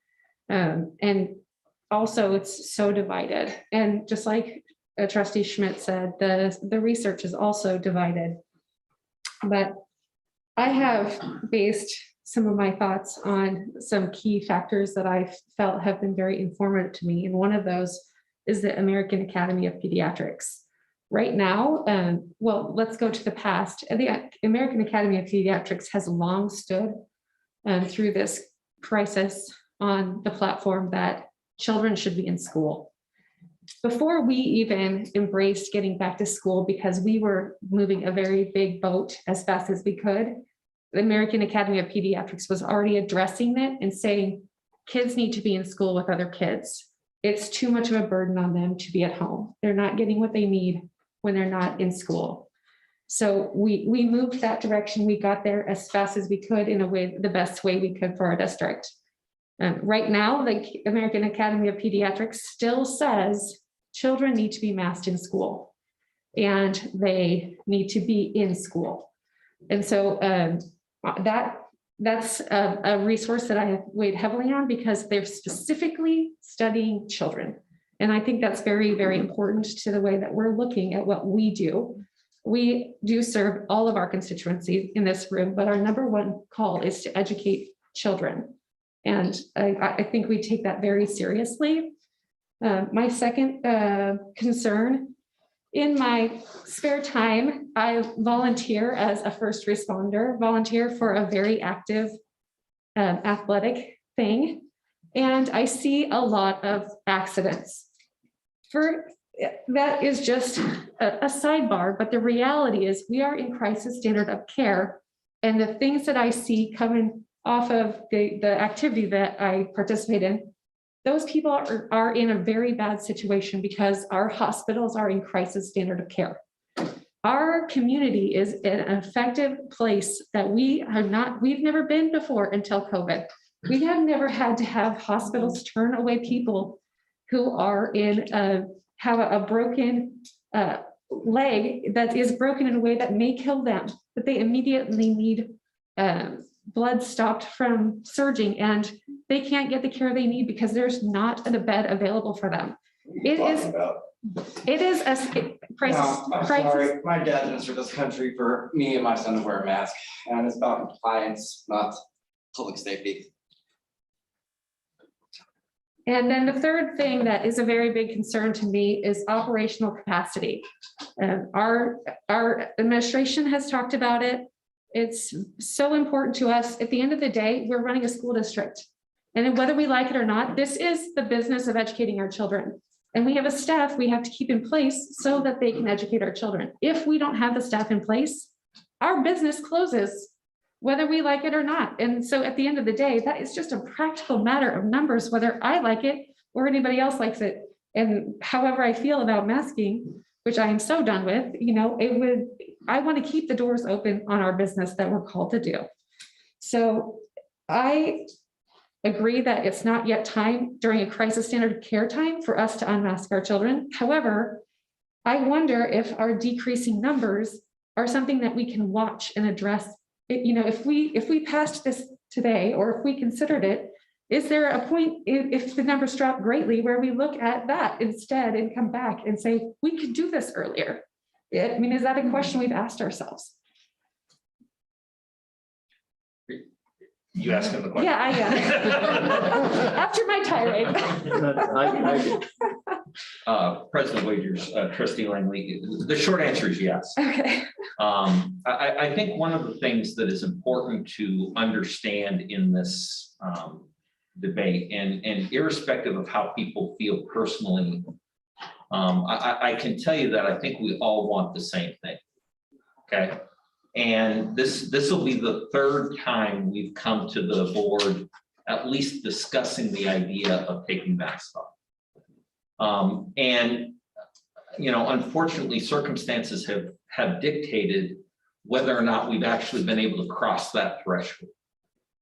And also it's so divided. And just like Trustee Schmidt said, the research is also divided. But I have based some of my thoughts on some key factors that I felt have been very informative to me. And one of those is the American Academy of Pediatrics. Right now, well, let's go to the past. The American Academy of Pediatrics has long stood through this crisis on the platform that children should be in school. Before we even embraced getting back to school, because we were moving a very big boat as fast as we could, the American Academy of Pediatrics was already addressing it and saying, kids need to be in school with other kids. It's too much of a burden on them to be at home. They're not getting what they need when they're not in school. So we moved that direction. We got there as fast as we could in a way, the best way we could for our district. Right now, the American Academy of Pediatrics still says children need to be masked in school and they need to be in school. And so that's a resource that I have weighed heavily on because they're specifically studying children. And I think that's very, very important to the way that we're looking at what we do. We do serve all of our constituencies in this room, but our number one call is to educate children. And I think we take that very seriously. My second concern, in my spare time, I volunteer as a first responder, volunteer for a very active athletic thing. And I see a lot of accidents. That is just a sidebar, but the reality is we are in crisis standard of care. And the things that I see coming off of the activity that I participate in, those people are in a very bad situation because our hospitals are in crisis standard of care. Our community is an effective place that we've never been before until COVID. We have never had to have hospitals turn away people who are have a broken leg that is broken in a way that may kill them, but they immediately need blood stopped from surging and they can't get the care they need because there's not a bed available for them. It is a crisis. I'm sorry, my dad entered this country for me and my son to wear a mask, and it's about compliance, not public safety. And then the third thing that is a very big concern to me is operational capacity. Our administration has talked about it. It's so important to us. At the end of the day, we're running a school district. And then whether we like it or not, this is the business of educating our children. And we have a staff we have to keep in place so that they can educate our children. If we don't have the staff in place, our business closes, whether we like it or not. And so at the end of the day, that is just a practical matter of numbers, whether I like it or anybody else likes it. And however I feel about masking, which I am so done with, I want to keep the doors open on our business that we're called to do. So I agree that it's not yet time during a crisis standard care time for us to unmask our children. However, I wonder if our decreasing numbers are something that we can watch and address. If we passed this today, or if we considered it, is there a point if the numbers drop greatly where we look at that instead and come back and say, we could do this earlier? Is that a question we've asked ourselves? You asking the question? Yeah, I got it. After my tirade. President Wagers, Trustee Langley, the short answer is yes. Okay. I think one of the things that is important to understand in this debate, and irrespective of how people feel personally, I can tell you that I think we all want the same thing. Okay. And this will be the third time we've come to the board at least discussing the idea of taking masks off. Unfortunately, circumstances have dictated whether or not we've actually been able to cross that threshold.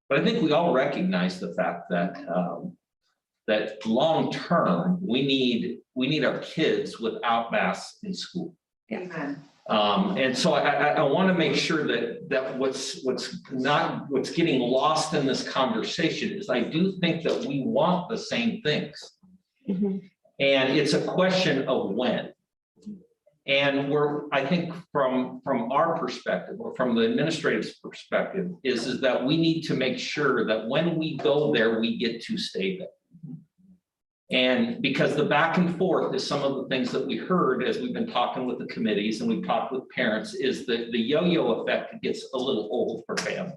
But I think we all recognize the fact that that long term we need our kids without masks in school. Yeah. And so I want to make sure that what's getting lost in this conversation is I do think that we want the same things. And it's a question of when. And I think from our perspective, or from the administrative perspective, is that we need to make sure that when we go there, we get to stay there. And because the back and forth is some of the things that we heard as we've been talking with the committees and we've talked with parents, is that the yo-yo effect gets a little old for families.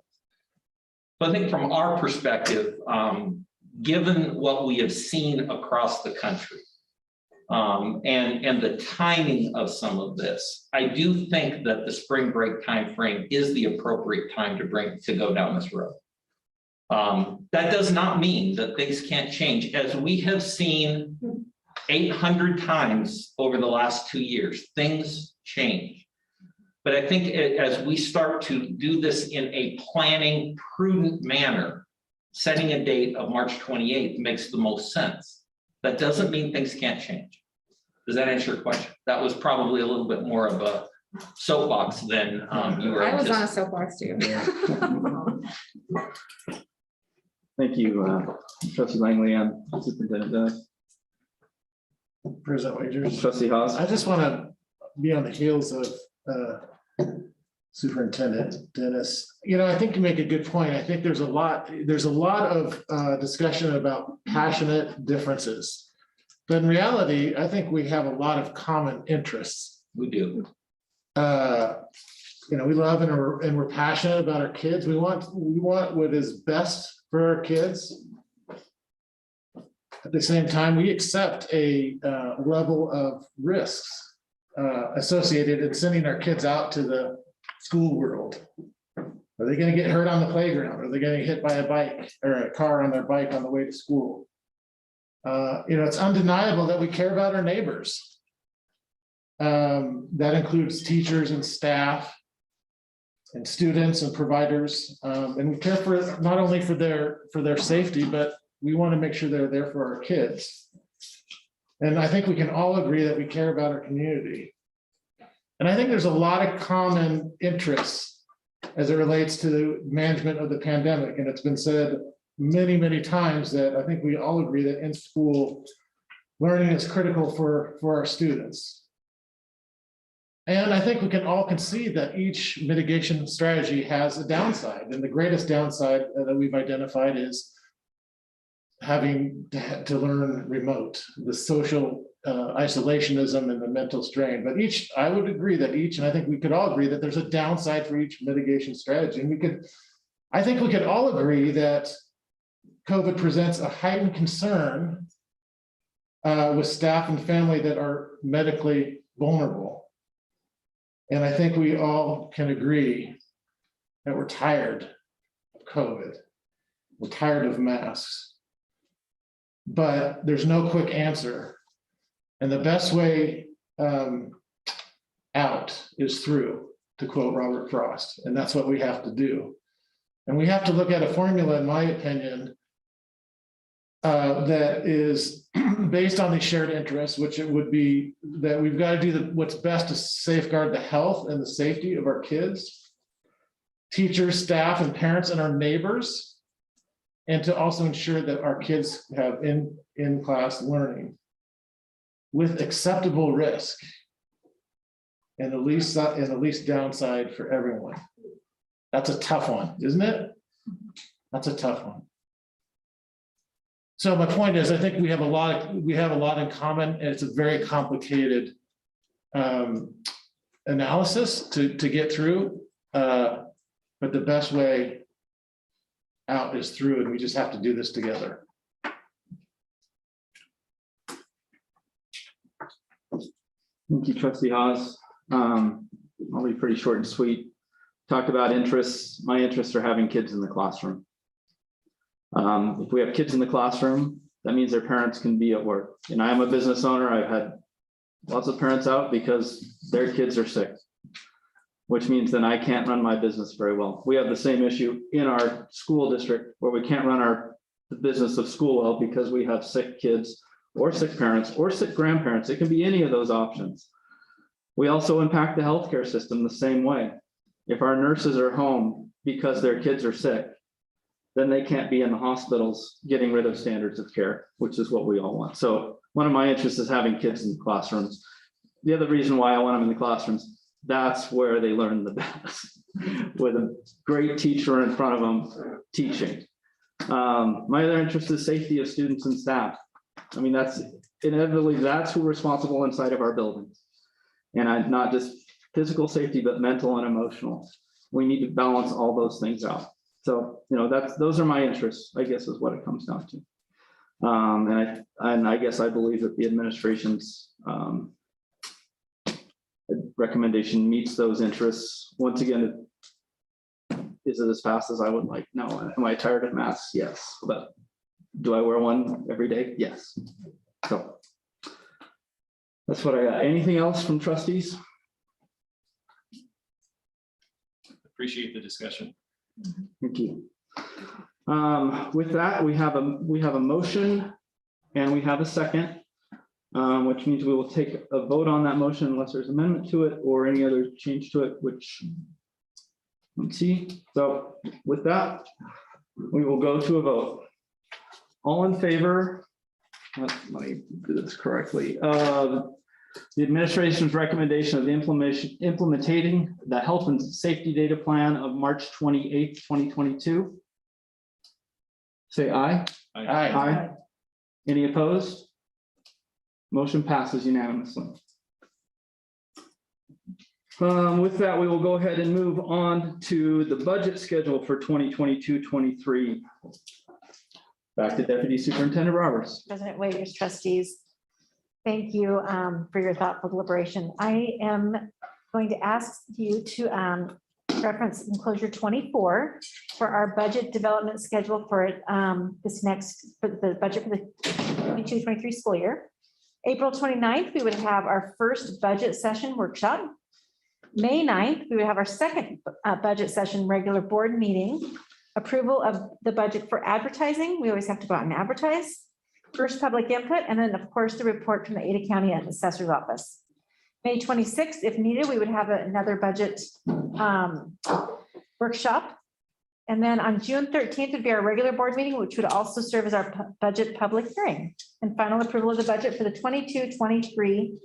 But I think from our perspective, given what we have seen across the country, and the timing of some of this, I do think that the spring break timeframe is the appropriate time to go down this road. That does not mean that things can't change, as we have seen 800 times over the last 2 years. Things change. But I think as we start to do this in a planning, prudent manner, setting a date of March 28th makes the most sense. That doesn't mean things can't change. Does that answer your question? That was probably a little bit more of a soapbox than you were. I was on a soapbox too. Thank you, Trustee Langley and Superintendent Dennis. President Wagers. Trustee Haas. I just want to be on the heels of Superintendent Dennis. You know, I think you make a good point. I think there's a lot of discussion about passionate differences. But in reality, I think we have a lot of common interests. We do. You know, we love and we're passionate about our kids. We want what is best for our kids. At the same time, we accept a level of risks associated in sending our kids out to the school world. Are they going to get hurt on the playground? Are they going to get hit by a bike or a car on their bike on the way to school? You know, it's undeniable that we care about our neighbors. That includes teachers and staff and students and providers. And we care for not only for their safety, but we want to make sure they're there for our kids. And I think we can all agree that we care about our community. And I think there's a lot of common interests as it relates to the management of the pandemic. And it's been said many, many times that I think we all agree that in school learning is critical for our students. And I think we can all concede that each mitigation strategy has a downside. And the greatest downside that we've identified is having to learn remote, the social isolationism and the mental strain. But I would agree that and I think we could all agree that there's a downside for each mitigation strategy. And I think we could all agree that COVID presents a heightened concern with staff and family that are medically vulnerable. And I think we all can agree that we're tired of COVID. We're tired of masks. But there's no quick answer. And the best way out is through, to quote Robert Frost. And that's what we have to do. And we have to look at a formula, in my opinion, that is based on the shared interests, which it would be that we've got to do what's best to safeguard the health and the safety of our kids, teachers, staff, and parents, and our neighbors, and to also ensure that our kids have in-class learning with acceptable risk and the least downside for everyone. That's a tough one, isn't it? That's a tough one. So my point is, I think we have a lot in common, and it's a very complicated analysis to get through. But the best way out is through, and we just have to do this together. Thank you, Trustee Haas. I'll be pretty short and sweet. Talked about interests. My interests are having kids in the classroom. If we have kids in the classroom, that means their parents can be at work. And I am a business owner. I've had lots of parents out because their kids are sick, which means then I can't run my business very well. We have the same issue in our school district where we can't run the business of school well because we have sick kids or sick parents or sick grandparents. It can be any of those options. We also impact the healthcare system the same way. If our nurses are home because their kids are sick, then they can't be in the hospitals getting rid of standards of care, which is what we all want. So one of my interests is having kids in the classrooms. The other reason why I want them in the classrooms, that's where they learn the best, with a great teacher in front of them teaching. My other interest is safety of students and staff. I mean, that's inevitably, that's who's responsible inside of our buildings. And not just physical safety, but mental and emotional. We need to balance all those things out. So, you know, those are my interests, I guess, is what it comes down to. And I guess I believe that the administration's recommendation meets those interests. Once again, is it as fast as I would like? No. Am I tired of masks? Yes. But do I wear one every day? Yes. So that's what I got. Anything else from trustees? Appreciate the discussion. Thank you. With that, we have a motion and we have a second, which means we will take a vote on that motion unless there's amendment to it or any other change to it, which let's see. So with that, we will go to a vote. All in favor? Let me do this correctly. The administration's recommendation of the implementing the health and safety data plan of March 28th, 2022. Say aye. Aye. Aye. Any opposed? Motion passes unanimously. With that, we will go ahead and move on to the budget schedule for 2022-23. Back to Deputy Superintendent Roberts. President Waiters, trustees, thank you for your thoughtful deliberation. I am going to ask you to reference enclosure 24 for our budget development schedule for the budget for the 22-23 school year. April 29th, we would have our first budget session workshop. May 9th, we would have our second budget session regular board meeting. Approval of the budget for advertising. We always have to go out and advertise. First public input, and then of course the report from the Ada County Assessor's Office. May 26th, if needed, we would have another budget workshop. And then on June 13th would be our regular board meeting, which would also serve as our budget public hearing. And final approval of the budget for the 22-23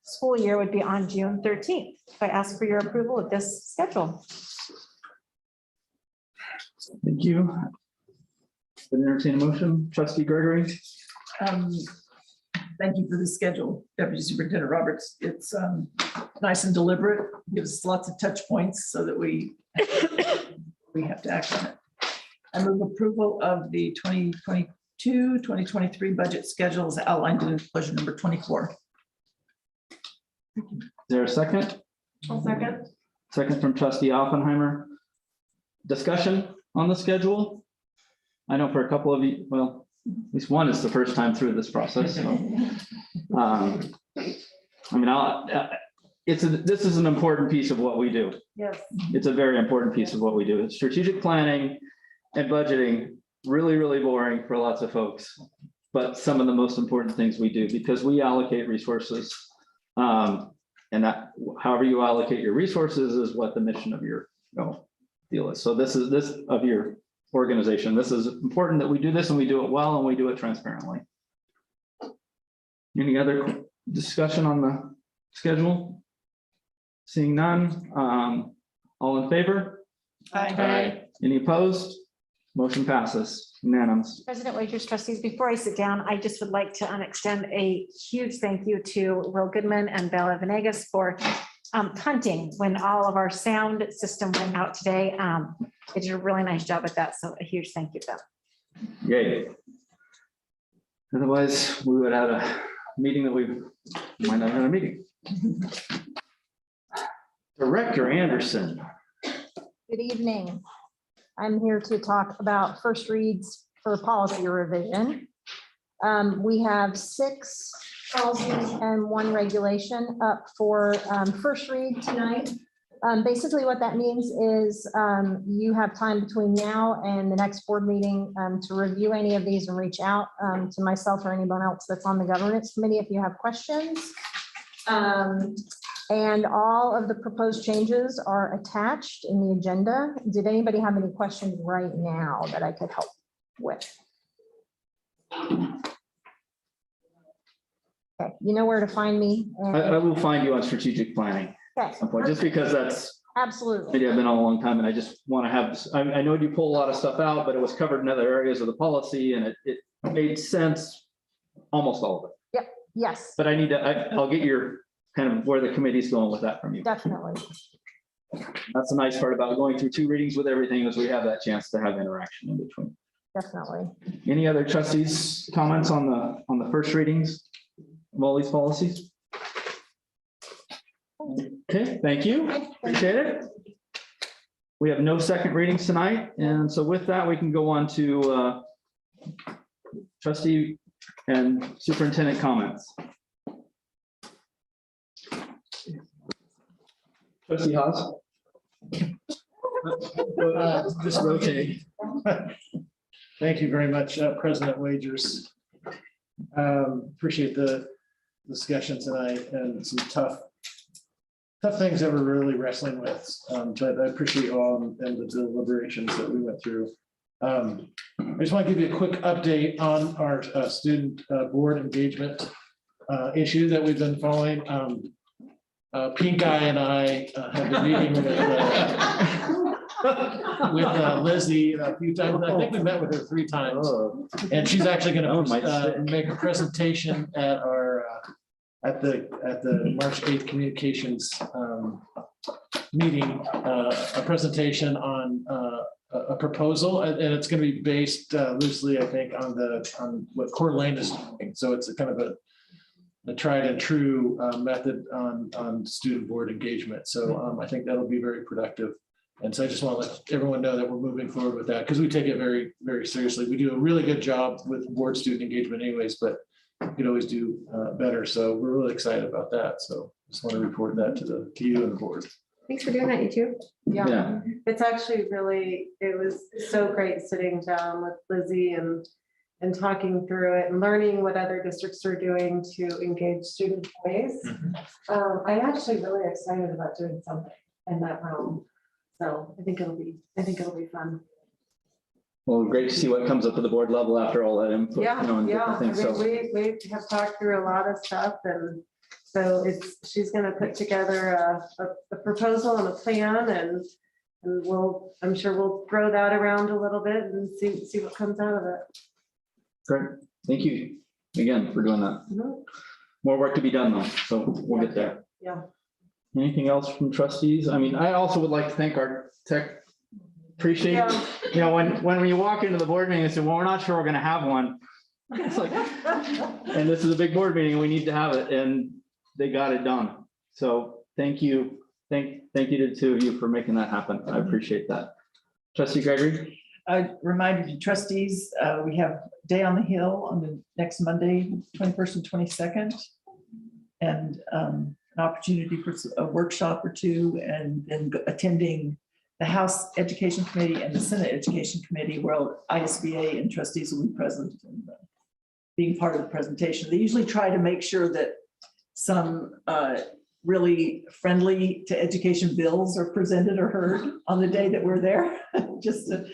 school year would be on June 13th. So I ask for your approval of this schedule. Thank you. Entertain a motion, Trustee Gregory. Thank you for the schedule, Deputy Superintendent Roberts. It's nice and deliberate, gives us lots of touch points so that we have to act on it. I move approval of the 2022-2023 budget schedule as outlined in enclosure number 24. Is there a second? I'll second. Second from Trustee Oppenheimer. Discussion on the schedule? I know for a couple of you, well, at least one is the first time through this process. So, I mean, this is an important piece of what we do. Yes. It's a very important piece of what we do. It's strategic planning and budgeting, really, really boring for lots of folks, but some of the most important things we do because we allocate resources. And that, however you allocate your resources is what the mission of your deal is. So this of your organization. This is important that we do this and we do it well and we do it transparently. Any other discussion on the schedule? Seeing none, all in favor? Aye. Any opposed? Motion passes unanimous. President Wagers, trustees, before I sit down, I just would like to extend a huge thank you to Will Goodman and Bella Venegas for punting when all of our sound system went out today. They did a really nice job at that, so a huge thank you to them. Yay. Otherwise, we would have a meeting that we might not have a meeting. Director Anderson. Good evening. I'm here to talk about first reads for policy revision. We have 6 policies and 1 regulation up for first read tonight. Basically what that means is you have time between now and the next board meeting to review any of these and reach out to myself or anyone else that's on the governance committee if you have questions. And all of the proposed changes are attached in the agenda. Did anybody have any questions right now that I could help with? Okay, you know where to find me. I will find you on strategic planning Okay, at some point, just because that's, absolutely. maybe I've been on a long time and I just want to have, this. I know you pull a lot of stuff out, but it was covered in other areas of the policy and it made sense, almost all of it. Yep, yes, But I need to, I'll get your kind of where the committee's going with that from you. definitely. That's the nice part about going through 2 readings with everything is we have that chance to have interaction in between. Definitely. Any other trustees' comments on the first readings of all these policies? Okay, thank you. Appreciate it. We have no second readings tonight. And so with that, we can go on to trustee and superintendent comments. Trustee Haas. Just rotate. Thank you very much, President Wagers. Appreciate the discussion tonight and some tough things that we're really wrestling with. But I appreciate you all and the deliberations that we went through. I just want to give you a quick update on our student board engagement issue that we've been following. Pink Eye and I have been meeting with Lizzie a few times. I think we met with her 3 times. And she's actually going to make a presentation at our at the March 8th communications meeting, a presentation on a proposal, and it's going to be based loosely, I think, on what Coeur d'Alene is doing. So it's a kind of a tried and true method on student board engagement. So I think that'll be very productive. And so I just want to let everyone know that we're moving forward with that because we take it very, very seriously. We do a really good job with board student engagement anyways, but we could always do better. So we're really excited about that. So just want to report that to you and the board. Thanks for doing that, you too. Yeah, it's actually really, it was so great sitting down with Lizzie and talking through it and learning what other districts are doing to engage student voice. I'm actually really excited about doing something in that realm. So I think it'll be fun. Well, great to see what comes up at the board level after all that input. Yeah, and yeah. different things. I So mean, we have talked through a lot of stuff, and so she's going to put together a proposal and a plan, and I'm sure we'll throw that around a little bit and see what comes out of it. great. Thank you again for doing that. More work to be done though, so we'll get there. Yeah. Anything else from trustees? I mean, I also would like to thank our tech. Appreciate, you know, when you walk into the board meeting and say, well, we're not sure we're gonna have one. It's like, and this is a big board meeting, we need to have it, and they got it done. So thank you. Thank you to the 2 of you for making that happen. I appreciate that. Trustee Gregory? A reminder to trustees, we have Day on the Hill on the next Monday, 21st and 22nd. And an opportunity for a workshop or 2, and then attending the House Education Committee and the Senate Education Committee, where ISBA and trustees will be present and being part of the presentation. They usually try to make sure that some really friendly to education bills are presented or heard on the day that we're there, just to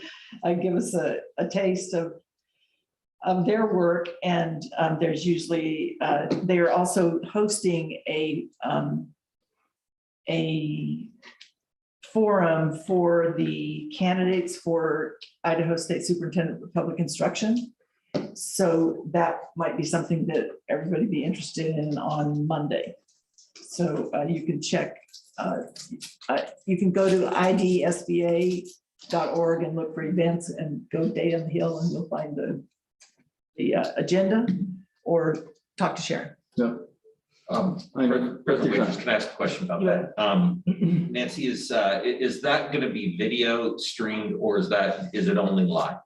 give us a taste of their work. And there's usually, they're also hosting a forum for the candidates for Idaho State Superintendent of Public Instruction. So that might be something that everybody be interested in on Monday. So you can check, you can go to idsba.org and look for events and go Day on the Hill, and you'll find the agenda, or talk to Sharon. Yeah. President Wagers, can I ask a question about that? Nancy, is that going to be video streamed, or is it only live?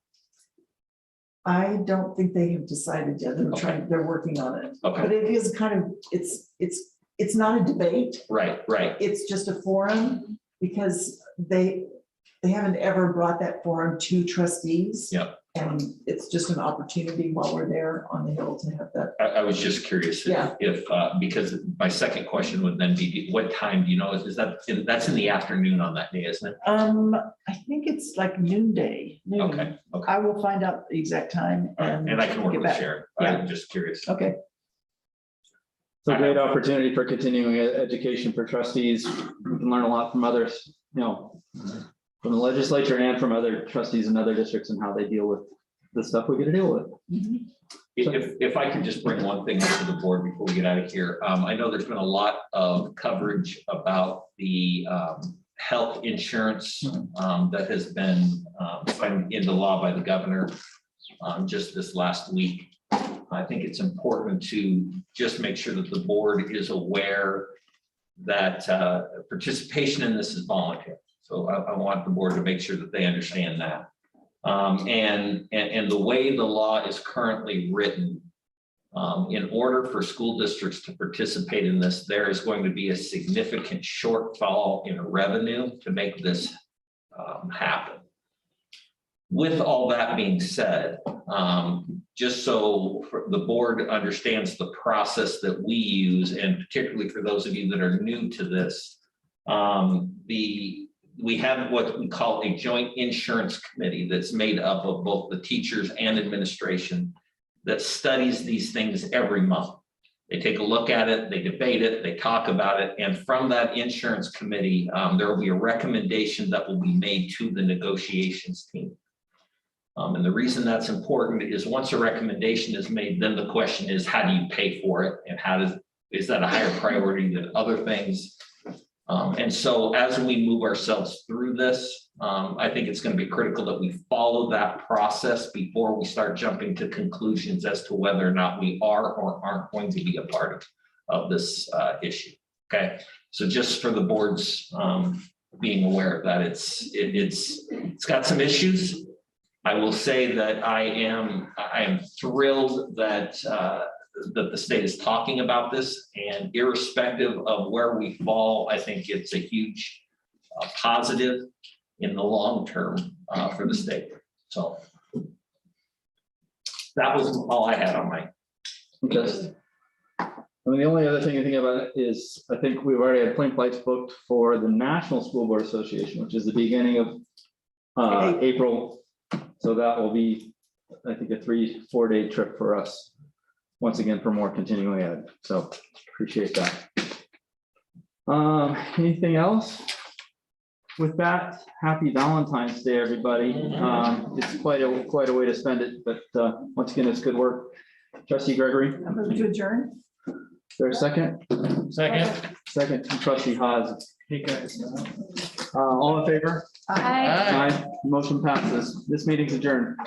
I don't think they have decided yet. They're working on it. Okay. But it is kind of, it's not a debate. Right. It's just a forum, because they haven't ever brought that forum to trustees. Yep. And it's just an opportunity while we're there on the Hill to have that. I was just curious if, because my second question would then be, what time do you know? Is that, that's in the afternoon on that day, isn't it? I think it's like noonday. noon. Okay. I will find out the exact time And I can work get with back. Sharon. Yeah. I'm just curious. Okay. It's a great opportunity for continuing education for trustees. We can learn a lot from others, from the legislature and from other trustees in other districts and how they deal with the stuff we get to deal with. If I could just bring one thing to the board before we get out of here. I know there's been a lot of coverage about the health insurance that has been signed into law by the governor just this last week. I think it's important to just make sure that the board is aware that participation in this is voluntary. So I want the board to make sure that they understand that. And the way the law is currently written, in order for school districts to participate in this, there is going to be a significant shortfall in revenue to make this happen. With all that being said, just so the board understands the process that we use, and particularly for those of you that are new to this, we have what we call a joint insurance committee that's made up of both the teachers and administration that studies these things every month. They take a look at it, they debate it, they talk about it, and from that insurance committee, there will be a recommendation that will be made to the negotiations team. And the reason that's important is once a recommendation is made, then the question is, how do you pay for it? And is that a higher priority than other things? And so as we move ourselves through this, I think it's going to be critical that we follow that process before we start jumping to conclusions as to whether or not we are or aren't going to be a part of this issue. Okay, so just for the board's being aware of that, it's got some issues. I will say that I am thrilled that that the state is talking about this, and irrespective of where we fall, I think it's a huge positive in the long term for the state. So that was all I had on my list. I mean, the only other thing I think about it is I think we've already had plane flights booked for the National School Board Association, which is the beginning of April. So that will be, I think, a 3-4 day trip for us. Once again, for more continuing ed. So appreciate that. Anything else? With that, happy Valentine's Day, everybody. It's quite a way to spend it, but once again, it's good work. Trustee Gregory. I'm going to adjourn. There a second? Second, Trustee Haas. Hey, guys. All in favor? Aye. Motion passes. This meeting's adjourned.